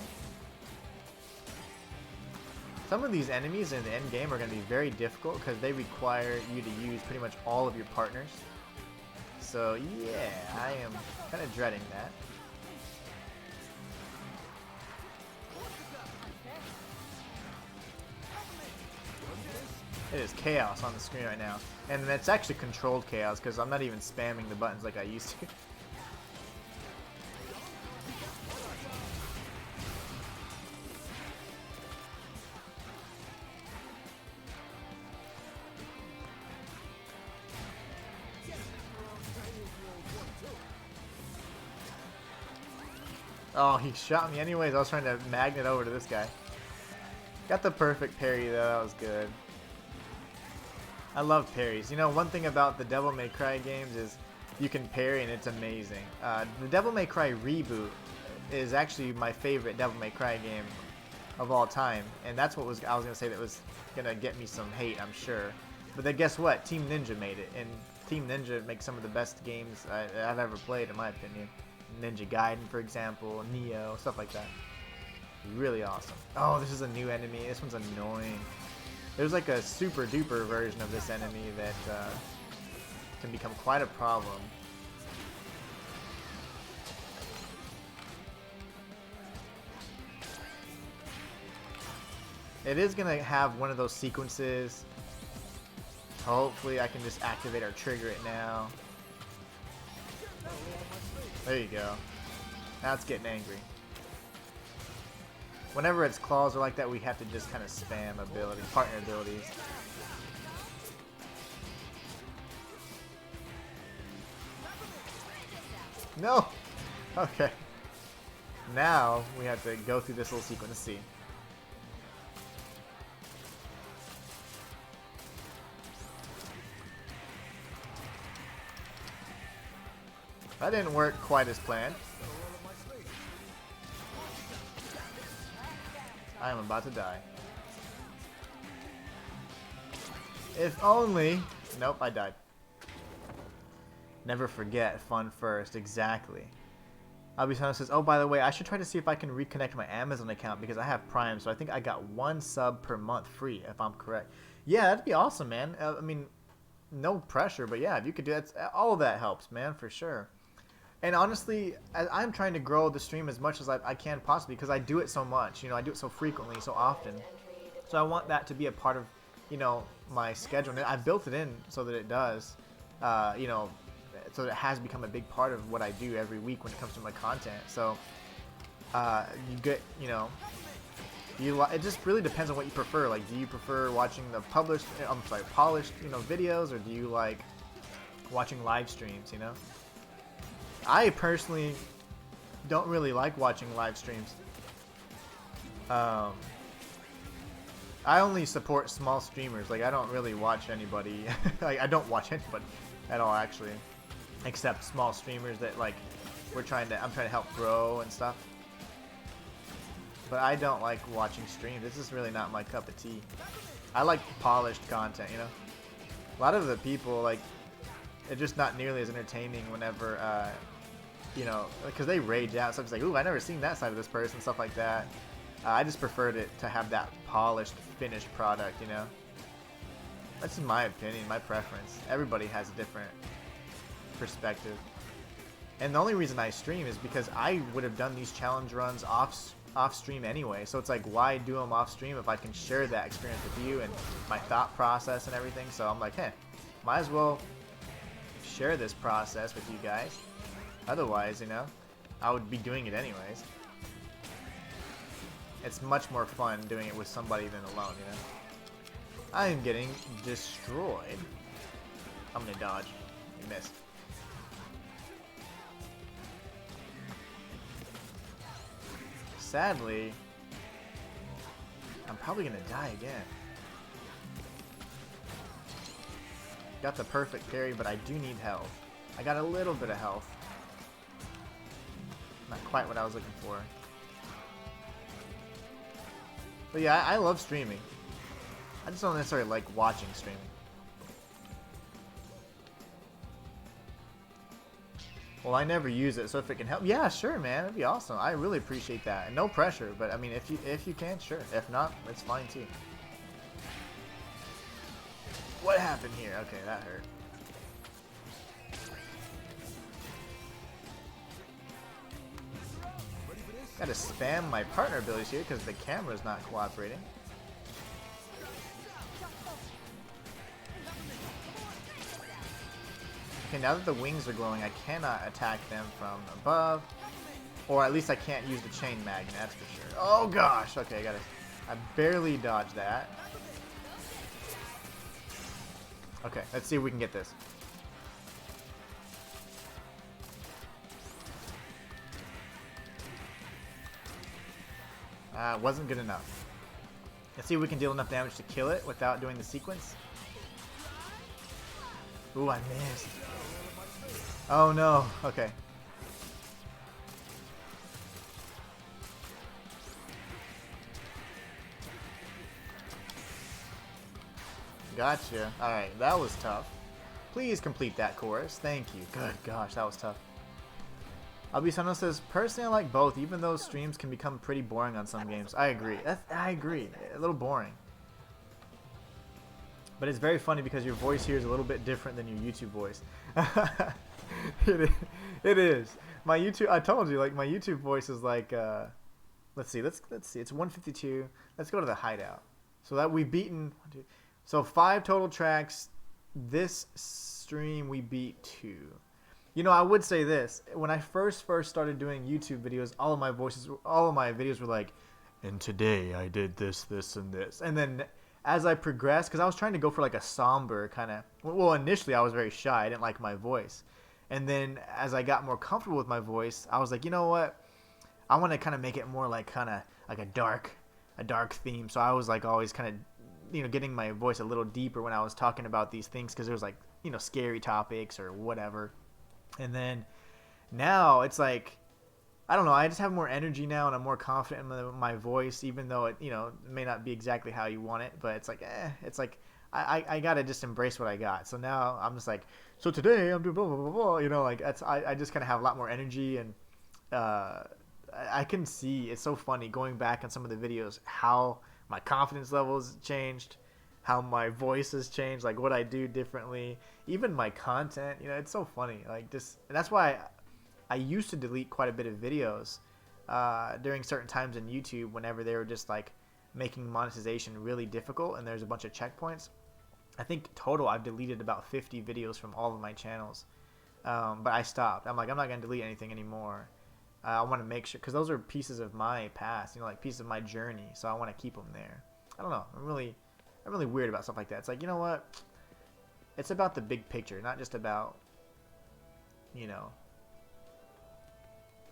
Some of these enemies in the end game are going to be very difficult because they require you to use pretty much all of your partners. So yeah, I am kind of dreading that. It is chaos on the screen right now. And it's actually controlled chaos because I'm not even spamming the buttons like I used to. Oh, he shot me anyways. I was trying to magnet over to this guy. Got the perfect parry though. That was good. I love parries. You know, one thing about the Devil May Cry games is you can parry and it's amazing. The Devil May Cry reboot is actually my favorite Devil May Cry game of all time. And that's what I was going to say that was going to get me some hate, I'm sure. But then guess what? Team Ninja made it. And Team Ninja makes some of the best games I've ever played, in my opinion. Ninja Gaiden, for example, Neo, stuff like that. Really awesome. Oh, this is a new enemy. This one's annoying. There's like a super duper version of this enemy that can become quite a problem. It is going to have one of those sequences. Hopefully I can just activate or trigger it now. There you go. Now it's getting angry. Whenever its claws are like that, we have to just kind of spam partner abilities. No! Okay. Now we have to go through this little sequence. Let's see. That didn't work quite as planned. I am about to die. If only... Nope, I died. Never forget, fun first, exactly. Abisano says, oh, by the way, I should try to see if I can reconnect my Amazon account because I have Prime, so I think I got 1 sub per month free, if I'm correct. Yeah, that'd be awesome, man. I mean, no pressure, but yeah, if you could do that, all of that helps, man, for sure. And honestly, I'm trying to grow the stream as much as I can possibly because I do it so much. You know, I do it so frequently, so often. So I want that to be a part of, you know, my schedule. And I built it in so that it does, you know, so it has become a big part of what I do every week when it comes to my content. So you get, you know, it just really depends on what you prefer. Like, do you prefer watching the polished, you know, videos, or do you like watching live streams, you know? I personally don't really like watching live streams. I only support small streamers. Like, I don't really watch anybody. Like, I don't watch anybody at all, actually, except small streamers that like I'm trying to help grow and stuff. But I don't like watching streams. This is really not my cup of tea. I like polished content, you know. A lot of the people like it's just not nearly as entertaining whenever you know, because they rage out. So it's like, ooh, I never seen that side of this person, stuff like that. I just preferred it to have that polished, finished product, you know. That's just my opinion, my preference. Everybody has a different perspective. And the only reason I stream is because I would have done these challenge runs off stream anyway. So it's like, why do them off stream if I can share that experience with you and my thought process and everything? So I'm like, hey, might as well share this process with you guys. Otherwise, you know, I would be doing it anyways. It's much more fun doing it with somebody than alone, you know. I am getting destroyed. I'm gonna dodge. You missed. Sadly, I'm probably gonna die again. Got the perfect parry, but I do need health. I got a little bit of health. Not quite what I was looking for. But yeah, I love streaming. I just don't necessarily like watching streaming. Well, I never use it, so if it can help, yeah, sure, man, that'd be awesome. I really appreciate that, and no pressure. But I mean, if you can, sure. If not, it's fine too. What happened here? Okay, that hurt. Gotta spam my partner abilities here because the camera's not cooperating. Okay, now that the wings are glowing, I cannot attack them from above. Or at least I can't use the chain magnet, that's for sure. Oh gosh! Okay, I barely dodged that. Okay, let's see if we can get this. Wasn't good enough. Let's see if we can deal enough damage to kill it without doing the sequence. Ooh, I missed. Oh no, okay. Gotcha. Alright, that was tough. Please complete that chorus. Thank you. Good gosh, that was tough. Albisano says, personally I like both, even though streams can become pretty boring on some games. I agree. I agree. A little boring. But it's very funny because your voice here is a little bit different than your YouTube voice. It is. My YouTube, I told you, like my YouTube voice is like, let's see, it's 152. Let's go to the hideout. So that we've beaten, so 5 total tracks. This stream we beat 2. You know, I would say this. When I first started doing YouTube videos, all of my videos were like, and today I did this, this, and this. And then as I progressed, because I was trying to go for like a somber kind of, well, initially I was very shy. I didn't like my voice. And then as I got more comfortable with my voice, I was like, you know what? I want to kind of make it more like kind of like a dark theme. So I was like always kind of, you know, getting my voice a little deeper when I was talking about these things because there was like, you know, scary topics or whatever. And then now it's like, I don't know, I just have more energy now and I'm more confident in my voice, even though it, you know, may not be exactly how you want it, but it's like, I gotta just embrace what I got. So now I'm just like, so today I'm doing blah, blah, blah, blah, you know, like I just kind of have a lot more energy. And I can see, it's so funny going back on some of the videos, how my confidence levels changed, how my voice has changed, like what I do differently, even my content, you know, it's so funny. Like just, and that's why I used to delete quite a bit of videos during certain times in YouTube whenever they were just like making monetization really difficult and there's a bunch of checkpoints. I think total I've deleted about 50 videos from all of my channels, but I stopped. I'm like, I'm not gonna delete anything anymore. I want to make sure, because those are pieces of my past, you know, like pieces of my journey, so I want to keep them there. I don't know, I'm really weird about stuff like that. It's like, you know what, it's about the big picture, not just about, you know,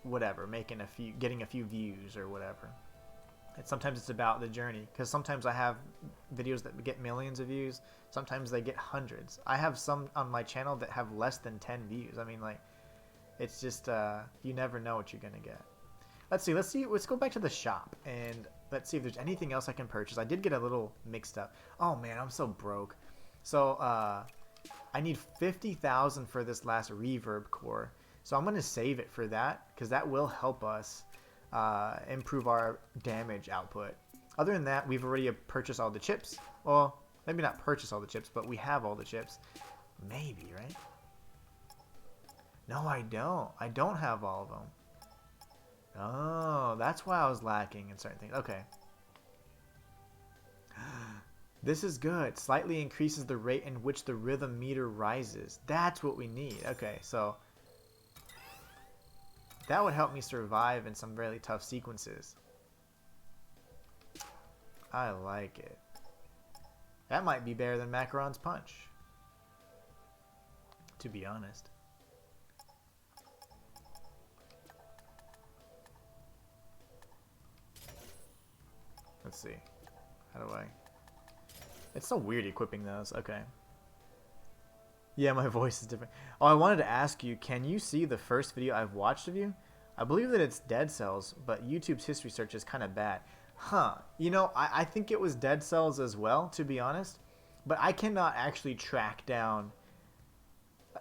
whatever, getting a few views or whatever. Sometimes it's about the journey, because sometimes I have videos that get millions of views, sometimes they get hundreds. I have some on my channel that have less than 10 views. I mean, like, It's just you never know what you're gonna get. Let's see. Let's go back to the shop and let's see if there's anything else I can purchase. I did get a little mixed up. Oh man, I'm so broke. So I need 50,000 for this last reverb core. So I'm gonna save it for that because that will help us improve our damage output. Other than that, we've already purchased all the chips. Well, maybe not purchase all the chips, but we have all the chips. Maybe, right? No, I don't. I don't have all of them. Oh, that's why I was lacking in certain things. Okay. This is good. Slightly increases the rate in which the rhythm meter rises. That's what we need. Okay, so that would help me survive in some really tough sequences. I like it. That might be better than Macaron's Punch, to be honest. Let's see. How do I... It's so weird equipping those. Okay. Yeah, my voice is different. Oh, I wanted to ask you, can you see the first video I've watched of you? I believe that it's Dead Cells, but YouTube's history search is kind of bad. Huh. You know, I think it was Dead Cells as well, to be honest. But I cannot actually track down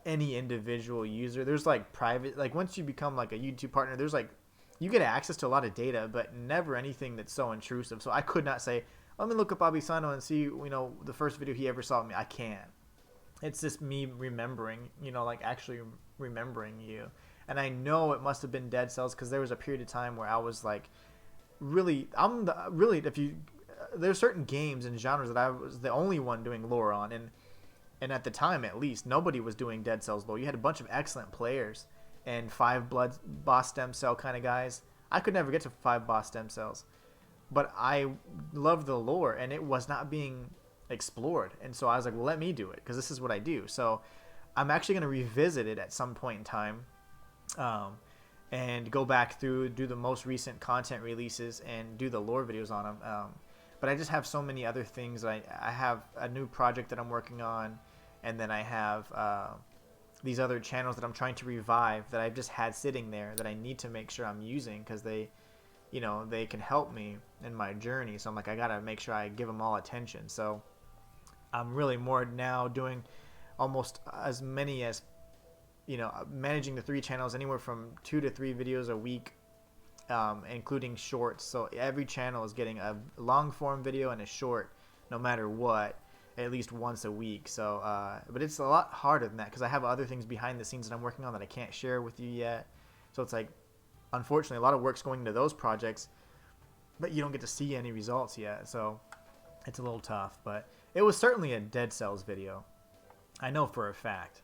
any individual user. There's like private... Like once you become like a YouTube partner, there's like... You get access to a lot of data, but never anything that's so intrusive. So I could not say, let me look up Abisano and see, you know, the first video he ever saw of me. I can't. It's just me remembering, you know, like actually remembering you. And I know it must have been Dead Cells because there was a period of time where I was like, really, there's certain games and genres that I was the only one doing lore on. And at the time, at least, nobody was doing Dead Cells lore. You had a bunch of excellent players and 5 blood boss stem cell kind of guys. I could never get to 5 boss stem cells. But I loved the lore, and it was not being explored. And so I was like, well, let me do it, because this is what I do. So I'm actually going to revisit it at some point in time and go back through, do the most recent content releases, and do the lore videos on them. But I just have so many other things. I have a new project that I'm working on, and then I have these other channels that I'm trying to revive that I've just had sitting there that I need to make sure I'm using because they... You know, they can help me in my journey. So I'm like, I gotta make sure I give them all attention. So I'm really more now doing almost as many as, you know, managing the 3 channels, anywhere from 2 to 3 videos a week, including shorts. So every channel is getting a long form video and a short, no matter what, at least once a week. So, but it's a lot harder than that because I have other things behind the scenes that I'm working on that I can't share with you yet. So it's like, unfortunately, a lot of work's going into those projects, but you don't get to see any results yet, so it's a little tough. But it was certainly a Dead Cells video. I know for a fact.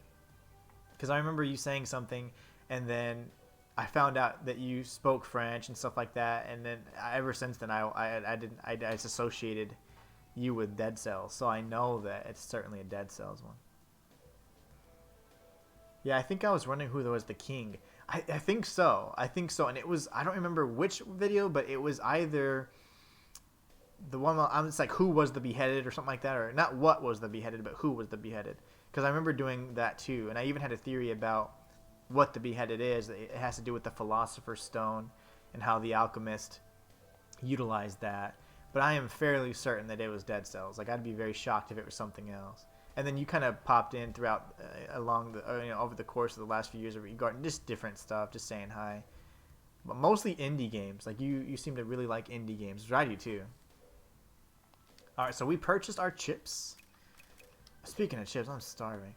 Because I remember you saying something, and then I found out that you spoke French and stuff like that, and then ever since then I associated you with Dead Cells, so I know that it's certainly a Dead Cells one. Yeah, I think I was wondering who was the king. I think so. I think so. And it was, I don't remember which video, but it was either the one, it's like who was the beheaded or something like that, or not what was the beheaded, but who was the beheaded. Because I remember doing that too. And I even had a theory about what the beheaded is. It has to do with the Philosopher's Stone and how the alchemist utilized that. But I am fairly certain that it was Dead Cells. Like, I'd be very shocked if it was something else. And then you kind of popped in throughout, along the, you know, over the course of the last few years of regarding just different stuff, just saying hi. But mostly indie games. Like, you seem to really like indie games. I do too. Alright, so we purchased our chips. Speaking of chips, I'm starving.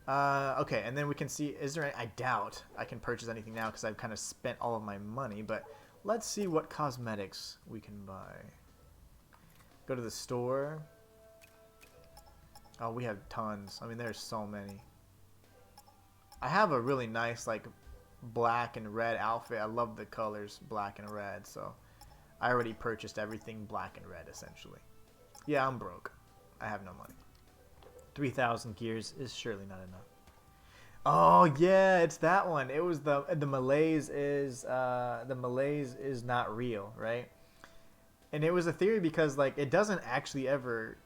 Okay, and then we can see, is there any, I doubt I can purchase anything now because I've kind of spent all of my money. But let's see what cosmetics we can buy. Go to the store. Oh, we have tons. I mean, there's so many. I have a really nice, like, black and red outfit. I love the colors black and red, so I already purchased everything black and red, essentially. Yeah, I'm broke. I have no money. 3,000 gears is surely not enough. Oh, yeah, it's that one. It was the malaise is not real, right? And it was a theory because, like, it doesn't actually ever...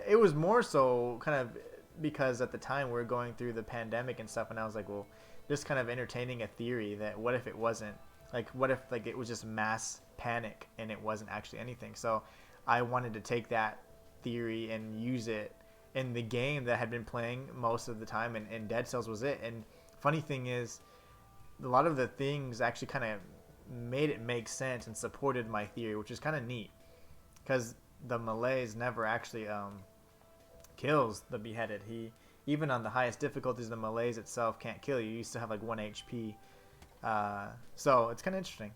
It was more so kind of because at the time we were going through the pandemic and stuff, and I was like, well, just kind of entertaining a theory that what if it wasn't, like what if like it was just mass panic and it wasn't actually anything. So I wanted to take that theory and use it in the game that I had been playing most of the time, and Dead Cells was it. And funny thing is, a lot of the things actually kind of made it make sense and supported my theory, which is kind of neat, because the malaise never actually kills the beheaded. He, even on the highest difficulties, the malaise itself can't kill you. You used to have like 1 HP. So it's kind of interesting.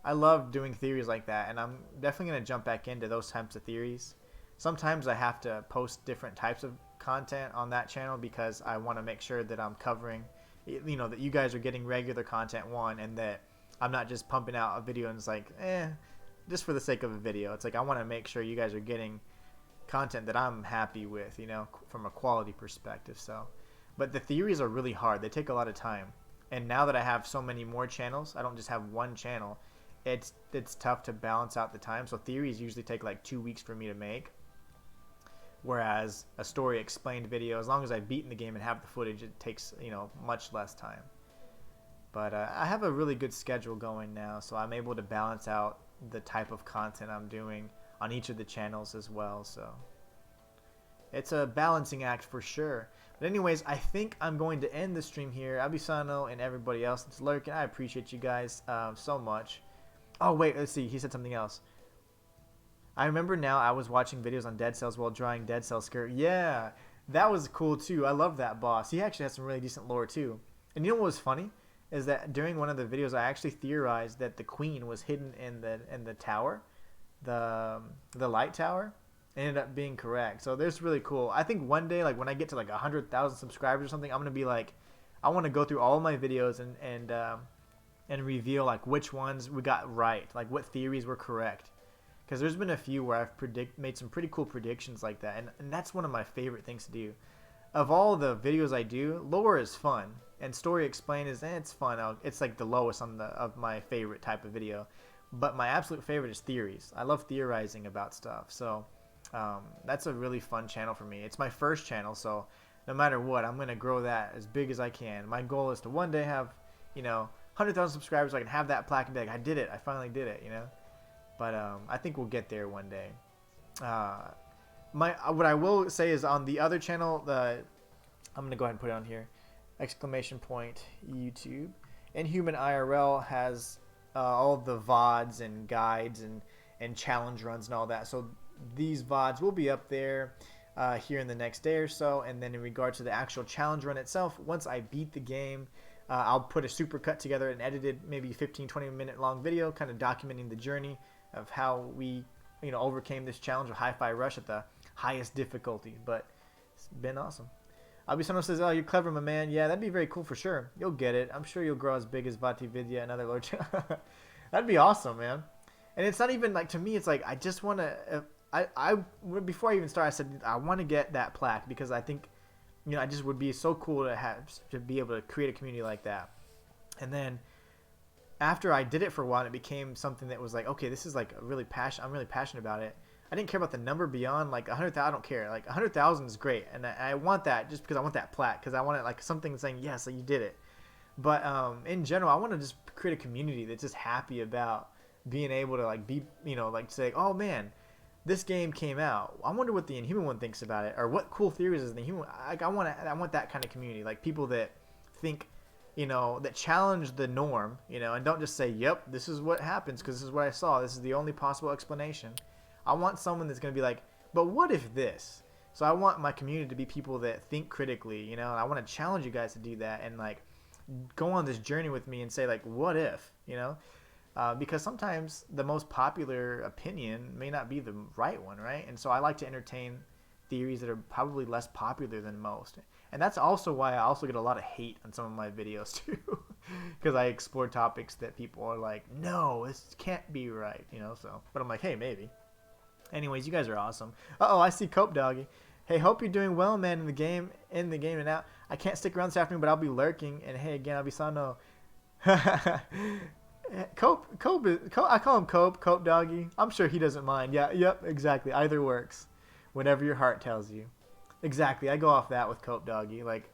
I love doing theories like that, and I'm definitely going to jump back into those types of theories. Sometimes I have to post different types of content on that channel because I want to make sure that I'm covering, you know, that you guys are getting regular content, one, and that I'm not just pumping out a video and it's like, just for the sake of a video. It's like I want to make sure you guys are getting content that I'm happy with, you know, from a quality perspective. So, but the theories are really hard. They take a lot of time. And now that I have so many more channels, I don't just have one channel. It's tough to balance out the time. So theories usually take like 2 weeks for me to make. Whereas a story explained video, as long as I've beaten the game and have the footage, it takes, you know, much less time. But I have a really good schedule going now, so I'm able to balance out the type of content I'm doing on each of the channels as well. So it's a balancing act for sure. But anyways, I think I'm going to end the stream here. Abisano and everybody else that's lurking, I appreciate you guys so much. Oh wait, let's see, he said something else. I remember now I was watching videos on Dead Cells while drawing Dead Cell skirt. Yeah, that was cool too. I love that boss. He actually has some really decent lore too. And you know what was funny? Is that during one of the videos I actually theorized that the queen was hidden in the tower, the light tower. It ended up being correct. So that's really cool. I think one day, like when I get to like 100,000 subscribers or something, I'm gonna be like, I want to go through all of my videos and reveal like which ones we got right, like what theories were correct. Because there's been a few where I've made some pretty cool predictions like that, and that's one of my favorite things to do. Of all the videos I do, lore is fun, and story explain is it's fun. It's like the lowest on of my favorite type of video, but my absolute favorite is theories. I love theorizing about stuff, so that's a really fun channel for me. It's my first channel, so no matter what, I'm gonna grow that as big as I can. My goal is to one day have, you know, 100,000 subscribers, so I can have that plaque and be like, I did it. I finally did it, you know. But I think we'll get there one day. What I will say is on the other channel, I'm gonna go ahead and put it on here, ! YouTube. Inhuman IRL has all the VODs and guides and challenge runs and all that. So these VODs will be up there here in the next day or so. And then in regard to the actual challenge run itself, once I beat the game, I'll put a supercut together, an edited maybe 15-20 minute long video kind of documenting the journey of how we, you know, overcame this challenge of Hi-Fi Rush at the highest difficulty. But it's been awesome. Abisano says, oh, you're clever, my man. Yeah, that'd be very cool for sure. You'll get it. I'm sure you'll grow as big as Vati Vidya and other Lord. That'd be awesome, man. And it's not even like, to me, it's like, I just want to, before I even start, I said, I want to get that plaque because I think, you know, I just would be so cool to be able to create a community like that. And then after I did it for a while, it became something that was like, okay, this is like I'm really passionate about it. I didn't care about the number beyond like 100,000. I don't care. Like 100,000 is great, and I want that just because I want that plaque, because I want it like something saying yes, like you did it. But in general, I want to just create a community that's just happy about being able to like be, you know, like say, oh man, this game came out. I wonder what the Inhuman one thinks about it, or what cool theories is the Inhuman. Like I want that kind of community, like people that think, you know, that challenge the norm, you know, and don't just say, yep, this is what happens because this is what I saw. This is the only possible explanation. I want someone that's going to be like, but what if this? So I want my community to be people that think critically, you know, and I want to challenge you guys to do that and like go on this journey with me and say like, what if, you know, because sometimes the most popular opinion may not be the right one, right? And so I like to entertain theories that are probably less popular than most. And that's also why I also get a lot of hate on some of my videos too, because I explore topics that people are like, no, this can't be right, you know. So, but I'm like, hey, maybe. Anyways, you guys are awesome. Uh-oh, I see Cope Doggy. Hey, hope you're doing well, man, in the game and out. I can't stick around this afternoon, but I'll be lurking. And hey, again, I'll be Sano. Cope, I call him Cope Doggy. I'm sure he doesn't mind. Yeah, yep, exactly. Either works. Whatever your heart tells you. Exactly. I go off that with Cope Doggy, like,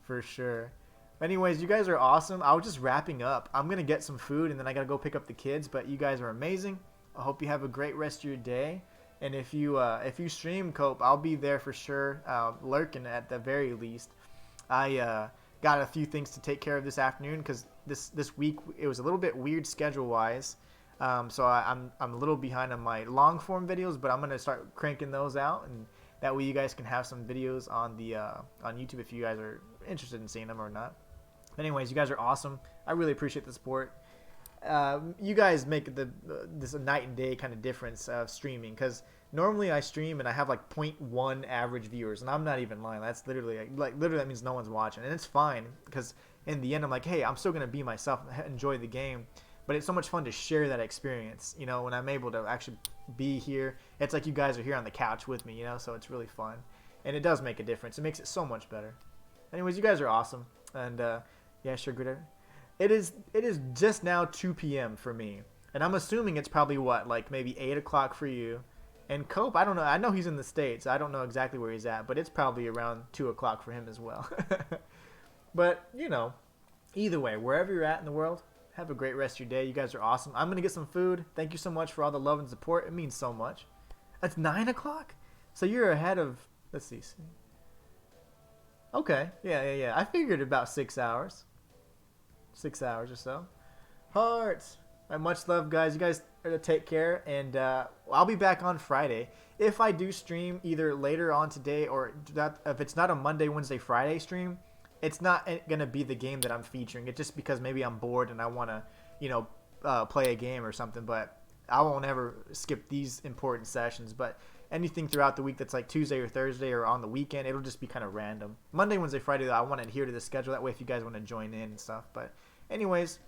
for sure. Anyways, you guys are awesome. I was just wrapping up. I'm going to get some food, and then I got to go pick up the kids. But you guys are amazing. I hope you have a great rest of your day. And if you stream Cope, I'll be there for sure, lurking at the very least. I got a few things to take care of this afternoon because this week it was a little bit weird schedule-wise. So I'm a little behind on my long-form videos, but I'm going to start cranking those out, and that way you guys can have some videos on the on YouTube if you guys are interested in seeing them or not. Anyways, you guys are awesome. I really appreciate the support. You guys make this a night and day kind of difference of streaming, because normally I stream and I have like 0.1 average viewers, and I'm not even lying. That's literally literally that means no one's watching, and it's fine because in the end I'm like, hey, I'm still gonna be myself, enjoy the game, but it's so much fun to share that experience. You know, when I'm able to actually be here, it's like you guys are here on the couch with me. You know, so it's really fun, and it does make a difference. It makes it so much better. Anyways, you guys are awesome, and yeah, sure, good. It is just now 2 p.m. for me, and I'm assuming it's probably what, like maybe 8 o'clock for you. And Cope, I don't know. I know he's in the States. I don't know exactly where he's at, but it's probably around 2 o'clock for him as well. But, you know, either way, wherever you're at in the world, have a great rest of your day. You guys are awesome. I'm going to get some food. Thank you so much for all the love and support. It means so much. That's 9 o'clock? So you're ahead of, let's see. Okay. Yeah. I figured about 6 hours. 6 hours or so. Hearts. Much love, guys. You guys are to take care, and I'll be back on Friday. If I do stream either later on today, or if it's not a Monday, Wednesday, Friday stream, it's not going to be the game that I'm featuring. It's just because maybe I'm bored and I want to, you know, play a game or something. But I won't ever skip these important sessions. But anything throughout the week that's like Tuesday or Thursday or on the weekend, it'll just be kind of random. Monday, Wednesday, Friday, though, I want to adhere to the schedule. That way, if you guys want to join in and stuff. But anyways,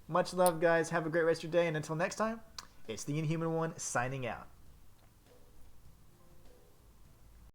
much love, guys. Have a great rest of your day. And until next time, it's the Inhuman One signing out.